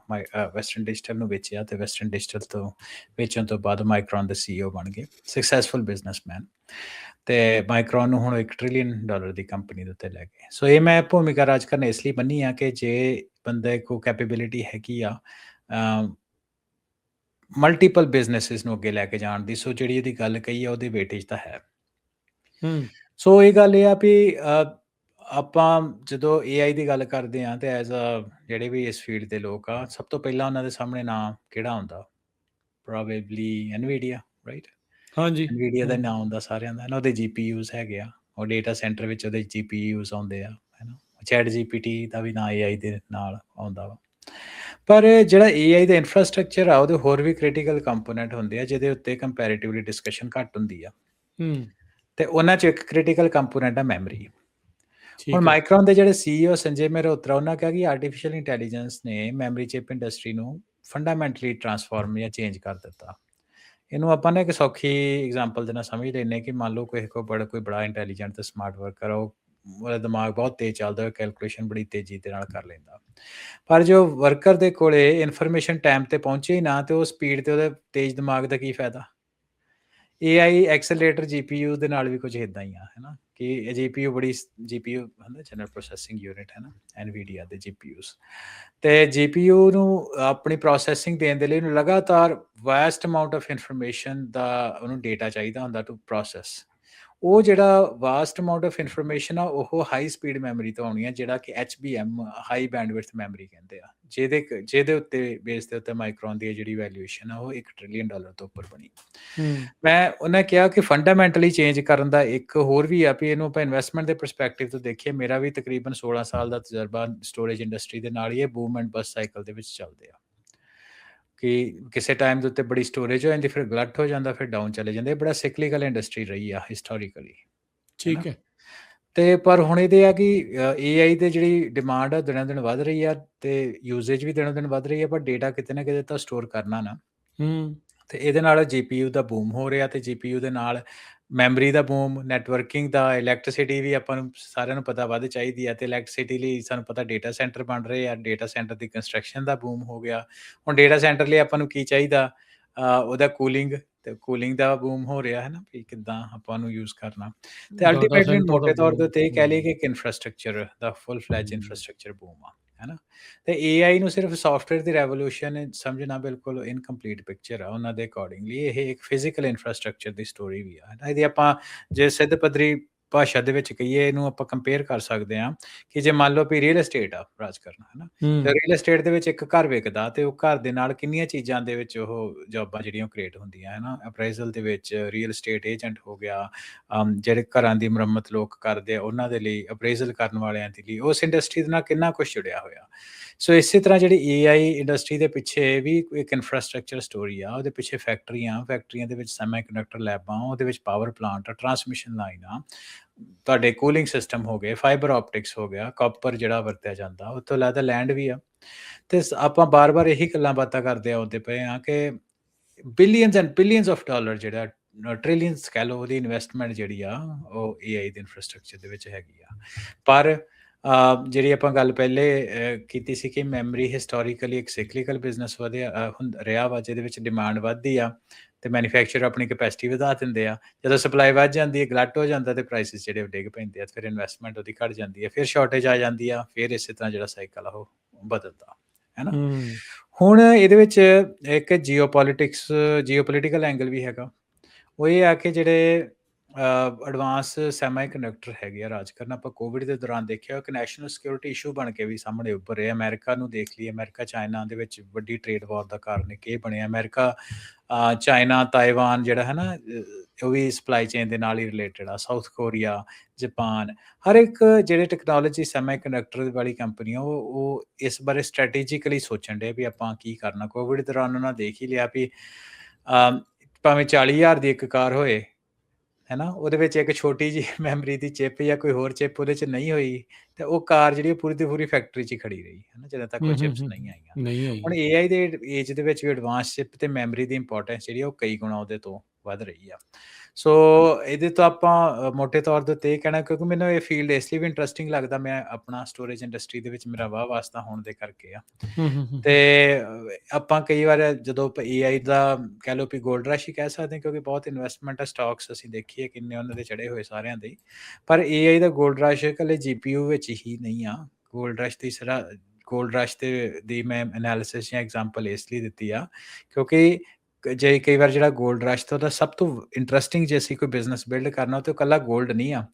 Speaker 2: ਵੈਸਟਰਨ ਡਿਜੀਟਲ ਨੂੰ ਵੇਚਿਆ, ਤੇ ਵੈਸਟਰਨ ਡਿਜੀਟਲ ਤੋਂ ਵੇਚਣ ਤੋਂ ਬਾਅਦ ਮਾਈਕਰੋਨ ਦੇ CEO ਬਣ ਗਏ, ਸਕਸੈਸਫੁਲ ਬਿਜ਼ਨਸਮੈਨ। ਤੇ ਮਾਈਕਰੋਨ ਨੂੰ ਹੁਣ $1 ਟ੍ਰਿਲੀਅਨ ਦੀ ਕੰਪਨੀ ਦੇ ਉੱਤੇ ਲੈ ਗਏ। ਸੋ ਇਹ ਮੈਂ ਭੂਮਿਕਾ ਰਾਜਕਰਨ ਇਸ ਲਈ ਬੰਨੀ ਆ ਕਿ ਜੇ ਬੰਦੇ ਕੋਲ ਕੈਪੇਬਿਲਿਟੀ ਹੈਗੀ ਆ ਮਲਟੀਪਲ ਬਿਜ਼ਨੈਸਿਸ ਨੂੰ ਅੱਗੇ ਲੈ ਕੇ ਜਾਣ ਦੀ, ਸੋ ਜਿਹੜੀ ਇਹਦੀ ਗੱਲ ਕਹੀ ਆ ਉਹਦੀ ਵੇਟੇਜ ਤਾਂ ਹੈ। ਸੋ ਇਹ ਗੱਲ ਇਹ ਆ ਵੀ ਆਪਾਂ ਜਦੋਂ AI ਦੀ ਗੱਲ ਕਰਦੇ ਹਾਂ ਤੇ ਐਜ਼ ਜਿਹੜੇ ਵੀ ਇਸ ਫੀਲਡ ਦੇ ਲੋਕ ਆ, ਸਭ ਤੋਂ ਪਹਿਲਾਂ ਉਹਨਾਂ ਦੇ ਸਾਹਮਣੇ ਨਾਮ ਕਿਹੜਾ ਆਉਂਦਾ? Probably NVIDIA, right?
Speaker 1: ਹਾਂਜੀ,
Speaker 2: NVIDIA ਦਾ ਨਾਮ ਆਉਂਦਾ ਸਾਰਿਆਂ ਦਾ। ਉਹਦੇ GPUs ਹੈਗੇ ਆ, ਉਹ ਡੇਟਾ ਸੈਂਟਰ ਵਿੱਚ ਉਹਦੇ GPUs ਆਉਂਦੇ ਆ, ਹੈ ਨਾ। ChatGPT ਦਾ ਵੀ ਨਾਂ AI ਦੇ ਨਾਲ ਆਉਂਦਾ ਵਾ। ਪਰ ਜਿਹੜਾ AI ਦਾ ਇਨਫਰਾਸਟਰਕਚਰ ਆ, ਉਹਦੇ ਹੋਰ ਵੀ ਕ੍ਰਿਟੀਕਲ ਕੰਪੋਨੈਂਟ ਹੁੰਦੇ ਆ ਜਿਹਦੇ ਉੱਤੇ ਕੰਪੈਰੇਟਿਵਲੀ ਡਿਸਕਸ਼ਨ ਘੱਟ ਹੁੰਦੀ ਆ, ਤੇ ਉਹਨਾਂ 'ਚ ਇੱਕ ਕ੍ਰਿਟੀਕਲ ਕੰਪੋਨੈਂਟ ਆ ਮੈਮਰੀ। ਹੁਣ ਮਾਈਕਰੋਨ ਦੇ ਜਿਹੜੇ CEO ਸੰਜੇ ਮਹਿਰੋਤਰਾ, ਉਹਨਾਂ ਕਿਹਾ ਕਿ ਆਰਟੀਫਿਸ਼ੀਅਲ ਇੰਟੈਲੀਜੈਂਸ ਨੇ ਮੈਮਰੀ ਚਿਪ ਇੰਡਸਟਰੀ ਨੂੰ ਫੰਡਾਮੈਂਟਲੀ ਟਰਾਂਸਫਾਰਮ ਜਾਂ ਚੇਂਜ ਕਰ ਦਿੱਤਾ। ਇਹਨੂੰ ਆਪਾਂ ਨਾ ਇੱਕ ਸੌਖੀ ਐਗਜ਼ਾਮਪਲ ਦੇ ਨਾਲ ਸਮਝ ਲੈਂਦੇ ਕਿ ਮੰਨ ਲਓ ਕੋਈ ਬੜਾ ਇੰਟੈਲੀਜੈਂਟ ਤੇ ਸਮਾਰਟ ਵਰਕਰ ਆ, ਉਹਦਾ ਦਿਮਾਗ ਬਹੁਤ ਤੇਜ਼ ਚੱਲਦਾ, ਕੈਲਕੂਲੇਸ਼ਨ ਬੜੀ ਤੇਜ਼ੀ ਦੇ ਨਾਲ ਕਰ ਲੈਂਦਾ। ਪਰ ਜੋ ਵਰਕਰ ਦੇ ਕੋਲੇ ਇਨਫੋਰਮੇਸ਼ਨ ਟਾਈਮ ਤੇ ਪਹੁੰਚੇ ਹੀ ਨਾ, ਤੇ ਉਹ ਸਪੀਡ ਤੇ ਉਹਦੇ ਤੇਜ਼ ਦਿਮਾਗ ਦਾ ਕੀ ਫਾਇਦਾ? AI ਐਕਸਲਰੇਟਰ GPU ਦੇ ਨਾਲ ਵੀ ਕੁਝ ਇੱਦਾਂ ਹੀ ਆ, ਹੈ ਨਾ, ਕਿ GPU ਹੁੰਦਾ ਜਨਰਲ ਪ੍ਰੋਸੈਸਿੰਗ ਯੂਨਿਟ, ਹੈ ਨਾ, NVIDIA ਦੇ GPUs। ਤੇ GPU ਨੂੰ ਆਪਣੀ ਪ੍ਰੋਸੈਸਿੰਗ ਦੇਣ ਦੇ ਲਈ ਉਹਨੂੰ ਲਗਾਤਾਰ ਵਾਸਟ ਅਮਾਊਂਟ ਆਫ ਇਨਫੋਰਮੇਸ਼ਨ ਦਾ ਉਹਨੂੰ ਡੇਟਾ ਚਾਹੀਦਾ ਹੁੰਦਾ ਟੂ ਪ੍ਰੋਸੈਸ। ਉਹ ਜਿਹੜਾ ਵਾਸਟ ਅਮਾਊਂਟ ਆਫ ਇਨਫੋਰਮੇਸ਼ਨ ਆ ਉਹ ਹਾਈ ਸਪੀਡ ਮੈਮਰੀ ਤੋਂ ਆਉਣੀ ਆ, ਜਿਹੜਾ ਕਿ HBM ਹਾਈ ਬੈਂਡਵਿਡਥ ਮੈਮਰੀ ਕਹਿੰਦੇ ਆ, ਜਿਹਦੇ ਉੱਤੇ ਬੇਸ ਦੇ ਉੱਤੇ ਮਾਈਕਰੋਨ ਦੀ ਜਿਹੜੀ ਵੈਲਿਊਏਸ਼ਨ ਆ ਉਹ $1 ਟ੍ਰਿਲੀਅਨ ਤੋਂ ਉੱਪਰ ਬਣੀ। ਮੈਂ ਉਹਨੇ ਕਿਹਾ ਕਿ ਫੰਡਾਮੈਂਟਲੀ ਚੇਂਜ ਕਰਨ ਦਾ ਇੱਕ ਹੋਰ ਵੀ ਆ ਵੀ ਇਹਨੂੰ ਆਪਾਂ ਇਨਵੈਸਟਮੈਂਟ ਦੇ ਪਰਸਪੈਕਟਿਵ ਤੋਂ ਦੇਖੀਏ। ਮੇਰਾ ਵੀ ਤਕਰੀਬਨ 16 ਸਾਲ ਦਾ ਤਜਰਬਾ ਸਟੋਰੇਜ ਇੰਡਸਟਰੀ ਦੇ ਨਾਲ ਹੀ ਇਹ ਬੂਮ ਐਂਡ ਬਸਟ ਸਾਈਕਲ ਦੇ ਵਿੱਚ ਚੱਲਦੇ ਆ ਕਿ ਕਿਸੇ ਟਾਈਮ ਦੇ ਉੱਤੇ ਬੜੀ ਸਟੋਰੇਜ ਹੋ ਜਾਂਦੀ, ਫਿਰ ਗਲਟ ਹੋ ਜਾਂਦਾ, ਫਿਰ ਡਾਊਨ ਚਲੇ ਜਾਂਦੇ। ਬੜਾ ਸਿਕਲੀਕਲ ਇੰਡਸਟਰੀ ਰਹੀ ਆ ਹਿਸਟੋਰੀਕਲੀ।
Speaker 1: ਠੀਕ ਹੈ।
Speaker 2: ਤੇ ਪਰ ਹੁਣ ਇਹਦੇ ਆ ਕਿ AI ਤੇ ਜਿਹੜੀ ਡਿਮਾਂਡ ਆ ਦਿਨੋਂ ਦਿਨ ਵੱਧ ਰਹੀ ਆ ਤੇ ਯੂਜ਼ੇਜ ਵੀ ਦਿਨੋਂ ਦਿਨ ਵੱਧ ਰਹੀ ਆ, ਪਰ ਡੇਟਾ ਕਿਤੇ ਨਾ ਕਿਤੇ ਤਾਂ ਸਟੋਰ ਕਰਨਾ ਨਾ। ਤੇ ਇਹਦੇ ਨਾਲ GPU ਦਾ ਬੂਮ ਹੋ ਰਿਹਾ ਤੇ GPU ਦੇ ਨਾਲ ਮੈਮਰੀ ਦਾ ਬੂਮ, ਨੈਟਵਰਕਿੰਗ ਦਾ, ਇਲੈਕਟ੍ਰਿਸਿਟੀ ਵੀ ਆਪਾਂ ਨੂੰ ਸਾਰਿਆਂ ਨੂੰ ਪਤਾ ਵੱਧ ਚਾਹੀਦੀ ਆ ਤੇ ਇਲੈਕਟ੍ਰਿਸਿਟੀ ਲਈ ਸਾਨੂੰ ਪਤਾ ਡੇਟਾ ਸੈਂਟਰ ਬਣ ਰਹੇ ਆ, ਡੇਟਾ ਸੈਂਟਰ ਦੀ ਕੰਸਟਰਕਸ਼ਨ ਦਾ ਬੂਮ ਹੋ ਗਿਆ। ਹੁਣ ਡੇਟਾ ਸੈਂਟਰ ਲਈ ਆਪਾਂ ਨੂੰ ਕੀ ਚਾਹੀਦਾ, ਉਹਦਾ ਕੂਲਿੰਗ, ਤੇ ਕੂਲਿੰਗ ਦਾ ਬੂਮ ਹੋ ਰਿਹਾ ਹੈ ਨਾ, ਵੀ ਕਿੱਦਾਂ ਆਪਾਂ ਨੂੰ ਯੂਜ਼ ਕਰਨਾ। ਤੇ ਅਲਟੀਮੇਟਲੀ ਮੋਟੇ ਤੌਰ ਤੇ ਇਹ ਕਹਿ ਲਈਏ ਕਿ ਇੱਕ ਇਨਫਰਾਸਟ੍ਰਕਚਰ ਦਾ ਫੁੱਲ ਫਲੈਜ ਇਨਫਰਾਸਟ੍ਰਕਚਰ ਬੂਮ ਆ, ਹੈ ਨਾ। ਤੇ AI ਨੂੰ ਸਿਰਫ ਸੌਫਟਵੇਅਰ ਦੀ ਰੈਵੋਲੂਸ਼ਨ ਸਮਝਣਾ ਬਿਲਕੁਲ ਇਨਕੰਪਲੀਟ ਪਿਕਚਰ ਆ ਉਹਨਾਂ ਦੇ ਅਕੋਰਡਿੰਗਲੀ। ਇਹ ਇੱਕ ਫਿਜ਼ੀਕਲ ਇਨਫਰਾਸਟ੍ਰਕਚਰ ਦੀ ਸਟੋਰੀ ਵੀ ਆ, ਹੈ ਨਾ। ਇਹਦੀ ਆਪਾਂ ਜੇ ਸਿੱਧ ਪੱਧਰੀ ਭਾਸ਼ਾ ਦੇ ਵਿੱਚ ਕਹੀਏ, ਇਹਨੂੰ ਆਪਾਂ ਕੰਪੇਅਰ ਕਰ ਸਕਦੇ ਹਾਂ ਕਿ ਜੇ ਮੰਨ ਲਓ ਵੀ ਰੀਅਲ ਐਸਟੇਟ ਆ ਰਾਜ ਕਰਨਾ, ਹੈ ਨਾ, ਤੇ ਰੀਅਲ ਐਸਟੇਟ ਦੇ ਵਿੱਚ ਇੱਕ ਘਰ ਵਿਕਦਾ ਤੇ ਉਹ ਘਰ ਦੇ ਨਾਲ ਕਿੰਨੀਆਂ ਚੀਜ਼ਾਂ ਦੇ ਵਿੱਚ ਉਹ ਜੌਬਾਂ ਜਿਹੜੀਆਂ ਕ੍ਰੀਏਟ ਹੁੰਦੀਆਂ, ਹੈ ਨਾ। ਅਪਰੇਜ਼ਲ ਦੇ ਵਿੱਚ ਰੀਅਲ ਐਸਟੇਟ ਏਜੰਟ ਹੋ ਗਿਆ, ਜਿਹੜੇ ਘਰਾਂ ਦੀ ਮੁਰੰਮਤ ਲੋਕ ਕਰਦੇ ਆ ਉਹਨਾਂ ਦੇ ਲਈ, ਅਪਰੇਜ਼ਲ ਕਰਨ ਵਾਲਿਆਂ ਦੇ ਲਈ, ਉਸ ਇੰਡਸਟਰੀ ਦੇ ਨਾਲ ਕਿੰਨਾ ਕੁਛ ਜੁੜਿਆ ਹੋਇਆ। ਸੋ ਇਸੇ ਤਰ੍ਹਾਂ ਜਿਹੜੀ AI ਇੰਡਸਟਰੀ ਦੇ ਪਿੱਛੇ ਵੀ ਇੱਕ ਇਨਫਰਾਸਟ੍ਰਕਚਰ ਸਟੋਰੀ ਆ। ਉਹਦੇ ਪਿੱਛੇ ਫੈਕਟਰੀਆਂ ਦੇ ਵਿੱਚ ਸੈਮੀਕੰਡਕਟਰ ਲੈਬਾਂ, ਉਹਦੇ ਵਿੱਚ ਪਾਵਰ ਪਲਾਂਟ ਆ, ਟਰਾਂਸਮਿਸ਼ਨ ਲਾਈਨ ਆ, ਤੁਹਾਡੇ ਕੂਲਿੰਗ ਸਿਸਟਮ ਹੋ ਗਏ, ਫਾਈਬਰ ਆਪਟਿਕਸ ਹੋ ਗਿਆ, ਕਾਪਰ ਜਿਹੜਾ ਵਰਤਿਆ ਜਾਂਦਾ, ਉਹ ਤੋਂ ਇਲਾਵਾ ਲੈਂਡ ਵੀ ਆ। ਤੇ ਆਪਾਂ ਬਾਰ-ਬਾਰ ਇਹੀ ਗੱਲਾਂ ਬਾਤਾਂ ਕਰਦੇ ਆਉਂਦੇ ਪਏ ਆ ਕਿ billions and billions of dollar, ਜਿਹੜਾ ਟ੍ਰਿਲੀਅਨਸ ਕਹਿ ਲਓ, ਉਹਦੀ ਇਨਵੈਸਟਮੈਂਟ ਜਿਹੜੀ ਆ ਉਹ AI ਦੇ ਇਨਫਰਾਸਟ੍ਰਕਚਰ ਦੇ ਵਿੱਚ ਹੈਗੀ ਆ। ਪਰ ਜਿਹੜੀ ਆਪਾਂ ਗੱਲ ਪਹਿਲੇ ਕੀਤੀ ਸੀ ਕਿ ਮੈਮਰੀ ਹਿਸਟੋਰੀਕਲੀ ਇੱਕ ਸਾਈਕਲੀਕਲ ਬਿਜ਼ਨਸ ਰਿਹਾ ਵਾ, ਜਿਹਦੇ ਵਿੱਚ ਡਿਮਾਂਡ ਵੱਧਦੀ ਆ ਤੇ ਮੈਨੂਫੈਕਚਰਰ ਆਪਣੀ ਕੈਪੈਸਿਟੀ ਵਧਾ ਦਿੰਦੇ ਆ। ਜਦੋਂ ਸਪਲਾਈ ਵੱਧ ਜਾਂਦੀ ਹੈ, ਗਲੱਟ ਹੋ ਜਾਂਦਾ ਤੇ ਪ੍ਰਾਈਸਿਸ ਜਿਹੜੇ ਡਿੱਗ ਪੈਂਦੇ ਆ, ਫਿਰ ਇਨਵੈਸਟਮੈਂਟ ਉਹਦੀ ਘੱਟ ਜਾਂਦੀ ਹੈ, ਫਿਰ ਸ਼ਾਰਟੇਜ ਆ ਜਾਂਦੀ ਆ, ਫਿਰ ਇਸੇ ਤਰ੍ਹਾਂ ਜਿਹੜਾ ਸਾਈਕਲ ਆ ਉਹ ਬਦਲਦਾ, ਹੈ ਨਾ। ਹੁਣ ਇਹਦੇ ਵਿੱਚ ਇੱਕ ਜੀਓਪੋਲੀਟੀਕਲ ਐਂਗਲ ਵੀ ਹੈਗਾ। ਉਹ ਇਹ ਆ ਕਿ ਜਿਹੜੇ ਐਡਵਾਂਸ ਸੈਮੀਕੰਡਕਟਰ ਹੈਗੇ ਆ ਰਾਜ ਕਰਨ, ਆਪਾਂ ਕੋਵਿਡ ਦੇ ਦੌਰਾਨ ਦੇਖਿਆ ਇੱਕ ਨੈਸ਼ਨਲ ਸਿਕਿਉਰਿਟੀ ਇਸ਼ੂ ਬਣ ਕੇ ਵੀ ਸਾਹਮਣੇ ਉੱਭਰ ਰਿਹਾ। ਅਮਰੀਕਾ ਨੂੰ ਦੇਖ ਲਈਏ, ਅਮਰੀਕਾ ਚਾਈਨਾ ਦੇ ਵਿੱਚ ਵੱਡੀ ਟ੍ਰੇਡ ਵਾਰ ਦਾ ਕਾਰਨ ਇੱਕ ਇਹ ਬਣਿਆ। ਅਮਰੀਕਾ, ਚਾਈਨਾ, ਤਾਈਵਾਨ ਜਿਹੜਾ ਹੈ ਨਾ, ਉਹ ਵੀ ਸਪਲਾਈ ਚੇਨ ਦੇ ਨਾਲ ਹੀ ਰਿਲੇਟਡ ਆ। ਸਾਊਥ ਕੋਰੀਆ, ਜਾਪਾਨ, ਹਰ ਇੱਕ ਜਿਹੜੇ ਟੈਕਨੋਲੋਜੀ ਸੈਮੀਕੰਡਕਟਰ ਵਾਲੀ ਕੰਪਨੀ ਉਹ ਇਸ ਬਾਰੇ ਸਟ੍ਰੈਟੇਜਿਕਲੀ ਸੋਚਣ ਡੇ ਵੀ ਆਪਾਂ ਕੀ ਕਰਨਾ। ਕੋਵਿਡ ਦੌਰਾਨ ਉਹਨਾਂ ਦੇਖ ਹੀ ਲਿਆ ਵੀ ਭਾਵੇਂ 40,000 ਦੀ ਇੱਕ ਕਾਰ ਹੋਏ, ਹੈ ਨਾ, ਉਹਦੇ ਵਿੱਚ ਇੱਕ ਛੋਟੀ ਜਿਹੀ ਮੈਮਰੀ ਦੀ ਚਿੱਪ ਜਾਂ ਕੋਈ ਹੋਰ ਚਿੱਪ ਉਹਦੇ 'ਚ ਨਹੀਂ ਹੋਈ ਤੇ ਉਹ ਕਾਰ ਜਿਹੜੀ ਪੂਰੀ ਦੀ ਪੂਰੀ ਫੈਕਟਰੀ 'ਚ ਹੀ ਖੜੀ ਰਹੀ, ਹੈ ਨਾ, ਜਦੋਂ ਤੱਕ ਉਹ ਚਿਪਸ ਨਹੀਂ ਆਈਆਂ। ਹੁਣ AI ਦੇ ਏਜ ਦੇ ਵਿੱਚ ਵੀ ਐਡਵਾਂਸ ਚਿਪ ਤੇ ਮੈਮਰੀ ਦੀ ਇੰਪੋਰਟੈਂਸ ਜਿਹੜੀ ਉਹ ਕਈ ਗੁਣਾ ਉਹਦੇ ਤੋਂ ਵੱਧ ਰਹੀ ਆ। ਸੋ ਇਹਦੇ ਤੋਂ ਆਪਾਂ ਮੋਟੇ ਤੌਰ ਦੇ ਉੱਤੇ ਇਹ ਕਹਿਣਾ, ਕਿਉਂਕਿ ਮੈਨੂੰ ਇਹ ਫੀਲਡ ਇਸ ਲਈ ਵੀ ਇੰਟਰਸਟਿੰਗ ਲੱਗਦਾ, ਮੈਂ ਆਪਣਾ ਸਟੋਰੇਜ ਇੰਡਸਟਰੀ ਦੇ ਵਿੱਚ ਮੇਰਾ ਵਾਹ ਵਾਸਤਾ ਹੋਣ ਦੇ ਕਰਕੇ ਆ। ਤੇ ਆਪਾਂ ਕਈ ਵਾਰ ਜਦੋਂ AI ਦਾ ਕਹਿ ਲਓ ਵੀ ਗੋਲਡ ਰਸ਼ ਹੀ ਕਹਿ ਸਕਦੇ ਹਾਂ, ਕਿਉਂਕਿ ਬਹੁਤ ਇਨਵੈਸਟਮੈਂਟ ਆ, ਸਟਾਕਸ ਅਸੀਂ ਦੇਖੀਏ ਕਿੰਨੇ ਉਹਨਾਂ ਦੇ ਚੜੇ ਹੋਏ ਸਾਰਿਆਂ ਦੇ। ਪਰ AI ਦਾ ਗੋਲਡ ਰਸ਼ ਇਕੱਲੇ GPU ਵਿੱਚ ਹੀ ਨਹੀਂ ਆ। ਗੋਲਡ ਰਸ਼ ਦੀ ਮੈਂ ਐਨਾਲਿਸਿਸ ਜਾਂ ਐਗਜ਼ਾਮਪਲ ਇਸ ਲਈ ਦਿੱਤੀ ਆ ਕਿਉਂਕਿ ਜੇ ਕਈ ਵਾਰ ਜਿਹੜਾ ਗੋਲਡ ਰਸ਼ ਤਾਂ ਉਹਦਾ ਸਭ ਤੋਂ ਇੰਟਰਸਟਿੰਗ, ਜੇ ਅਸੀਂ ਕੋਈ ਬਿਜ਼ਨਸ ਬਿਲਡ ਕਰਨਾ ਤੇ ਇਕੱਲਾ ਗੋਲਡ ਨਹੀਂ ਆ,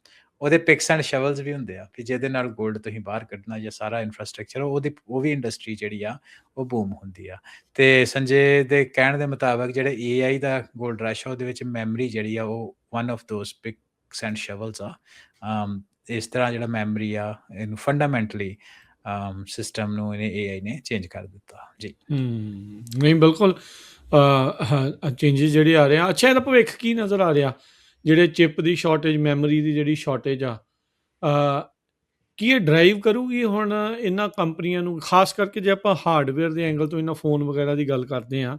Speaker 2: ਉਹਦੇ ਪਿਕਸ ਐਂਡ ਸ਼ਵਲਸ ਵੀ ਹੁੰਦੇ ਆ ਕਿ ਜਿਹਦੇ ਨਾਲ ਗੋਲਡ ਤੁਸੀਂ ਬਾਹਰ ਕੱਢਣਾ ਜਾਂ ਸਾਰਾ ਇਨਫਰਾਸਟ੍ਰਕਚਰ ਉਹ ਵੀ ਇੰਡਸਟਰੀ ਜਿਹੜੀ ਆ ਉਹ ਬੂਮ ਹੁੰਦੀ ਆ। ਤੇ ਸੰਜੇ ਦੇ ਕਹਿਣ ਦੇ ਮੁਤਾਬਕ ਜਿਹੜੇ AI ਦਾ ਗੋਲਡ ਰਸ਼ ਆ ਉਹਦੇ ਵਿੱਚ ਮੈਮਰੀ ਜਿਹੜੀ ਆ ਉਹ one of those picks and shuffles ਆ। ਇਸ ਤਰ੍ਹਾਂ ਜਿਹੜਾ ਮੈਮਰੀ ਆ ਇਹਨੂੰ ਫੰਡਾਮੈਂਟਲੀ ਸਿਸਟਮ ਨੂੰ AI ਨੇ ਚੇਂਜ ਕਰ ਦਿੱਤਾ ਜੀ।
Speaker 1: ਨਹੀਂ, ਬਿਲਕੁਲ ਚੇਂਜਿਸ ਜਿਹੜੇ ਆ ਰਹੇ ਆ। ਅੱਛਾ, ਇਹਦਾ ਭਵਿੱਖ ਕੀ ਨਜ਼ਰ ਆ ਰਿਹਾ? ਜਿਹੜੇ ਚਿਪ ਦੀ ਸ਼ਾਰਟੇਜ, ਮੈਮਰੀ ਦੀ ਜਿਹੜੀ ਸ਼ਾਰਟੇਜ ਆ, ਕੀ ਇਹ ਡਰਾਈਵ ਕਰੂਗੀ ਹੁਣ ਇਹਨਾਂ ਕੰਪਨੀਆਂ ਨੂੰ, ਖਾਸ ਕਰਕੇ ਜੇ ਆਪਾਂ ਹਾਰਡਵੇਅਰ ਦੇ ਐਂਗਲ ਤੋਂ ਇਹਨਾਂ ਫੋਨ ਵਗੈਰਾ ਦੀ ਗੱਲ ਕਰਦੇ ਹਾਂ,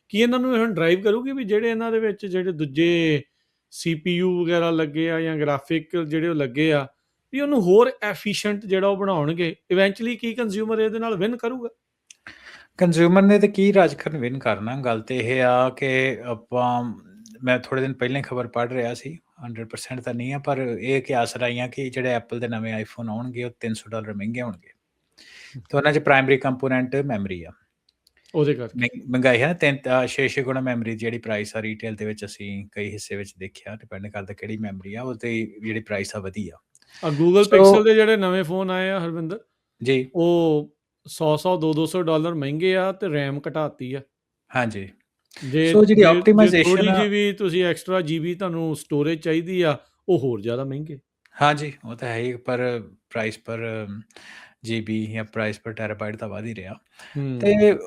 Speaker 1: ਕੀ ਇਹਨਾਂ ਨੂੰ ਹੁਣ ਡਰਾਈਵ ਕਰੂਗੀ ਵੀ ਜਿਹੜੇ ਇਹਨਾਂ ਦੇ ਵਿੱਚ ਜਿਹੜੇ ਦੂਜੇ CPU ਵਗੈਰਾ ਲੱਗੇ ਆ ਜਾਂ ਗ੍ਰਾਫਿਕ ਜਿਹੜੇ ਉਹ ਲੱਗੇ ਆ, ਵੀ ਉਹਨੂੰ ਹੋਰ ਐਫੀਸ਼ੀਐਂਟ ਜਿਹੜਾ ਉਹ ਬਣਾਉਣਗੇ? ਇਵੈਂਚੁਅਲੀ ਕੀ ਕੰਜ਼ਿਊਮਰ ਇਹਦੇ ਨਾਲ ਵਿਨ ਕਰੂਗਾ?
Speaker 2: ਕੰਜ਼ਿਊਮਰ ਨੇ ਤੇ ਕੀ ਰਾਜ ਕਰਨ ਵਿਨ ਕਰਨਾ। ਗੱਲ ਤੇ ਇਹ ਆ ਕਿ ਮੈਂ ਥੋੜੇ ਦਿਨ ਪਹਿਲਾਂ ਹੀ ਖਬਰ ਪੜ੍ਹ ਰਿਹਾ ਸੀ, 100% ਤਾਂ ਨਹੀਂ ਆ, ਪਰ ਇਹ ਕਿਆਸ ਰਾਈਆਂ ਕਿ ਜਿਹੜੇ ਐਪਲ ਦੇ ਨਵੇਂ ਆਈਫੋਨ ਆਉਣਗੇ ਉਹ $300 ਮਹਿੰਗੇ ਹੋਣਗੇ ਤੇ ਉਹਨਾਂ 'ਚ ਪ੍ਰਾਇਮਰੀ ਕੰਪੋਨੈਂਟ ਮੈਮਰੀ ਆ।
Speaker 1: ਉਹਦੇ ਕਰਕੇ
Speaker 2: ਮਹਿੰਗਾਈ ਹੈ ਨਾ 6 ਗੁਣਾ ਮੈਮਰੀ ਜਿਹੜੀ ਪ੍ਰਾਈਸ ਆ ਰੀਟੇਲ ਦੇ ਵਿੱਚ ਅਸੀਂ ਕਈ ਹਿੱਸੇ ਵਿੱਚ ਦੇਖਿਆ, ਡਿਪੈਂਡ ਕਰਦਾ ਕਿਹੜੀ ਮੈਮਰੀ ਆ ਉਹਦੀ ਜਿਹੜੀ ਪ੍ਰਾਈਸ ਆ ਵਧੀ ਆ।
Speaker 1: ਆ ਗੂਗਲ
Speaker 2: ਸੋ
Speaker 1: ਪਿਕਸਲ ਦੇ ਜਿਹੜੇ ਨਵੇਂ ਫੋਨ ਆਏ ਆ ਹਰਵਿੰਦਰ,
Speaker 2: ਜੀ
Speaker 1: ਉਹ 100 200 ਡਾਲਰ ਮਹਿੰਗੇ ਆ ਤੇ ਰੈਮ ਘਟਾਤੀ ਆ।
Speaker 2: ਹਾਂਜੀ।
Speaker 1: ਜੇ
Speaker 2: ਸੋ ਜਿਹੜੀ
Speaker 1: ਜੇ ਜੇ
Speaker 2: ਆਪਟੀਮਾਈਜੇਸ਼ਨ
Speaker 1: ਥੋੜੀ
Speaker 2: ਆ
Speaker 1: ਜਿਹੀ ਵੀ ਤੁਸੀਂ ਐਕਸਟਰਾ ਜੀਬੀ ਤੁਹਾਨੂੰ ਸਟੋਰੇਜ ਚਾਹੀਦੀ ਆ, ਉਹ ਹੋਰ ਜ਼ਿਆਦਾ ਮਹਿੰਗੇ।
Speaker 2: ਹਾਂਜੀ, ਉਹ ਤਾਂ ਹੈ ਹੀ, ਪਰ ਪ੍ਰਾਈਸ ਪਰ ਜੀਬੀ ਜਾਂ ਪ੍ਰਾਈਸ ਪਰ ਟੈਰਾਬਾਈਟ ਤਾਂ ਵਧ ਹੀ ਰਿਹਾ। ਤੇ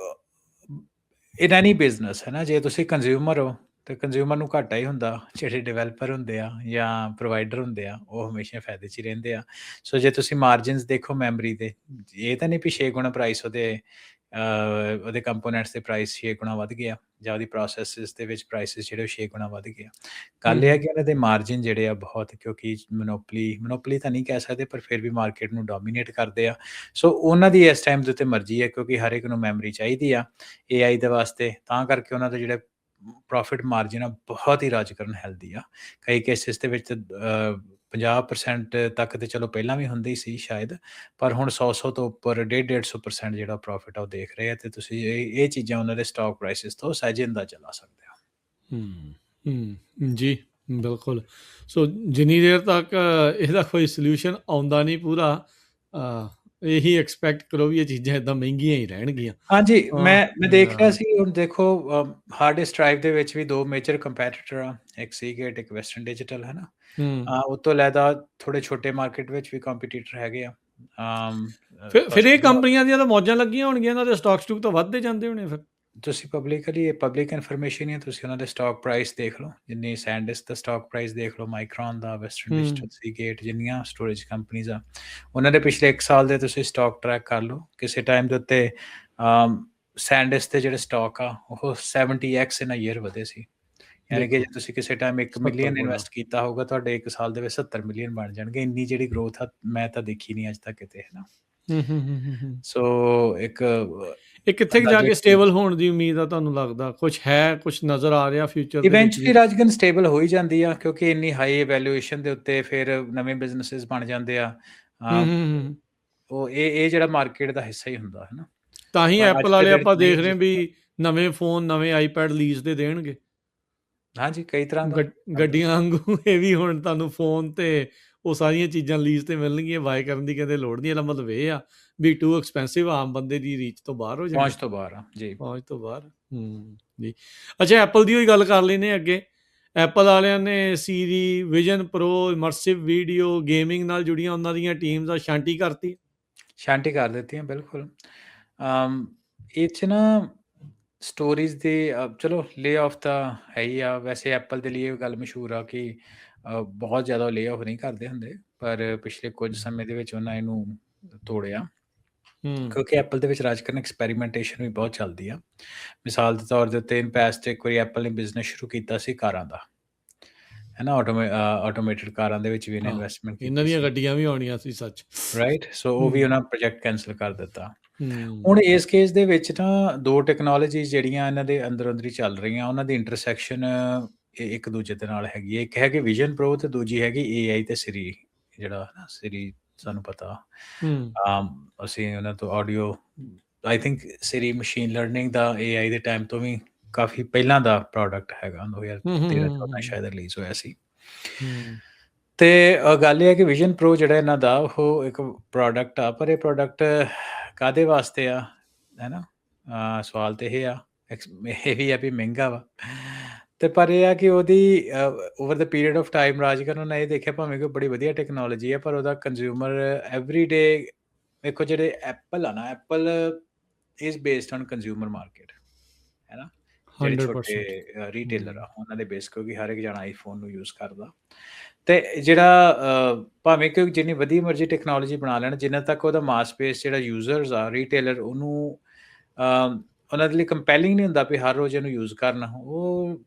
Speaker 2: ਇਨ ਐਨੀ ਬਿਜ਼ਨਸ ਹੈ ਨਾ, ਜੇ ਤੁਸੀਂ ਕੰਜ਼ਿਊਮਰ ਹੋ ਤੇ ਕੰਜ਼ਿਊਮਰ ਨੂੰ ਘਾਟਾ ਹੀ ਹੁੰਦਾ, ਜਿਹੜੇ ਡਿਵੈਲਪਰ ਹੁੰਦੇ ਆ ਜਾਂ ਪ੍ਰੋਵਾਈਡਰ ਹੁੰਦੇ ਆ ਉਹ ਹਮੇਸ਼ਾ ਫਾਇਦੇ 'ਚ ਹੀ ਰਹਿੰਦੇ ਆ। ਸੋ ਜੇ ਤੁਸੀਂ ਮਾਰਜਿਨਸ ਦੇਖੋ ਮੈਮਰੀ ਦੇ, ਇਹ ਤਾਂ ਨਹੀਂ ਵੀ 6 ਗੁਣਾ ਪ੍ਰਾਈਸ ਉਹਦੇ ਕੰਪੋਨੈਂਟਸ ਦੇ ਪ੍ਰਾਈਸ 6 ਗੁਣਾ ਵੱਧ ਗਿਆ ਜਾਂ ਉਹਦੀ ਪ੍ਰੋਸੈਸਿਸ ਦੇ ਵਿੱਚ ਪ੍ਰਾਈਸਿਸ ਜਿਹੜੇ ਉਹ 6 ਗੁਣਾ ਵੱਧ ਗਿਆ। ਗੱਲ ਇਹ ਹੈ ਕਿ ਉਹਨਾਂ ਦੇ ਮਾਰਜਿਨ ਜਿਹੜੇ ਆ ਬਹੁਤ, ਕਿਉਂਕਿ ਮੋਨੋਪਲੀ ਤਾਂ ਨਹੀਂ ਕਹਿ ਸਕਦੇ, ਪਰ ਫਿਰ ਵੀ ਮਾਰਕੀਟ ਨੂੰ ਡੋਮੀਨੇਟ ਕਰਦੇ ਆ। ਸੋ ਉਹਨਾਂ ਦੀ ਇਸ ਟਾਈਮ ਦੇ ਉੱਤੇ ਮਰਜ਼ੀ ਹੈ, ਕਿਉਂਕਿ ਹਰ ਇੱਕ ਨੂੰ ਮੈਮਰੀ ਚਾਹੀਦੀ ਆ AI ਦੇ ਵਾਸਤੇ, ਤਾਂ ਕਰਕੇ ਉਹਨਾਂ ਦਾ ਜਿਹੜਾ ਪ੍ਰੋਫਿਟ ਮਾਰਜਿਨ ਆ ਬਹੁਤ ਹੀ ਰਾਜ ਕਰਨ ਹੈਲਦੀ ਆ। ਕਈ ਕੇਸਿਸ ਦੇ ਵਿੱਚ 50% ਤੱਕ ਤੇ ਚਲੋ ਪਹਿਲਾਂ ਵੀ ਹੁੰਦੇ ਹੀ ਸੀ ਸ਼ਾਇਦ, ਪਰ ਹੁਣ 100 ਤੋਂ ਉੱਪਰ 150% ਜਿਹੜਾ ਪ੍ਰੋਫਿਟ ਆ ਉਹ ਦੇਖ ਰਹੇ ਆ, ਤੇ ਤੁਸੀਂ ਇਹ ਚੀਜ਼ਾਂ ਉਹਨਾਂ ਦੇ ਸਟਾਕ ਪ੍ਰਾਈਸਿਸ ਤੋਂ ਸਹਿਜੇ ਅੰਦਾਜ਼ਾ ਲਾ ਸਕਦੇ ਹੋ।
Speaker 1: ਜੀ ਬਿਲਕੁਲ। ਸੋ ਜਿੰਨੀ ਦੇਰ ਤੱਕ ਇਹਦਾ ਕੋਈ ਸੋਲਿਊਸ਼ਨ ਆਉਂਦਾ ਨਹੀਂ ਪੂਰਾ, ਇਹੀ ਐਕਸਪੈਕਟ ਕਰੋ ਵੀ ਇਹ ਚੀਜ਼ਾਂ ਇੱਦਾਂ ਮਹਿੰਗੀਆਂ ਹੀ ਰਹਿਣਗੀਆਂ।
Speaker 2: ਹਾਂਜੀ, ਮੈਂ ਦੇਖ ਰਿਹਾ ਸੀ, ਹੁਣ ਦੇਖੋ ਹਾਰਡ ਡਿਸਕ ਡਰਾਈਵ ਦੇ ਵਿੱਚ ਵੀ 2 ਮੇਜਰ ਕੰਪੈਟੀਟਰ ਆ, ਇੱਕ ਸੀਗੇਟ, ਇੱਕ ਵੈਸਟਰਨ ਡਿਜੀਟਲ, ਹੈ ਨਾ। ਉਹ ਤੋਂ ਇਲਾਵਾ ਥੋੜੇ ਛੋਟੇ ਮਾਰਕੀਟ ਵਿੱਚ ਵੀ ਕੰਪੀਟੀਟਰ ਹੈਗੇ ਆ।
Speaker 1: ਫਿਰ ਇਹ ਕੰਪਨੀਆਂ ਦੀਆਂ ਤਾਂ ਮੌਜਾਂ ਲੱਗੀਆਂ ਹੋਣਗੀਆਂ, ਇਹਨਾਂ ਦੇ ਸਟਾਕ ਤਾਂ ਵੱਧਦੇ ਜਾਂਦੇ ਹੋਣੇ। ਫਿਰ
Speaker 2: ਤੁਸੀਂ ਪਬਲਿਕ ਇਨਫੋਰਮੇਸ਼ਨ ਹੀ, ਤੁਸੀਂ ਉਹਨਾਂ ਦੇ ਸਟਾਕ ਪ੍ਰਾਈਸ ਦੇਖ ਲਓ, ਜਿੰਨੀ ਸੈਂਡਿਸਕ ਦਾ ਸਟਾਕ ਪ੍ਰਾਈਸ ਦੇਖ ਲਓ, ਮਾਈਕਰੋਨ ਦਾ, ਵੈਸਟਰਨ ਡਿਜੀਟਲ, ਸੀਗੇਟ, ਜਿੰਨੀਆਂ ਸਟੋਰੇਜ ਕੰਪਨੀਜ਼ ਆ, ਉਹਨਾਂ ਦੇ ਪਿਛਲੇ 1 ਸਾਲ ਦੇ ਤੁਸੀਂ ਸਟਾਕ ਟਰੈਕ ਕਰ ਲਓ। ਕਿਸੇ ਟਾਈਮ ਦੇ ਉੱਤੇ ਸੈਂਡਿਸਕ ਦੇ ਜਿਹੜੇ ਸਟਾਕ ਆ ਉਹ 70x ਇਨ ਅ ਈਅਰ ਵਧੇ ਸੀ, ਯਾਨੀ ਕਿ ਜੇ ਤੁਸੀਂ ਕਿਸੇ ਟਾਈਮ 1 ਮਿਲੀਅਨ ਇਨਵੈਸਟ ਕੀਤਾ ਹੋਊਗਾ, ਤੁਹਾਡੇ 1 ਸਾਲ ਦੇ ਵਿੱਚ 70 ਮਿਲੀਅਨ ਬਣ ਜਾਣਗੇ। ਇੰਨੀ ਜਿਹੜੀ ਗਰੋਥ ਆ ਮੈਂ ਤਾਂ ਦੇਖੀ ਨਹੀਂ ਅੱਜ ਤੱਕ ਕਿਤੇ, ਹੈ ਨਾ। ਸੋ ਇਹ
Speaker 1: ਕਿੱਥੇ ਜਾ ਕੇ ਸਟੇਬਲ ਹੋਣ ਦੀ ਉਮੀਦ ਆ ਤੁਹਾਨੂੰ ਲੱਗਦਾ? ਕੁਝ ਨਜ਼ਰ ਆ ਰਿਹਾ ਫਿਊਚਰ ਦੇ ਵਿੱਚ?
Speaker 2: ਇਵੈਂਚੁਅਲੀ ਰਾਜਗਨ ਸਟੇਬਲ ਹੋ ਹੀ ਜਾਂਦੀ ਆ, ਕਿਉਂਕਿ ਇੰਨੀ ਹਾਈ ਵੈਲੂਏਸ਼ਨ ਦੇ ਉੱਤੇ ਫਿਰ ਨਵੇਂ ਬਿਜ਼ਨੈਸਿਸ ਬਣ ਜਾਂਦੇ ਆ। ਉਹ ਇਹ ਜਿਹੜਾ ਮਾਰਕੀਟ ਦਾ ਹਿੱਸਾ ਹੀ ਹੁੰਦਾ, ਹੈ ਨਾ।
Speaker 1: ਤਾਂ ਹੀ ਐਪਲ ਵਾਲੇ ਆਪਾਂ ਦੇਖ ਰਹੇ ਵੀ ਨਵੇਂ ਫੋਨ, ਨਵੇਂ ਆਈਪੈਡ ਲੀਜ਼ ਦੇ ਦੇਣਗੇ।
Speaker 2: ਹਾਂਜੀ, ਕਈ ਤਰ੍ਹਾਂ ਦਾ
Speaker 1: ਗੱਡੀਆਂ ਵਾਂਗੂ ਇਹ ਵੀ ਹੁਣ ਤੁਹਾਨੂੰ ਫੋਨ ਤੇ ਉਹ ਸਾਰੀਆਂ ਚੀਜ਼ਾਂ ਲੀਜ਼ ਤੇ ਮਿਲਣਗੀਆਂ, ਬਾਏ ਕਰਨ ਦੀ ਕਹਿੰਦੇ ਲੋੜ ਨਹੀਂ। ਇਹਦਾ ਮਤਲਬ ਇਹ ਆ ਵੀ ਟੂ ਐਕਸਪੈਂਸਿਵ, ਆਮ ਬੰਦੇ ਦੀ ਰੀਚ ਤੋਂ ਬਾਹਰ ਹੋ ਜਾਣਾ,
Speaker 2: ਪਹੁੰਚ ਤੋਂ ਬਾਹਰ ਆ ਜੀ,
Speaker 1: ਪਹੁੰਚ ਤੋਂ ਬਾਹਰ। ਜੀ ਅੱਛਾ, ਐਪਲ ਦੀ ਹੋਈ ਗੱਲ ਕਰ ਲੈਂਦੇ ਅੱਗੇ। ਐਪਲ ਵਾਲਿਆਂ ਨੇ ਸੀਰੀ, ਵਿਜ਼ਨ ਪ੍ਰੋ, ਇਮਰਸਿਵ ਵੀਡੀਓ, ਗੇਮਿੰਗ ਨਾਲ ਜੁੜੀਆਂ ਉਹਨਾਂ ਦੀਆਂ ਟੀਮਸ ਆ ਸ਼ਾਂਤੀ ਕਰ
Speaker 2: ਦਿੱਤੀਆਂ। ਬਿਲਕੁਲ, ਇਹ 'ਚ ਨਾ ਸਟੋਰੀਜ਼ ਦੀ ਚਲੋ ਲੇ ਆਫ ਤਾਂ ਹੈ ਹੀ ਆ। ਵੈਸੇ ਐਪਲ ਦੇ ਲਈ ਇਹ ਗੱਲ ਮਸ਼ਹੂਰ ਆ ਕਿ ਬਹੁਤ ਜ਼ਿਆਦਾ ਲੇ ਆਫ ਨਹੀਂ ਕਰਦੇ ਹੁੰਦੇ, ਪਰ ਪਿਛਲੇ ਕੁਝ ਸਮੇਂ ਦੇ ਵਿੱਚ ਉਹਨਾਂ ਇਹਨੂੰ ਤੋੜਿਆ, ਕਿਉਂਕਿ ਐਪਲ ਦੇ ਵਿੱਚ ਰਾਜ ਕਰਨ ਐਕਸਪੈਰੀਮੈਂਟੇਸ਼ਨ ਵੀ ਬਹੁਤ ਚੱਲਦੀ ਆ। ਮਿਸਾਲ ਦੇ ਤੌਰ ਦੇ ਉੱਤੇ ਪਾਸਟ ਇੱਕ ਵਾਰੀ ਐਪਲ ਨੇ ਬਿਜ਼ਨਸ ਸ਼ੁਰੂ ਕੀਤਾ ਸੀ ਕਾਰਾਂ ਦਾ, ਹੈ ਨਾ। ਆਟੋਮੇਟਿਡ ਕਾਰਾਂ ਦੇ ਵਿੱਚ ਵੀ ਇਹਨੇ ਇਨਵੈਸਟਮੈਂਟ ਕੀਤੀ,
Speaker 1: ਇਹਨਾਂ ਦੀਆਂ ਗੱਡੀਆਂ ਵੀ ਆਉਣੀਆਂ ਸੀ ਸੱਚ,
Speaker 2: ਰਾਈਟ। ਸੋ ਉਹ ਵੀ ਉਹਨਾਂ ਪ੍ਰੋਜੈਕਟ ਕੈਂਸਲ ਕਰ ਦਿੱਤਾ। ਹੁਣ ਇਸ ਕੇਸ ਦੇ ਵਿੱਚ ਨਾ 2 ਟੈਕਨੋਲੋਜੀਜ਼ ਜਿਹੜੀਆਂ ਇਹਨਾਂ ਦੇ ਅੰਦਰ ਹੀ ਚੱਲ ਰਹੀਆਂ, ਉਹਨਾਂ ਦੀ ਇੰਟਰਸੈਕਸ਼ਨ ਇੱਕ ਦੂਜੇ ਦੇ ਨਾਲ ਹੈਗੀ ਹੈ। ਇੱਕ ਹੈਗੀ ਵਿਜ਼ਨ ਪ੍ਰੋ ਤੇ ਦੂਜੀ ਹੈਗੀ AI ਤੇ ਸਿਰੀ, ਜਿਹੜਾ ਨਾ ਸਿਰੀ ਸਾਨੂੰ ਪਤਾ, ਅਸੀਂ ਉਹਨਾਂ ਤੋਂ audio, I think Siri machine learning ਦਾ AI ਦੇ ਟਾਈਮ ਤੋਂ ਵੀ ਕਾਫੀ ਪਹਿਲਾਂ ਦਾ ਪ੍ਰੋਡਕਟ ਹੈਗਾ, 2013-14 ਸ਼ਾਇਦ ਰਿਲੀਜ਼ ਹੋਇਆ ਸੀ। ਤੇ ਗੱਲ ਇਹ ਹੈ ਕਿ ਵਿਜ਼ਨ ਪ੍ਰੋ ਜਿਹੜਾ ਇਹਨਾਂ ਦਾ ਉਹ ਇੱਕ ਪ੍ਰੋਡਕਟ ਆ, ਪਰ ਇਹ ਪ੍ਰੋਡਕਟ ਕਾਹਦੇ ਵਾਸਤੇ ਆ, ਹੈ ਨਾ। ਸਵਾਲ ਤੇ ਇਹ ਆ, ਇਹ ਵੀ ਆ ਵੀ ਮਹਿੰਗਾ ਵਾ, ਤੇ ਪਰ ਇਹ ਆ ਕਿ ਉਹਦੀ over the period of time ਰਾਜ ਕਰਨ ਨੇ ਇਹ ਦੇਖਿਆ, ਭਾਵੇਂ ਕਿ ਬੜੀ ਵਧੀਆ ਟੈਕਨੋਲੋਜੀ ਹੈ, ਪਰ ਉਹਦਾ ਕੰਜ਼ਿਊਮਰ ਐਵਰੀਡੇ, ਦੇਖੋ ਜਿਹੜੇ ਐਪਲ ਆ ਨਾ, Apple is based on consumer market, ਹੈ ਨਾ। ਜਿਹੜੇ ਛੋਟੇ ਰੀਟੇਲਰ ਆ ਉਹਨਾਂ ਦੇ ਬੇਸ, ਕਿਉਂਕਿ ਹਰ ਇੱਕ ਜਣਾ ਆਈਫੋਨ ਨੂੰ ਯੂਜ਼ ਕਰਦਾ, ਤੇ ਜਿਹੜਾ ਭਾਵੇਂ ਕਿ ਜਿੰਨੀ ਵਧੀਆ ਮਰਜ਼ੀ ਟੈਕਨੋਲੋਜੀ ਬਣਾ ਲੈਣ, ਜਿੰਨਾ ਤੱਕ ਉਹਦਾ ਮਾਸ ਬੇਸ ਜਿਹੜਾ ਯੂਜ਼ਰਸ ਆ, ਰੀਟੇਲਰ, ਉਹਨੂੰ ਉਹਨਾਂ ਦੇ ਲਈ ਕੰਪੈਲਿੰਗ ਨਹੀਂ ਹੁੰਦਾ ਵੀ ਹਰ ਰੋਜ਼ ਇਹਨੂੰ ਯੂਜ਼ ਕਰਨਾ, ਉਹ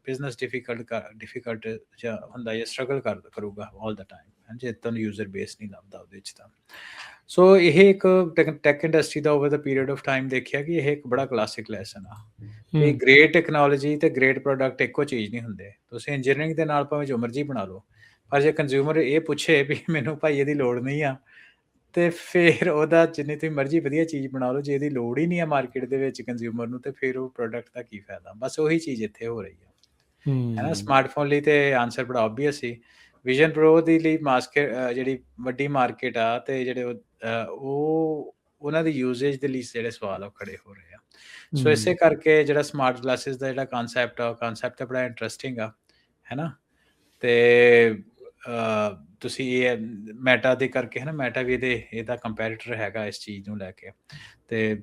Speaker 2: ਬਿਜ਼ਨਸ ਡਿਫਿਕਲਟ ਜਾਂ ਹੁੰਦਾ ਜਾਂ ਸਟਰਗਲ ਕਰੂਗਾ ਆਲ ਦਾ ਟਾਈਮ, ਜੇ ਤੁਹਾਨੂੰ ਯੂਜ਼ਰ ਬੇਸ ਨਹੀਂ ਲੱਭਦਾ ਉਹਦੇ 'ਚ ਤਾਂ। ਸੋ ਇਹ ਇੱਕ ਟੈਕ ਇੰਡਸਟਰੀ ਦਾ over the period of time ਦੇਖਿਆ ਕਿ ਇਹ ਇੱਕ ਬੜਾ ਕਲਾਸਿਕ ਲੈਸਨ ਆ ਕਿ ਗ੍ਰੇਟ ਟੈਕਨੋਲੋਜੀ ਤੇ ਗ੍ਰੇਟ ਪ੍ਰੋਡਕਟ ਇੱਕੋ ਚੀਜ਼ ਨਹੀਂ ਹੁੰਦੇ। ਤੁਸੀਂ ਇੰਜੀਨੀਅਰਿੰਗ ਦੇ ਨਾਲ ਭਾਵੇਂ ਜੋ ਮਰਜ਼ੀ ਬਣਾ ਲਓ, ਪਰ ਜੇ ਕੰਜ਼ਿਊਮਰ ਇਹ ਪੁੱਛੇ ਵੀ ਮੈਨੂੰ ਭਾਈ ਇਹਦੀ ਲੋੜ ਨਹੀਂ ਆ, ਤੇ ਫਿਰ ਉਹਦਾ ਜਿੰਨੀ ਤੁਸੀਂ ਮਰਜ਼ੀ ਵਧੀਆ ਚੀਜ਼ ਬਣਾ ਲਓ, ਜੇ ਇਹਦੀ ਲੋੜ ਹੀ ਨਹੀਂ ਹੈ ਮਾਰਕੀਟ ਦੇ ਵਿੱਚ ਕੰਜ਼ਿਊਮਰ ਨੂੰ, ਤੇ ਫਿਰ ਉਹ ਪ੍ਰੋਡਕਟ ਦਾ ਕੀ ਫਾਇਦਾ? ਬਸ ਉਹੀ ਚੀਜ਼ ਇੱਥੇ ਹੋ ਰਹੀ ਹੈ। ਹੈ ਨਾ? ਸਮਾਰਟਫੋਨ ਲਈ ਤੇ ਆਨਸਰ ਬੜਾ ਆਬਵੀਅਸ ਸੀ। ਵਿਜ਼ਨ ਪ੍ਰੋ ਦੀ ਲਈ ਜਿਹੜੀ ਵੱਡੀ ਮਾਰਕੀਟ ਆ, ਤੇ ਜਿਹੜੇ ਉਹ ਉਹਨਾਂ ਦੀ ਯੂਜ਼ੇਜ ਦੇ ਲਈ ਜਿਹੜੇ ਸਵਾਲ ਉਹ ਖੜੇ ਹੋ ਰਹੇ ਆ। ਸੋ ਇਸੇ ਕਰਕੇ ਜਿਹੜਾ ਸਮਾਰਟ ਗਲਾਸਿਸ ਦਾ ਜਿਹੜਾ ਕਾਨਸੈਪਟ ਆ, ਉਹ ਕਾਨਸੈਪਟ ਬੜਾ ਇੰਟਰਸਟਿੰਗ ਆ, ਹੈ ਨਾ? ਤੇ ਤੁਸੀਂ ਇਹ ਮੈਟਾ ਦੇ ਕਰਕੇ, ਹੈ ਨਾ, ਮੈਟਾ ਵੀ ਇਹਦਾ ਕੰਪੈਰੀਟਰ ਹੈਗਾ ਇਸ ਚੀਜ਼ ਨੂੰ ਲੈ ਕੇ। ਤੇ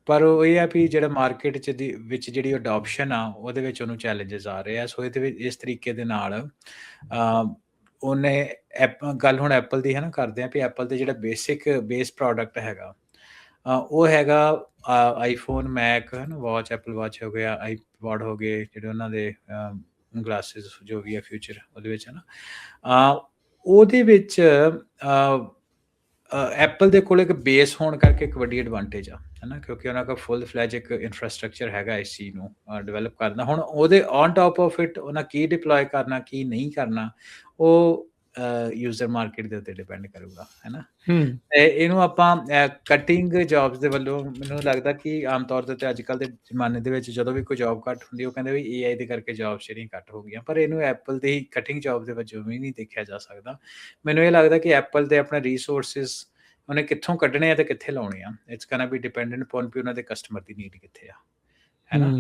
Speaker 2: ਪਰ ਉਹ ਇਹ ਆ ਵੀ ਜਿਹੜਾ ਮਾਰਕੀਟ ਵਿੱਚ ਜਿਹੜੀ ਅਡੋਪਸ਼ਨ ਆ, ਉਹਦੇ ਵਿੱਚ ਉਹਨੂੰ ਚੈਲੰਜਸ ਆ ਰਹੇ ਆ। ਸੋ ਇਹਦੇ ਵਿੱਚ ਇਸ ਤਰੀਕੇ ਦੇ ਨਾਲ ਉਹਨੇ ਗੱਲ ਹੁਣ ਐਪਲ ਦੀ, ਹੈ ਨਾ, ਕਰਦੇ ਆ ਵੀ ਐਪਲ ਦੇ ਜਿਹੜਾ ਬੇਸ ਪ੍ਰੋਡਕਟ ਹੈਗਾ, ਉਹ ਹੈਗਾ ਆਈਫੋਨ, ਮੈਕ, ਹੈ ਨਾ, ਵਾਚ, ਐਪਲ ਵਾਚ ਹੋ ਗਿਆ, ਆਈਪੌਡ ਹੋ ਗਏ, ਜਿਹੜੇ ਉਹਨਾਂ ਦੇ ਗਲਾਸਿਸ ਜੋ ਵੀ ਹੈ ਫਿਊਚਰ ਉਹਦੇ ਵਿੱਚ, ਹੈ ਨਾ। ਉਹਦੇ ਵਿੱਚ ਐਪਲ ਦੇ ਕੋਲ ਇੱਕ ਬੇਸ ਹੋਣ ਕਰਕੇ ਇੱਕ ਵੱਡੀ ਐਡਵਾਂਟੇਜ ਆ, ਹੈ ਨਾ, ਕਿਉਂਕਿ ਉਹਨਾਂ ਕੋਲ ਫੁੱਲ ਫਲੈਜ ਇੱਕ ਇਨਫਰਾਸਟਰਕਚਰ ਹੈਗਾ ਇਸ ਚੀਜ਼ ਨੂੰ ਡਿਵੈਲਪ ਕਰਨਾ। ਹੁਣ ਉਹਦੇ ਔਨ ਟਾਪ ਆਫ ਇਟ ਉਹਨਾਂ ਕੀ ਡਿਪਲੋਏ ਕਰਨਾ, ਕੀ ਨਹੀਂ ਕਰਨਾ, ਉਹ ਯੂਜ਼ਰ ਮਾਰਕੀਟ ਦੇ ਉੱਤੇ ਡਿਪੈਂਡ ਕਰੂਗਾ, ਹੈ ਨਾ। ਤੇ ਇਹਨੂੰ ਆਪਾਂ ਕਟਿੰਗ ਜੌਬਸ ਦੇ ਵੱਲੋਂ, ਮੈਨੂੰ ਲੱਗਦਾ ਕਿ ਆਮ ਤੌਰ ਦੇ ਉੱਤੇ ਅੱਜ ਕੱਲ੍ਹ ਦੇ ਜ਼ਮਾਨੇ ਦੇ ਵਿੱਚ ਜਦੋਂ ਵੀ ਕੋਈ ਜੌਬ ਘੱਟ ਹੁੰਦੀ, ਉਹ ਕਹਿੰਦੇ ਵੀ AI ਦੇ ਕਰਕੇ ਜੌਬਸ ਜਿਹੜੀਆਂ ਘੱਟ ਹੋ ਗਈਆਂ, ਪਰ ਇਹਨੂੰ ਐਪਲ ਦੀ ਕਟਿੰਗ ਜੌਬ ਦੇ ਵਜੋਂ ਵੀ ਨਹੀਂ ਦੇਖਿਆ ਜਾ ਸਕਦਾ। ਮੈਨੂੰ ਇਹ ਲੱਗਦਾ ਕਿ ਐਪਲ ਦੇ ਆਪਣੇ ਰਿਸੋਰਸਿਸ ਉਹਨੇ ਕਿੱਥੋਂ ਕੱਢਣੇ ਆ ਤੇ ਕਿੱਥੇ ਲਾਉਣੇ ਆ। It's gonna be dependent upon ਵੀ ਉਹਨਾਂ ਦੇ ਕਸਟਮਰ ਦੀ ਨੀਡ ਕਿੱਥੇ ਆ, ਹੈ ਨਾ।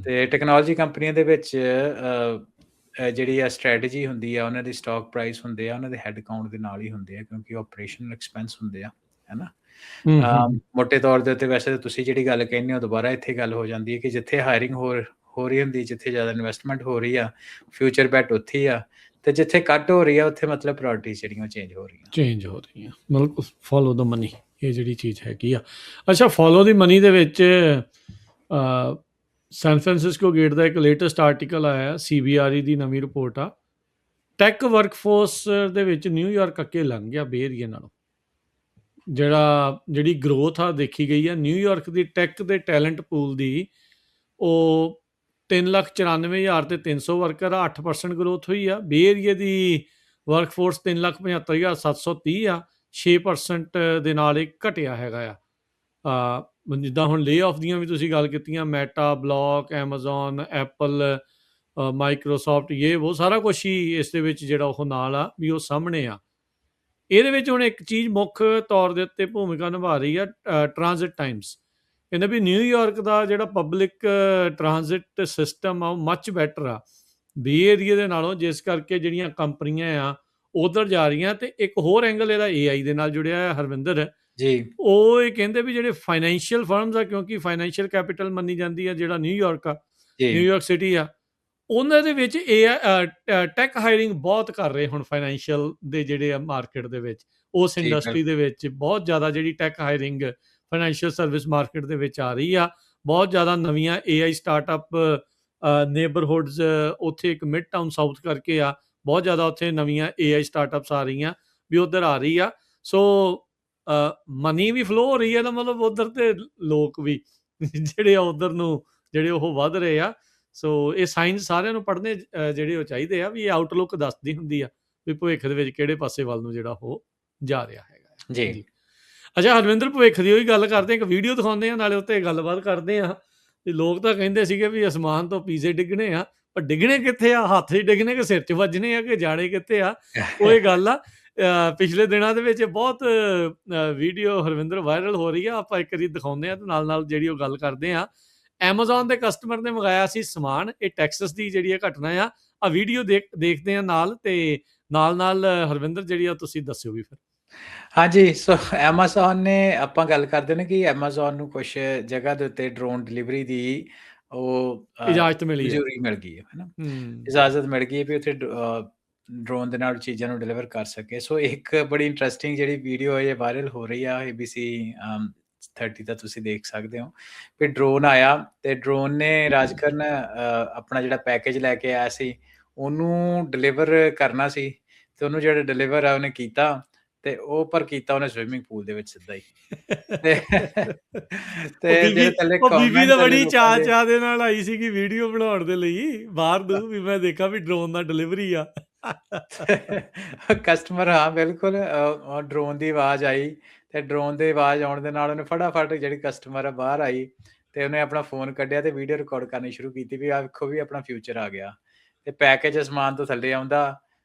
Speaker 2: ਤੇ ਟੈਕਨੋਲੋਜੀ ਕੰਪਨੀਆਂ ਦੇ ਵਿੱਚ ਜਿਹੜੀ ਆ ਸਟ੍ਰੈਟਜੀ ਹੁੰਦੀ ਆ, ਉਹਨਾਂ ਦੀ ਸਟਾਕ ਪ੍ਰਾਈਸ ਹੁੰਦੇ ਆ, ਉਹਨਾਂ ਦੇ ਹੈਡ ਕਾਊਂਟ ਦੇ ਨਾਲ ਹੀ ਹੁੰਦੇ ਆ, ਕਿਉਂਕਿ ਆਪਰੇਸ਼ਨਲ ਐਕਸਪੈਂਸ ਹੁੰਦੇ ਆ, ਹੈ ਨਾ। ਮੋਟੇ ਤੌਰ ਦੇ ਉੱਤੇ ਵੈਸੇ ਤਾਂ ਤੁਸੀਂ ਜਿਹੜੀ ਗੱਲ ਕਹਿੰਦੇ ਹੋ, ਦੁਬਾਰਾ ਇੱਥੇ ਗੱਲ ਹੋ ਜਾਂਦੀ ਹੈ ਕਿ ਜਿੱਥੇ ਹਾਇਰਿੰਗ ਹੋ ਰਹੀ ਹੁੰਦੀ, ਜਿੱਥੇ ਜ਼ਿਆਦਾ ਇਨਵੈਸਟਮੈਂਟ ਹੋ ਰਹੀ ਆ, ਫਿਊਚਰ ਬੈਟ ਉੱਥੇ ਆ, ਤੇ ਜਿੱਥੇ ਕੱਟ ਹੋ ਰਹੀ ਆ, ਉੱਥੇ ਮਤਲਬ ਪ੍ਰਾਇੋਰਟੀਜ਼ ਜਿਹੜੀਆਂ ਚੇਂਜ ਹੋ ਰਹੀਆਂ।
Speaker 1: ਬਿਲਕੁਲ ਫੋਲੋ ਦ ਮਨੀ, ਇਹ ਜਿਹੜੀ ਚੀਜ਼ ਹੈਗੀ ਆ। ਅੱਛਾ, ਫੋਲੋ ਦੀ ਮਨੀ ਦੇ ਵਿੱਚ ਸੈਨ ਫਰਾਂਸਿਸਕੋ ਗੇਟ ਦਾ ਇੱਕ ਲੇਟੈਸਟ ਆਰਟੀਕਲ ਆਇਆ, CBRE ਦੀ ਨਵੀਂ ਰਿਪੋਰਟ ਆ। ਟੈਕ ਵਰਕਫੋਰਸ ਦੇ ਵਿੱਚ ਨਿਊਯਾਰਕ ਅੱਗੇ ਲੰਘ ਗਿਆ ਬੇ ਏਰੀਏ ਨਾਲੋਂ। ਜਿਹੜੀ ਗਰੋਥ ਆ ਦੇਖੀ ਗਈ ਆ ਨਿਊਯਾਰਕ ਦੀ ਟੈਕ ਦੇ ਟੈਲੈਂਟ ਪੂਲ ਦੀ, ਉਹ 3,94,000 ਤੇ 300 ਵਰਕਰ ਆ, 8% ਗਰੋਥ ਹੋਈ ਆ। ਬੇ ਏਰੀਏ ਦੀ ਵਰਕਫੋਰਸ 3,75,730 ਆ, 6% ਦੇ ਨਾਲ ਇਹ ਘਟਿਆ ਹੈਗਾ ਆ। ਜਿੱਦਾਂ ਹੁਣ ਲੇ ਆਫ ਦੀਆਂ ਵੀ ਤੁਸੀਂ ਗੱਲ ਕੀਤੀਆਂ, meta, block, Amazon, Apple, Microsoft, ਉਹ ਸਾਰਾ ਕੁਛ ਹੀ ਇਸ ਦੇ ਵਿੱਚ ਜਿਹੜਾ ਉਹ ਨਾਲ ਆ ਵੀ ਉਹ ਸਾਹਮਣੇ ਆ। ਇਹਦੇ ਵਿੱਚ ਹੁਣ ਇੱਕ ਚੀਜ਼ ਮੁੱਖ ਤੌਰ ਦੇ ਉੱਤੇ ਭੂਮਿਕਾ ਨਿਭਾ ਰਹੀ ਆ, ਟ੍ਰਾਂਜ਼ਿਟ ਟਾਈਮਸ। ਕਹਿੰਦੇ ਵੀ ਨਿਊਯਾਰਕ ਦਾ ਜਿਹੜਾ ਪਬਲਿਕ ਟ੍ਰਾਂਜ਼ਿਟ ਸਿਸਟਮ ਆ, ਉਹ ਮੱਚ ਬੈਟਰ ਆ ਬੇ ਏਰੀਏ ਦੇ ਨਾਲੋਂ, ਜਿਸ ਕਰਕੇ ਜਿਹੜੀਆਂ ਕੰਪਨੀਆਂ ਆ ਉਧਰ ਜਾ ਰਹੀਆਂ। ਤੇ ਇੱਕ ਹੋਰ ਐਂਗਲ ਇਹਦਾ AI ਦੇ ਨਾਲ ਜੁੜਿਆ ਹੈ, ਹਰਵਿੰਦਰ
Speaker 2: ਜੀ। ਉਹ
Speaker 1: ਇਹ ਕਹਿੰਦੇ ਵੀ ਜਿਹੜੇ ਫਾਈਨੈਂਸ਼ੀਅਲ ਫਰਮਸ ਆ, ਕਿਉਂਕਿ ਫਾਈਨੈਂਸ਼ੀਅਲ ਕੈਪੀਟਲ ਮੰਨੀ ਜਾਂਦੀ ਆ ਜਿਹੜਾ ਨਿਊਯਾਰਕ ਆ, ਨਿਊਯਾਰਕ ਸਿਟੀ ਆ, ਉਹਨਾਂ ਦੇ ਵਿੱਚ ਟੈਕ ਹਾਇਰਿੰਗ ਬਹੁਤ ਕਰ ਰਹੇ ਹੁਣ। ਫਾਈਨੈਂਸ਼ੀਅਲ ਦੇ ਜਿਹੜੇ ਆ ਮਾਰਕੀਟ ਦੇ ਵਿੱਚ, ਉਸ ਇੰਡਸਟਰੀ ਦੇ ਵਿੱਚ ਬਹੁਤ ਜ਼ਿਆਦਾ ਜਿਹੜੀ tech hiring financial service market ਦੇ ਵਿੱਚ ਆ ਰਹੀ ਆ। ਬਹੁਤ ਜ਼ਿਆਦਾ ਨਵੀਆਂ AI ਸਟਾਰਟਅਪ ਨੇਬਰਹੁੱਡਸ, ਉੱਥੇ ਇੱਕ ਮਿਡ ਟਾਊਨ ਸਾਊਥ ਕਰਕੇ ਆ, ਬਹੁਤ ਜ਼ਿਆਦਾ ਉੱਥੇ ਨਵੀਆਂ AI ਸਟਾਰਟਅਪਸ ਆ ਰਹੀਆਂ ਵੀ ਉੱਧਰ ਆ ਰਹੀ ਆ। ਸੋ ਮਨੀ ਵੀ ਫਲੋ ਹੋ ਰਹੀ ਹੈ ਨਾ, ਮਤਲਬ ਉੱਧਰ ਤੇ ਲੋਕ ਵੀ ਜਿਹੜੇ ਆ ਉੱਧਰ ਨੂੰ ਜਿਹੜੇ ਉਹ ਵੱਧ ਰਹੇ ਆ। ਸੋ ਇਹ ਸਾਇੰਸ ਸਾਰਿਆਂ ਨੂੰ ਪੜ੍ਹਨੇ ਜਿਹੜੇ ਉਹ ਚਾਹੀਦੇ ਆ ਵੀ ਇਹ ਆਊਟਲੁੱਕ ਦੱਸਦੀ ਹੁੰਦੀ ਆ ਵੀ ਭਵਿੱਖ ਦੇ ਵਿੱਚ ਕਿਹੜੇ ਪਾਸੇ ਵੱਲ ਨੂੰ ਜਿਹੜਾ ਉਹ ਜਾ ਰਿਹਾ ਹੈਗਾ
Speaker 2: ਜੀ।
Speaker 1: ਅੱਛਾ ਹਰਵਿੰਦਰ, ਭਵਿੱਖ ਦੀ ਉਹੀ ਗੱਲ ਕਰਦੇ, ਇੱਕ ਵੀਡੀਓ ਦਿਖਾਉਂਦੇ ਆ, ਨਾਲੇ ਉੱਤੇ ਗੱਲਬਾਤ ਕਰਦੇ ਆ ਵੀ ਲੋਕ ਤਾਂ ਕਹਿੰਦੇ ਸੀਗੇ ਵੀ ਅਸਮਾਨ ਤੋਂ ਪੀਜ਼ੇ ਡਿੱਗਣੇ ਆ, ਪਰ ਡਿੱਗਣੇ ਕਿੱਥੇ ਆ? ਹੱਥ 'ਚ ਡਿੱਗਣੇ ਕਿ ਸਿਰ 'ਚ ਵੱਜਣੇ ਆ ਕਿ ਜਾਣੇ ਕਿੱਥੇ ਆ? ਉਹ ਇਹ ਗੱਲ ਆ। ਪਿਛਲੇ ਦਿਨਾਂ ਦੇ ਵਿੱਚ ਬਹੁਤ ਵੀਡੀਓ ਹਰਵਿੰਦਰ ਵਾਇਰਲ ਹੋ ਰਹੀ ਆ, ਆਪਾਂ ਇੱਕ ਵਾਰੀ ਦਿਖਾਉਂਦੇ ਆ ਤੇ ਨਾਲ ਜਿਹੜੀ ਉਹ ਗੱਲ ਕਰਦੇ ਆ। ਐਮਾਜ਼ੋਨ ਦੇ ਕਸਟਮਰ ਨੇ ਮੰਗਾਇਆ ਸੀ ਸਮਾਨ, ਇਹ ਟੈਕਸਸ ਦੀ ਜਿਹੜੀ ਇਹ ਘਟਨਾ ਆ ਵੀਡੀਓ ਦੇਖਦੇ ਆ ਨਾਲ, ਤੇ ਨਾਲ ਹਰਵਿੰਦਰ ਜਿਹੜੀ ਆ ਤੁਸੀਂ ਦੱਸਿਓ ਵੀ ਫਿਰ।
Speaker 2: ਹਾਂਜੀ, ਸੋ ਐਮਾਜ਼ੋਨ ਨੇ, ਆਪਾਂ ਗੱਲ ਕਰਦੇ ਨੇ ਕਿ ਐਮਾਜ਼ੋਨ ਨੂੰ ਕੁਛ ਜਗ੍ਹਾ ਦੇ ਉੱਤੇ ਡਰੋਨ ਡਿਲੀਵਰੀ ਦੀ ਉਹ
Speaker 1: ਇਜਾਜ਼ਤ ਮਿਲੀ ਹੈ,
Speaker 2: ਮਨਜ਼ੂਰੀ ਮਿਲ ਗਈ ਹੈ ਨਾ, ਇਜਾਜ਼ਤ ਮਿਲ ਗਈ ਵੀ ਉੱਥੇ ਡਰੋਨ ਦੇ ਨਾਲ ਚੀਜ਼ਾਂ ਨੂੰ ਡਿਲੀਵਰ ਕਰ ਸਕੇ। ਸੋ ਇੱਕ ਬੜੀ ਇੰਟਰਸਟਿੰਗ ਜਿਹੜੀ ਵੀਡੀਓ ਹੈ ਵਾਇਰਲ ਹੋ ਰਹੀ ਆ, ABC 30 ਦਾ ਤੁਸੀਂ ਦੇਖ ਸਕਦੇ ਹੋ ਵੀ ਡਰੋਨ ਆਇਆ ਤੇ ਡਰੋਨ ਨੇ ਰਾਜਕਰਨ ਆਪਣਾ ਜਿਹੜਾ ਪੈਕੇਜ ਲੈ ਕੇ ਆਇਆ ਸੀ ਉਹਨੂੰ ਡਿਲੀਵਰ ਕਰਨਾ ਸੀ, ਤੇ ਉਹਨੂੰ ਜਿਹੜਾ ਡਿਲੀਵਰ ਆ ਉਹਨੇ ਕੀਤਾ, ਤੇ ਉਹ ਪਰ ਕੀਤਾ ਉਹਨੇ ਸਵਿਮਿੰਗ ਪੂਲ ਦੇ ਵਿੱਚ ਸਿੱਧਾ ਹੀ। ਤੇ ਜਿਹੜੇ ਥੱਲੇ
Speaker 1: ਬੀਬੀ ਤਾਂ ਬੜੀ ਚਾਅ ਦੇ ਨਾਲ ਆਈ ਸੀਗੀ ਵੀਡੀਓ ਬਣਾਉਣ ਦੇ ਲਈ ਬਾਹਰ ਨੂੰ, ਵੀ ਮੈਂ ਦੇਖਾਂ ਵੀ ਡਰੋਨ ਦਾ ਡਿਲੀਵਰੀ ਆ।
Speaker 2: ਕਸਟਮਰ ਹਾਂ ਬਿਲਕੁਲ ਡਰੋਨ ਦੀ ਆਵਾਜ਼ ਆਈ ਤੇ ਡਰੋਨ ਦੀ ਆਵਾਜ਼ ਆਉਣ ਦੇ ਨਾਲ ਉਹਨੇ ਫਟਾਫਟ ਜਿਹੜੀ ਕਸਟਮਰ ਆ ਬਾਹਰ ਆਈ ਤੇ ਉਹਨੇ ਆਪਣਾ ਫੋਨ ਕੱਢਿਆ ਤੇ ਵੀਡੀਓ ਰਿਕਾਰਡ ਕਰਨੀ ਸ਼ੁਰੂ ਕੀਤੀ ਵੀ ਆਹ ਵੇਖੋ ਵੀ ਆਪਣਾ ਫਿਊਚਰ ਆ ਗਿਆ ਤੇ ਪੈਕੇਜ ਅਸਮਾਨ ਤੋਂ ਥੱਲੇ ਆਉਂਦਾ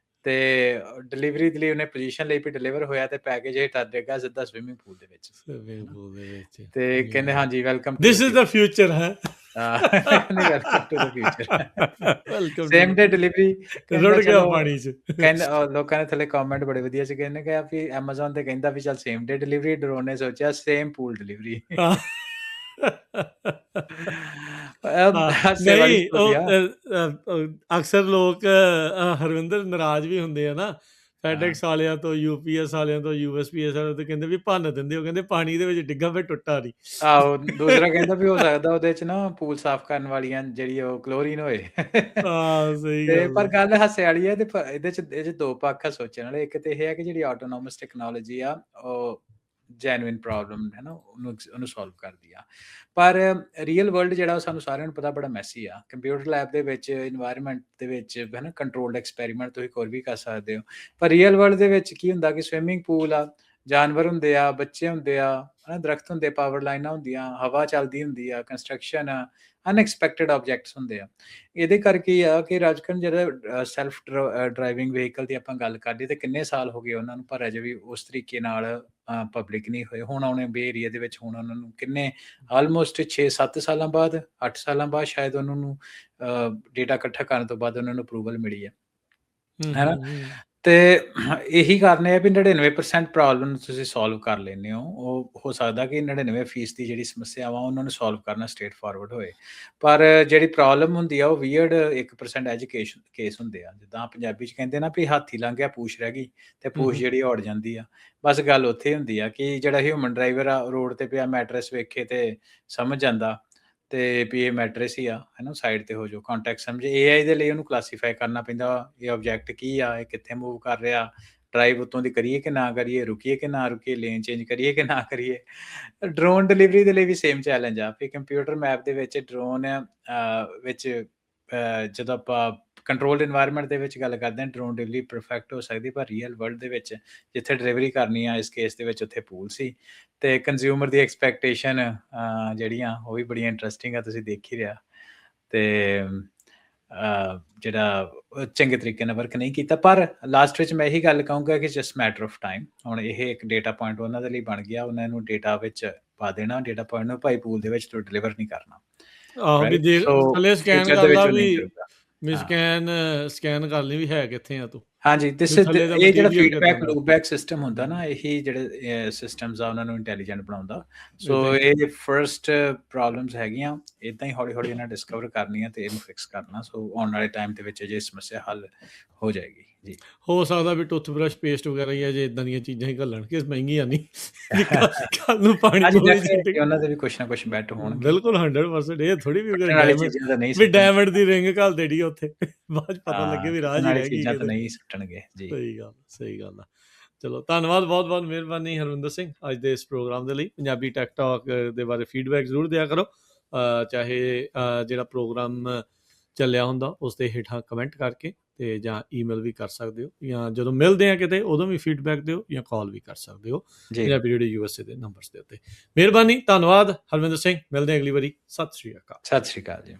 Speaker 2: ਤੇ ਡਿਲੀਵਰੀ ਦੇ ਲਈ ਉਹਨੇ ਪੋਜੀਸ਼ਨ ਲਈ ਵੀ ਡਿਲੀਵਰ ਹੋਇਆ ਤੇ ਪੈਕੇਜ ਇਹ ਡੇਗਾ ਸਿੱਧਾ ਸਵਿਮਿੰਗ ਪੂਲ ਦੇ ਵਿੱਚ
Speaker 1: ਸਵਿਮਿੰਗ ਪੂਲ ਦੇ ਵਿੱਚ
Speaker 2: ਤੇ ਕਹਿੰਦੇ ਹਾਂਜੀ welcome
Speaker 1: this is the future ਹੈ
Speaker 2: ਕਹਿੰਦੇ welcome to the future
Speaker 1: welcome
Speaker 2: same day delivery
Speaker 1: ਰੁੜ ਗਿਆ ਪਾਣੀ 'ਚ
Speaker 2: ਕਹਿੰਦਾ ਲੋਕਾਂ ਨੇ ਥੱਲੇ ਕਮੈਂਟ ਬੜੇ ਵਧੀਆ ਸੀ ਕਹਿੰਦੇ ਕਿ ਵੀ Amazon ਤੇ ਕਹਿੰਦਾ ਵੀ ਚੱਲ ਸੇਮ ਡੇ ਡਿਲੀਵਰੀ ਡਰੋਨ ਨੇ ਸੋਚਿਆ ਸੇਮ ਪੂਲ ਡਿਲੀਵਰੀ
Speaker 1: ਨਹੀਂ ਅਕਸਰ ਲੋਕ ਹਰਵਿੰਦਰ ਨਾਰਾਜ਼ ਵੀ ਹੁੰਦੇ ਆ ਨਾ ਫੈਡੈਕਸ ਵਾਲਿਆਂ ਤੋਂ UPS ਵਾਲਿਆਂ ਤੋਂ USPS ਵਾਲਿਆਂ ਤੋਂ ਕਹਿੰਦੇ ਵੀ ਭੰਨ ਦਿੰਦੇ ਉਹ ਕਹਿੰਦੇ ਪਾਣੀ ਦੇ ਵਿੱਚ ਡਿੱਗਾ ਫਿਰ ਟੁੱਟਾ ਨਹੀਂ
Speaker 2: ਆਹੋ ਦੂਸਰਾ ਕਹਿੰਦਾ ਵੀ ਹੋ ਸਕਦਾ ਉਹਦੇ ਚ ਨਾ ਪੂਲ ਸਾਫ਼ ਕਰਨ ਵਾਲੀਆਂ ਜਿਹੜੀ ਉਹ ਕਲੋਰੀਨ ਹੋਏ
Speaker 1: ਸਹੀ
Speaker 2: ਤੇ ਪਰ ਗੱਲ ਹਾਸੇ ਵਾਲੀ ਹੈ ਤੇ ਇਹਦੇ ਚ ਦੋ ਪੱਖ ਆ ਸੋਚਣ ਵਾਲੇ ਇੱਕ ਤੇ ਇਹ ਹੈ ਕਿ ਜਿਹੜੀ ਆਟੋਨੋਮਸ ਟੈਕਨੋਲੋਜੀ ਆ ਉਹ ਜੈਨੂਇਨ ਪ੍ਰੋਬਲਮ ਹੈ ਨਾ ਉਹਨੂੰ ਸੋਲਵ ਕਰਦੀ ਆ ਪਰ ਰੀਅਲ ਵਰਲਡ ਜਿਹੜਾ ਉਹ ਸਾਨੂੰ ਸਾਰਿਆਂ ਨੂੰ ਪਤਾ ਬੜਾ ਮੈਸੀ ਆ ਕੰਪਿਊਟਰ ਲੈਬ ਦੇ ਵਿੱਚ ਇਨਵਾਇਰਨਮੈਂਟ ਦੇ ਵਿੱਚ ਹੈ ਨਾ ਕੰਟਰੋਲਡ ਐਕਸਪੈਰੀਮੈਂਟ ਤੁਸੀਂ ਕੋਈ ਵੀ ਕਰ ਸਕਦੇ ਹੋ ਪਰ ਰੀਅਲ ਵਰਲਡ ਦੇ ਵਿੱਚ ਕੀ ਹੁੰਦਾ ਕਿ ਸਵਿਮਿੰਗ ਪੂਲ ਆ ਜਾਨਵਰ ਹੁੰਦੇ ਆ ਬੱਚੇ ਹੁੰਦੇ ਆ ਹਨਾ ਦਰਖਤ ਹੁੰਦੇ ਪਾਵਰ ਲਾਈਨਾਂ ਹੁੰਦੀਆਂ ਹਵਾ ਚੱਲਦੀ ਹੁੰਦੀ ਆ ਕੰਸਟਰਕਸ਼ਨ ਆ ਅਨਐਕਸਪੈਕਟਡ ਆਬਜੈਕਟਸ ਹੁੰਦੇ ਆ ਇਹਦੇ ਕਰਕੇ ਆ ਕਿ ਰਾਜਕਨ ਜਿਹੜਾ ਸੈਲਫ ਡਰਾਈਵਿੰਗ ਵਹੀਕਲ ਦੀ ਆਪਾਂ ਗੱਲ ਕਰਦੇ ਤੇ ਕਿੰਨੇ ਸਾਲ ਹੋ ਗਏ ਉਹਨਾਂ ਨੂੰ ਪਰ ਅਜੇ ਵੀ ਉਸ ਤਰੀਕੇ ਨਾਲ ਪਬਲਿਕ ਨਹੀਂ ਹੋਏ ਹੁਣ ਆਉਣੇ ਬੇ ਏਰੀਆ ਦੇ ਵਿੱਚ ਹੁਣ ਉਹਨਾਂ ਨੂੰ ਕਿੰਨੇ ਆਲਮੋਸਟ 6-7 ਸਾਲਾਂ ਬਾਅਦ 8 ਸਾਲਾਂ ਬਾਅਦ ਸ਼ਾਇਦ ਉਹਨਾਂ ਨੂੰ ਡੇਟਾ ਇਕੱਠਾ ਕਰਨ ਤੋਂ ਬਾਅਦ ਉਹਨਾਂ ਨੂੰ ਅਪਰੂਵਲ ਮਿਲੀ ਹੈ ਹੈਨਾ ਤੇ ਇਹੀ ਕਾਰਨ ਹੈ ਵੀ 99% ਪ੍ਰੋਬਲਮ ਤੁਸੀਂ ਸੋਲਵ ਕਰ ਲੈਂਦੇ ਹੋ ਸਕਦਾ ਕਿ 99% ਦੀ ਜਿਹੜੀ ਸਮੱਸਿਆ ਵਾ ਉਹਨਾਂ ਨੂੰ ਸੋਲਵ ਕਰਨਾ ਸਟ੍ਰੇਟ ਫਾਰਵਰਡ ਹੋਏ ਪਰ ਜਿਹੜੀ ਪ੍ਰੋਬਲਮ ਹੁੰਦੀ ਆ ਉਹ ਵੀਅਰਡ 1% ਐਜੂਕੇਸ਼ਨ ਕੇਸ ਹੁੰਦੇ ਆ ਜਿੱਦਾਂ ਪੰਜਾਬੀ 'ਚ ਕਹਿੰਦੇ ਨਾ ਵੀ ਹਾਥੀ ਲੰਘ ਗਿਆ ਪੂਛ ਰਹਿ ਗਈ ਤੇ ਪੂਛ ਜਿਹੜੀ ਔੜ ਜਾਂਦੀ ਆ ਬਸ ਗੱਲ ਉੱਥੇ ਹੁੰਦੀ ਆ ਕਿ ਜਿਹੜਾ ਹਿਊਮਨ ਡਰਾਈਵਰ ਆ ਰੋਡ ਤੇ ਪਿਆ ਮੈਟਰਸ ਵੇਖੇ ਤੇ ਸਮਝ ਜਾਂਦਾ ਤੇ ਵੀ ਇਹ ਮੈਟਰਸ ਹੀ ਆ ਹੈ ਨਾ ਸਾਈਡ ਤੇ ਹੋ ਜਾਓ ਕੰਟੈਕਟ ਸਮਝੇ AI ਦੇ ਲਈ ਉਹਨੂੰ ਕਲਾਸੀਫਾਈ ਕਰਨਾ ਪੈਂਦਾ ਇਹ ਆਬਜੈਕਟ ਕੀ ਆ ਇਹ ਕਿੱਥੇ ਮੂਵ ਕਰ ਰਿਹਾ ਡਰਾਈਵ ਉੱਤੋਂ ਦੀ ਕਰੀਏ ਕਿ ਨਾ ਕਰੀਏ ਰੁਕੀਏ ਕਿ ਨਾ ਰੁਕੀਏ ਲੇਨ ਚੇਂਜ ਕਰੀਏ ਕਿ ਨਾ ਕਰੀਏ ਡਰੋਨ ਡਿਲੀਵਰੀ ਦੇ ਲਈ ਵੀ ਸੇਮ ਚੈਲੰਜ ਆ ਵੀ ਕੰਪਿਊਟਰ ਮੈਪ ਦੇ ਵਿੱਚ ਡਰੋਨ ਵਿੱਚ ਜਦੋਂ ਆਪਾਂ ਕੰਟਰੋਲਡ ਇਨਵਾਇਰਨਮੈਂਟ ਦੇ ਵਿੱਚ ਗੱਲ ਕਰਦੇ ਹਾਂ ਡਰੋਨ ਡਿਲੀਵਰੀ ਪਰਫੈਕਟ ਹੋ ਸਕਦੀ ਪਰ ਰੀਅਲ ਵਰਲਡ ਦੇ ਵਿੱਚ ਜਿੱਥੇ ਡਿਲੀਵਰੀ ਕਰਨੀ ਆ ਇਸ ਕੇਸ ਦੇ ਵਿੱਚ ਉੱਥੇ ਪੂਲ ਸੀ ਤੇ ਕੰਜ਼ਿਊਮਰ ਦੀ ਐਕਸਪੈਕਟੇਸ਼ਨ ਜਿਹੜੀਆਂ ਉਹ ਵੀ ਬੜੀਆਂ ਇੰਟਰਸਟਿੰਗ ਆ ਤੁਸੀਂ ਦੇਖ ਹੀ ਰਿਹਾ ਤੇ ਜਿਹੜਾ ਚੰਗੇ ਤਰੀਕੇ ਨਾਲ ਵਰਕ ਨਹੀਂ ਕੀਤਾ ਪਰ ਲਾਸਟ ਵਿੱਚ ਮੈਂ ਇਹੀ ਗੱਲ ਕਹੂੰਗਾ ਕਿ ਜਸਟ ਮੈਟਰ ਆਫ ਟਾਈਮ ਹੁਣ ਇਹ ਇੱਕ ਡੇਟਾ ਪੁਆਇੰਟ ਉਹਨਾਂ ਦੇ ਲਈ ਬਣ ਗਿਆ ਉਹਨਾਂ ਨੂੰ ਡੇਟਾ ਵਿੱਚ ਪਾ ਦੇਣਾ ਡੇਟਾ ਪੁਆਇੰਟ ਨੂੰ ਭਾਈ ਪੂਲ ਦੇ ਵਿੱਚ ਤੋਂ ਡਿਲੀਵਰ ਨਹੀਂ ਕਰਨਾ
Speaker 1: ਵੀ ਦੇਖ ਥੱਲੇ ਸਕੈਨ ਕਰਦਾ ਵੀ ਸਕੈਨ ਕਰ ਲਈ ਵੀ ਹੈ ਕਿੱਥੇ ਆ ਤੂੰ ਹਾਂਜੀ
Speaker 2: ਇਹ ਜਿਹੜਾ ਫੀਡਬੈਕ ਲੂਪਬੈਕ ਸਿਸਟਮ ਹੁੰਦਾ ਨਾ ਇਹੀ ਜਿਹੜੇ ਸਿਸਟਮਸ ਆ ਉਹਨਾਂ ਨੂੰ ਇੰਟੈਲੀਜੈਂਟ ਬਣਾਉਂਦਾ ਸੋ ਇਹ ਫਰਸਟ ਪ੍ਰੋਬਲਮਸ ਹੈਗੀਆਂ ਇਦਾਂ ਹੀ ਹੌਲੀ ਹੌਲੀ ਇਹਨਾਂ ਡਿਸਕਵਰ ਕਰਨੀਆਂ ਤੇ ਇਹਨੂੰ ਫਿਕਸ ਕਰਨਾ ਸੋ ਆਉਣ ਵਾਲੇ ਟਾਈਮ ਦੇ ਵਿੱਚ ਜੇ ਸਮੱਸਿਆ ਹੱਲ ਹੋ ਜਾਏਗੀ ਜੀ ਹੋ ਸਕਦਾ ਵੀ ਟੁੱਥ ਬ੍ਰਸ਼ ਪੇਸਟ ਵਗੈਰਾ ਹੀ ਆ ਜੇ ਇਦਾਂ ਦੀਆਂ ਚੀਜ਼ਾਂ ਹੀ ਘੱਲਣ ਕਿ ਮਹਿੰਗੀਆਂ ਨਹੀਂ ਕੱਲ ਨੂੰ ਪਾਣੀ ਉਹਨਾਂ ਦੇ ਵੀ ਕੁਛ ਨਾ ਕੁਛ ਬੈਟ ਹੋਣ ਬਿਲਕੁਲ 100% ਇਹ ਥੋੜੀ ਵੀ ਡਾਇਮੰਡ ਦੀ ਰਿੰਗ ਘੱਲ ਦੇਣੀ ਉੱਥੇ ਬਾਅਦ ਪਤਾ ਲੱਗੇ ਵੀ ਰਾਜ ਹੀ ਰਹਿ ਗਈ ਨਹੀਂ ਸੁੱਟਣਗੇ ਜੀ ਸਹੀ ਗੱਲ ਆ ਚਲੋ ਧੰਨਵਾਦ ਬਹੁਤ ਮਿਹਰਬਾਨੀ ਹਰਵਿੰਦਰ ਸਿੰਘ ਅੱਜ ਦੇ ਇਸ ਪ੍ਰੋਗਰਾਮ ਦੇ ਲਈ ਪੰਜਾਬੀ ਟੈਕ ਟਾਕ ਦੇ ਬਾਰੇ ਫੀਡਬੈਕ ਜ਼ਰੂਰ ਦਿਆ ਕਰੋ ਚਾਹੇ ਜਿਹੜਾ ਪ੍ਰੋਗਰਾਮ ਚੱਲਿਆ ਹੁੰਦਾ ਉਸ ਦੇ ਹੇਠਾਂ ਕਮੈਂਟ ਕਰਕੇ ਤੇ ਜਾਂ ਈਮੇਲ ਵੀ ਕਰ ਸਕਦੇ ਹੋ ਜਾਂ ਜਦੋਂ ਮਿਲਦੇ ਆ ਕਿਤੇ ਉਦੋਂ ਵੀ ਫੀਡਬੈਕ ਦਿਓ ਜਾਂ ਕਾਲ ਵੀ ਕਰ ਸਕਦੇ ਹੋ ਪੰਜਾਬੀ ਰੇਡੀਓ USA ਦੇ ਨੰਬਰਸ ਦੇ ਉੱਤੇ ਮਿਹਰਬਾਨੀ ਧੰਨਵਾਦ ਹਰਵਿੰਦਰ ਸਿੰਘ ਮਿਲਦੇ ਅਗਲੀ ਵਾਰੀ ਸਤਿ ਸ਼੍ਰੀ ਅਕਾਲ ਜੀ